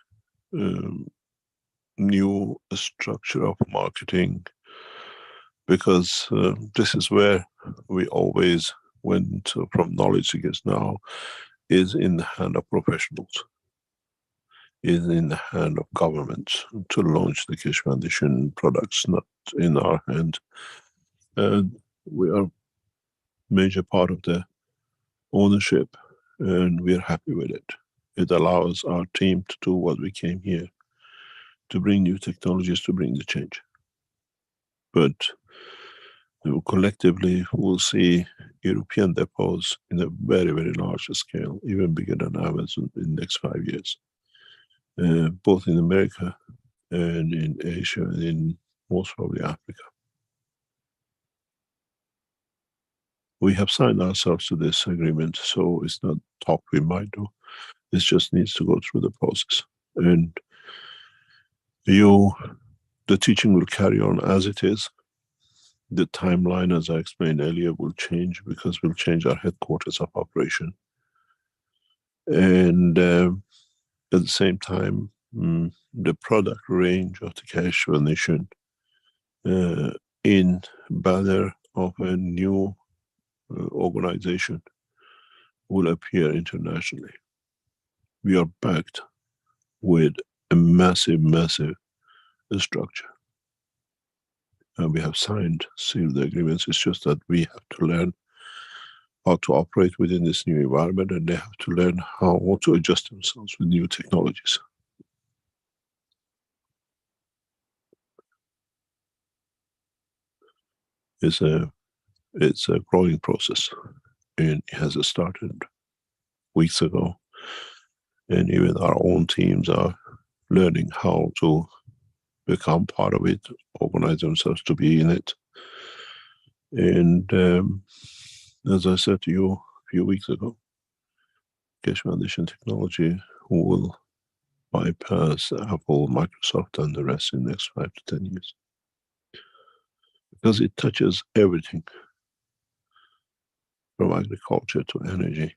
new structure of marketing, because this is where we always went from knowledge seekers. Now is in the hand of professionals, is in the hand of government to launch the Keshe Foundation products, not in our hand. And we are major part of the ownership, and we're happy with it. It allows our team to do what we came here to bring new technologies, to bring the change. But collectively, we'll see European depots in a very, very large scale, even bigger than Amazon in the next 5 years, both in America and in Asia and in most probably Africa. We have signed ourselves to this agreement, so it's not talk we might do. This just needs to go through the process. And the teaching will carry on as it is. The timeline, as I explained earlier, will change because we'll change our headquarters of operation. And at the same time, the product range of the Keshe Foundation in banner of a new organization will appear internationally. We are backed with a massive, massive structure. And we have sealed the agreements. It's just that we have to learn how to operate within this new environment, and they have to learn how to adjust themselves with new technologies. It's a growing process, and it has started weeks ago. And even our own teams are learning how to become part of it, organize themselves to be in it. And as I said to you a few weeks ago, Keshe Foundation technology will bypass Apple, Microsoft, and the rest in the next 5 to 10 years. Because it touches everything from agriculture to energy,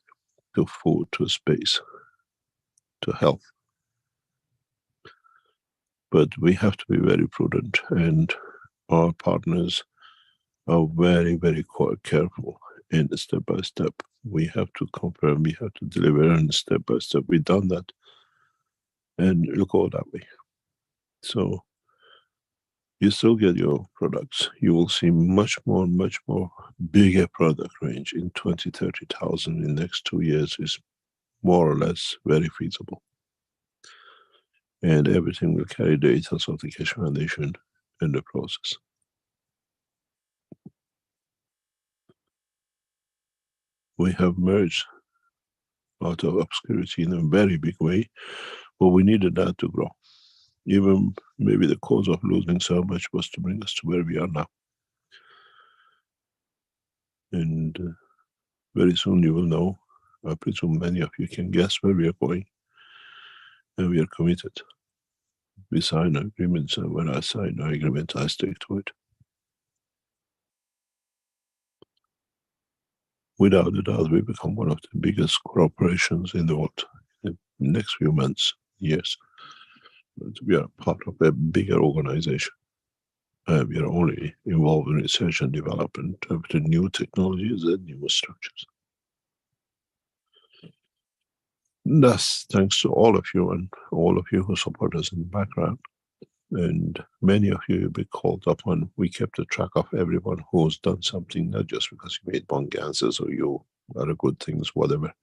to food, to space, to health. But we have to be very prudent, and our partners are very, very careful. And step by step, we have to confirm, we have to deliver, and step by step, we've done that. And it'll go that way. So you still get your products. You will see much more bigger product range in 20-30,000 in the next 2 years is more or less very feasible. And everything will carry the ethos of the Keshe Foundation in the process. We have merged out of obscurity in a very big way, but we needed that to grow. Even maybe the cause of losing so much was to bring us to where we are now. And very soon you will know. I presume many of you can guess where we are going. And we are committed. We sign agreements, and when I sign an agreement, I stick to it. Without a doubt, we become one of the biggest corporations in the world in the next few months, years. But we are part of a bigger organization. We are only involved in research and development of the new technologies and new structures. Thus, thanks to all of you and all of you who support us in the background. And many of you will be called upon. We kept a track of everyone who's done something, not just because you made one ganses or you are good things, whatever.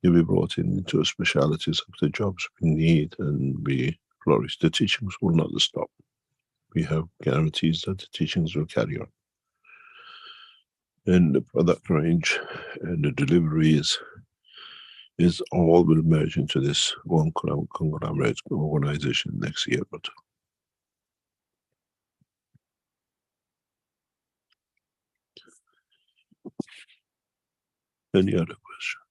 You'll be brought into specialities of the jobs we need, and we flourish. The teachings will not stop. We have guarantees that the teachings will carry on. And the product range and the deliveries is all will merge into this one conglomerate organization next year or two. Any other question?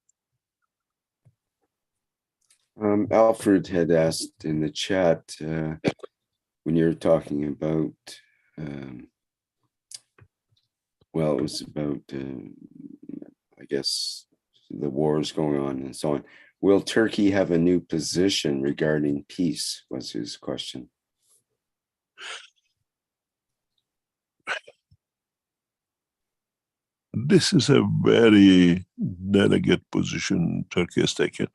Alfred had asked in the chat when you're talking about, well, it was about, I guess, the wars going on and so on. Will Turkey have a new position regarding peace, was his question. This is a very delicate position Turkey has taken.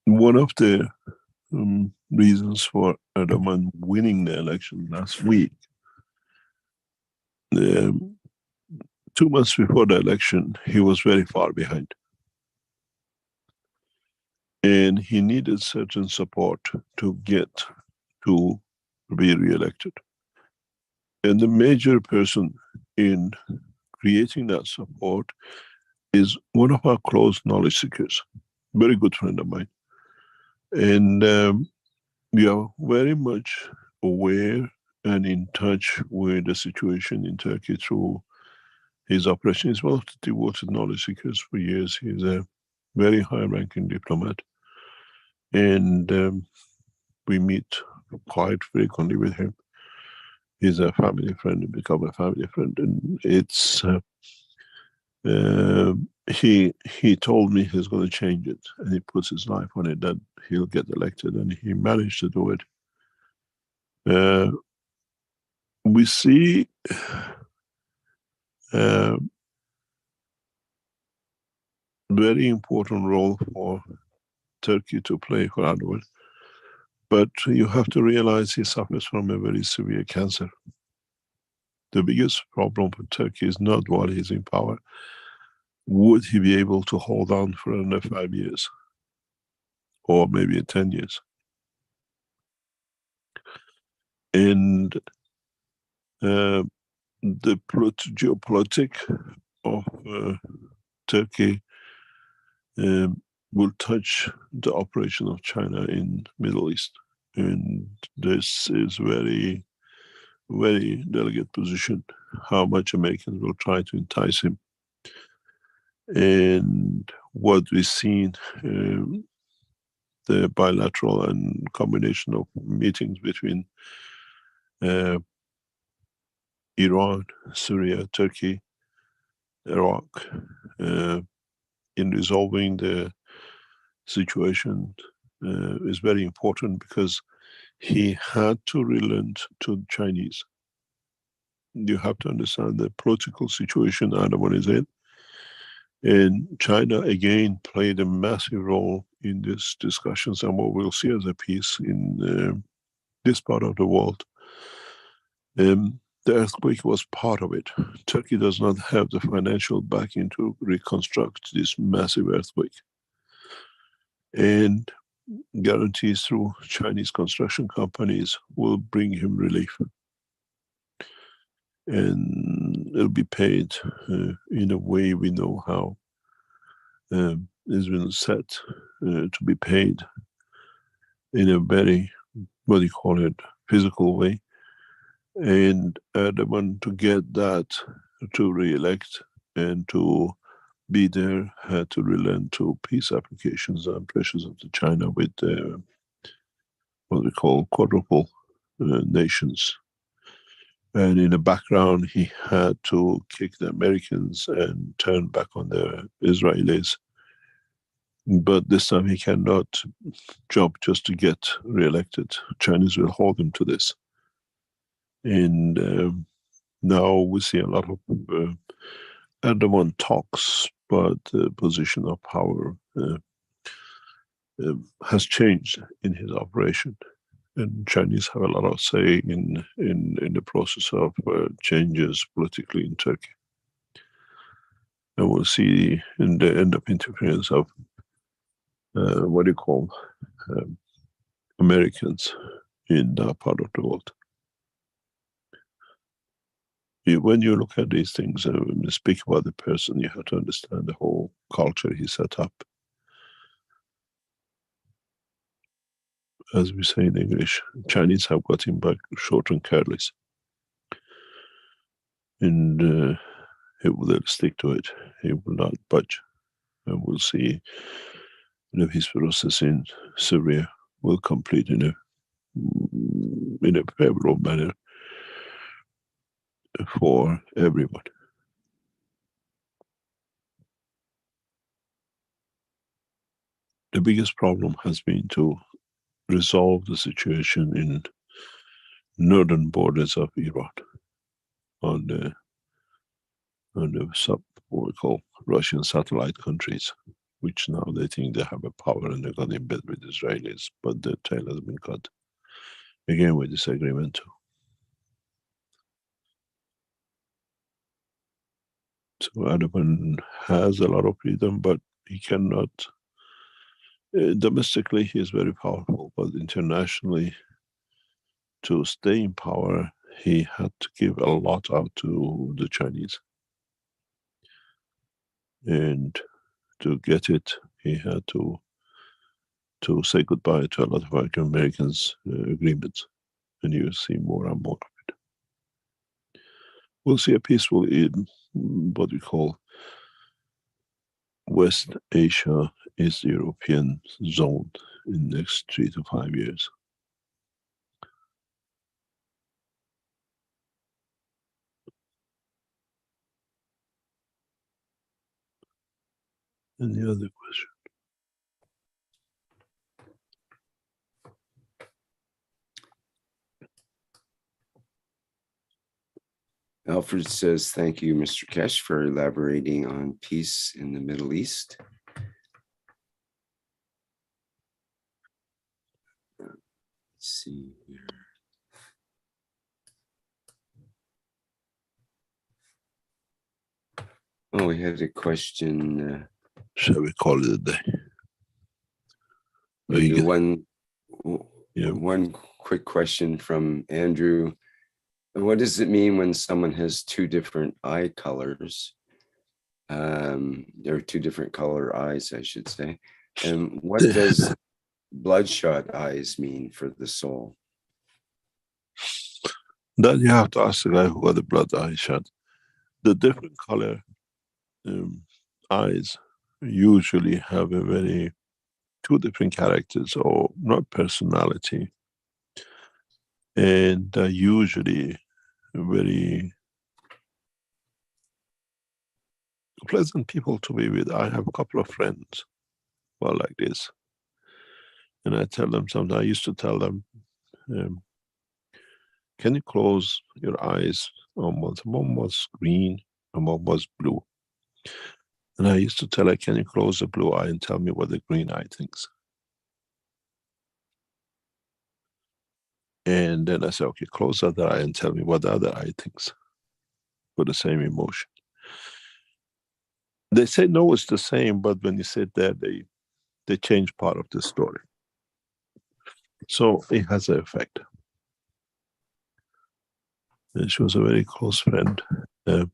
One of the reasons for Erdogan winning the election last week, 2 months before the election, he was very far behind. And he needed certain support to get to be re-elected. And the major person in creating that support is one of our close knowledge seekers, very good friend of mine. And we are very much aware and in touch with the situation in Turkey through his operation. He's one of the devoted knowledge seekers for years. He's a very high-ranking diplomat. And we meet quite frequently with him. He's a family friend, become a family friend. And it's, he told me he's going to change it, and he puts his life on it, that he'll get elected, and he managed to do it. We see very important role for Turkey to play for Erdogan. But you have to realize he suffers from a very severe cancer. The biggest problem for Turkey is not while he's in power. Would he be able to hold on for another 5 years? Or maybe 10 years? And the geopolitics of Turkey will touch the operation of China in Middle East. And this is very, very delicate position, how much Americans will try to entice him. And what we've seen, the bilateral and combination of meetings between Iran, Syria, Turkey, Iraq, in resolving the situation is very important, because he had to relent to the Chinese. You have to understand the political situation Erdogan is in. And China again played a massive role in these discussions, and what we'll see as a peace in this part of the world. The earthquake was part of it. Turkey does not have the financial backing to reconstruct this massive earthquake. And guarantees through Chinese construction companies will bring him relief. And it'll be paid in a way we know how. It's been set to be paid in a very, what do you call it, physical way. And Erdogan, to get that to re-elect and to be there, had to relent to peace applications and pressures of the China with what we call quadruple nations. And in the background, he had to kick the Americans and turn back on the Israelis. But this time he cannot jump just to get re-elected. Chinese will hold him to this. And now we see a lot of Erdogan talks, but the position of power has changed in his operation. And Chinese have a lot of say in the process of changes politically in Turkey. And we'll see in the end of interference of what do you call Americans in that part of the world. When you look at these things and speak about the person, you have to understand the whole culture he set up. As we say in English, Chinese have got him back short and careless. And he will stick to it. He will not budge. And we'll see the peace process in Syria will complete in a favorable manner for everyone. The biggest problem has been to resolve the situation in northern borders of Iran on the what we call Russian satellite countries, which now they think they have a power and they got in bed with Israelis, but the tail has been cut. Again with this agreement too. So Erdogan has a lot of freedom, but he cannot. Domestically, he is very powerful, but internationally, to stay in power, he had to give a lot out to the Chinese. And to get it, he had to say goodbye to a lot of Americans' agreements. And you see more and more of it. We'll see a peaceful, what we call West Asia is the European zone in the next 3 to 5 years. Any other question? Alfred says, thank you, Mr. Keshe, for elaborating on peace in the Middle East. Let's see here. Oh, we had a question. Shall we call it a day? One quick question from Andrew. What does it mean when someone has two different eye colors, or two different color eyes, I should say? And what does bloodshot eyes mean for the soul? Then you have to ask the guy who got the blood eye shot. The different color eyes usually have two different characters, or not personality, and usually very pleasant people to be with. I have a couple of friends who are like this, and I tell them sometimes, I used to tell them, can you close your eyes? One was green and one was blue. And I used to tell her, can you close the blue eye and tell me what the green eye thinks? And then I said, okay, close the other eye and tell me what the other eye thinks for the same emotion. They say, no, it's the same, but when you sit there, they change part of the story. So it has an effect. And she was a very close friend of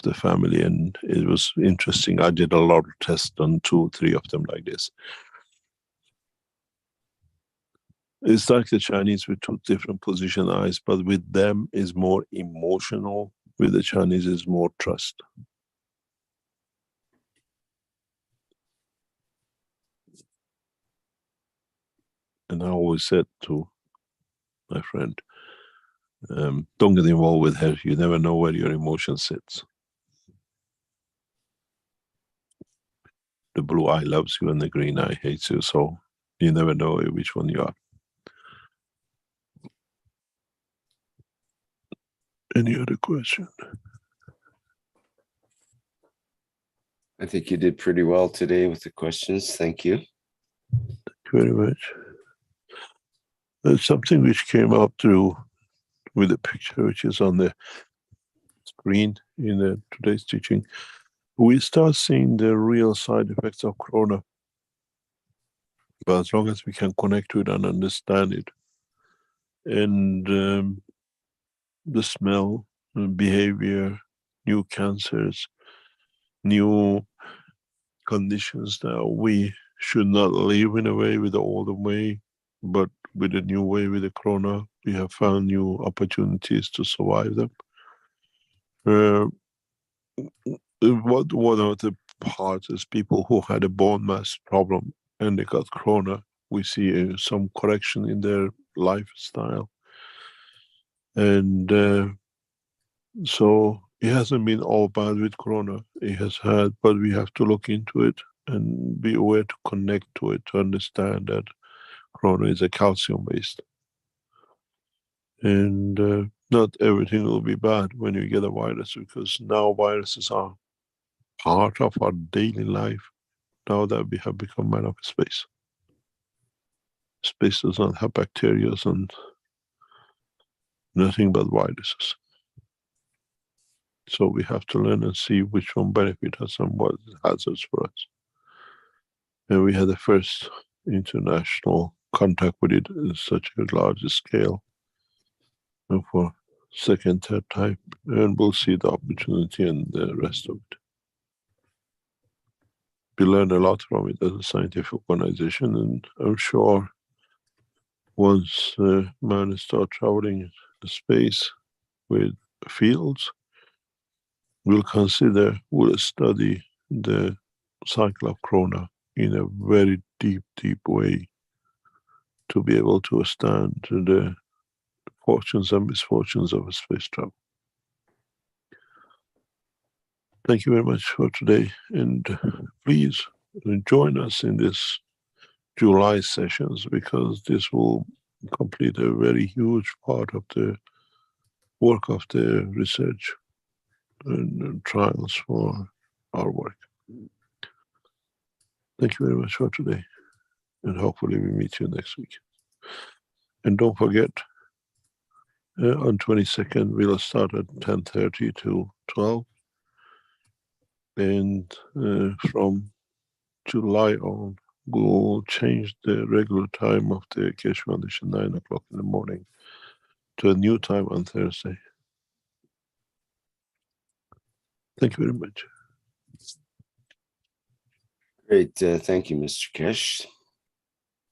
the family, and it was interesting. I did a lot of tests on 2 or 3 of them like this. It's like the Chinese with 2 different position eyes, but with them is more emotional. With the Chinese is more trust. And I always said to my friend, don't get involved with her. You never know where your emotion sits. The blue eye loves you and the green eye hates you, so you never know which one you are. Any other question? I think you did pretty well today with the questions. Thank you. Thank you very much. There's something which came up through with the picture, which is on the screen in today's teaching. We start seeing the real side effects of corona. But as long as we can connect to it and understand it, and the smell, behavior, new cancers, new conditions that we should not live in a way with the older way, but with a new way with the corona, we have found new opportunities to survive them. One of the parts is people who had a bone mass problem and they got corona. We see some correction in their lifestyle. And so it hasn't been all bad with corona. It has had, but we have to look into it and be aware to connect to it, to understand that corona is a calcium based. And not everything will be bad when you get a virus, because now viruses are part of our daily life, now that we have become man of space. Space does not have bacteria and nothing but viruses. So we have to learn and see which one benefits us and what is hazards for us. And we had the first international contact with it in such a large scale, and for second, third time, and we'll see the opportunity and the rest of it. We learn a lot from it as a scientific organization, and I'm sure once man start traveling in space with fields, we'll study the cycle of corona in a very deep way to be able to withstand the fortunes and misfortunes of space travel. Thank you very much for today, and please join us in this July sessions, because this will complete a very huge part of the work of the research and trials for our work. Thank you very much for today, and hopefully we meet you next week. And don't forget, on 22nd we'll start at 10:30 to 12, and from July on we'll change the regular time of the Keshe Foundation, 9 o'clock in the morning, to a new time on Thursday. Thank you very much. Great. Thank you, Mr. Keshe.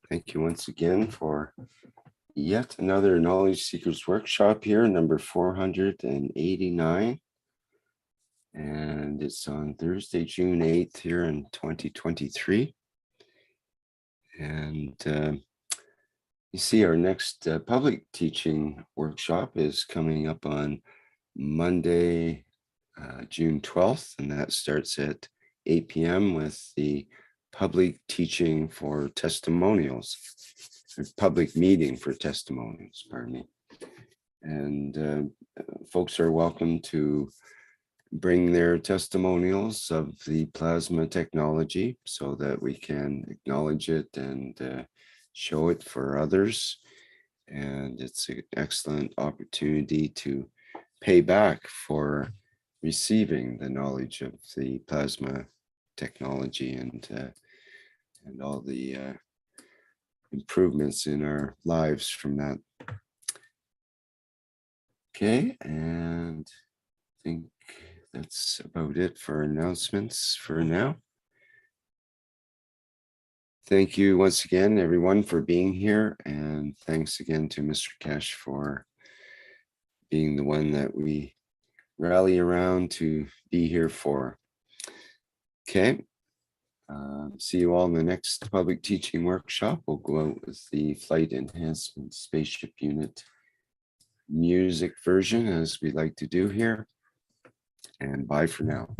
Thank you once again for yet another Knowledge Seekers Workshop here, number 489. And it's on Thursday, June 8th here in 2023. And you see our next public teaching workshop is coming up on Monday, June 12th, and that starts at 8 p.m. with the public teaching for testimonials, or public meeting for testimonials, pardon me. And folks are welcome to bring their testimonials of the plasma technology so that we can acknowledge it and show it for others. And it's an excellent opportunity to pay back for receiving the knowledge of the plasma technology and all the improvements in our lives from that. Okay, and I think that's about it for announcements for now. Thank you once again, everyone, for being here. And thanks again to Mr. Keshe for being the one that we rally around to be here for. Okay. See you all in the next public teaching workshop. we'll go out with the Flight Enhancement Spaceship Unit music version, as we like to do here. And bye for now.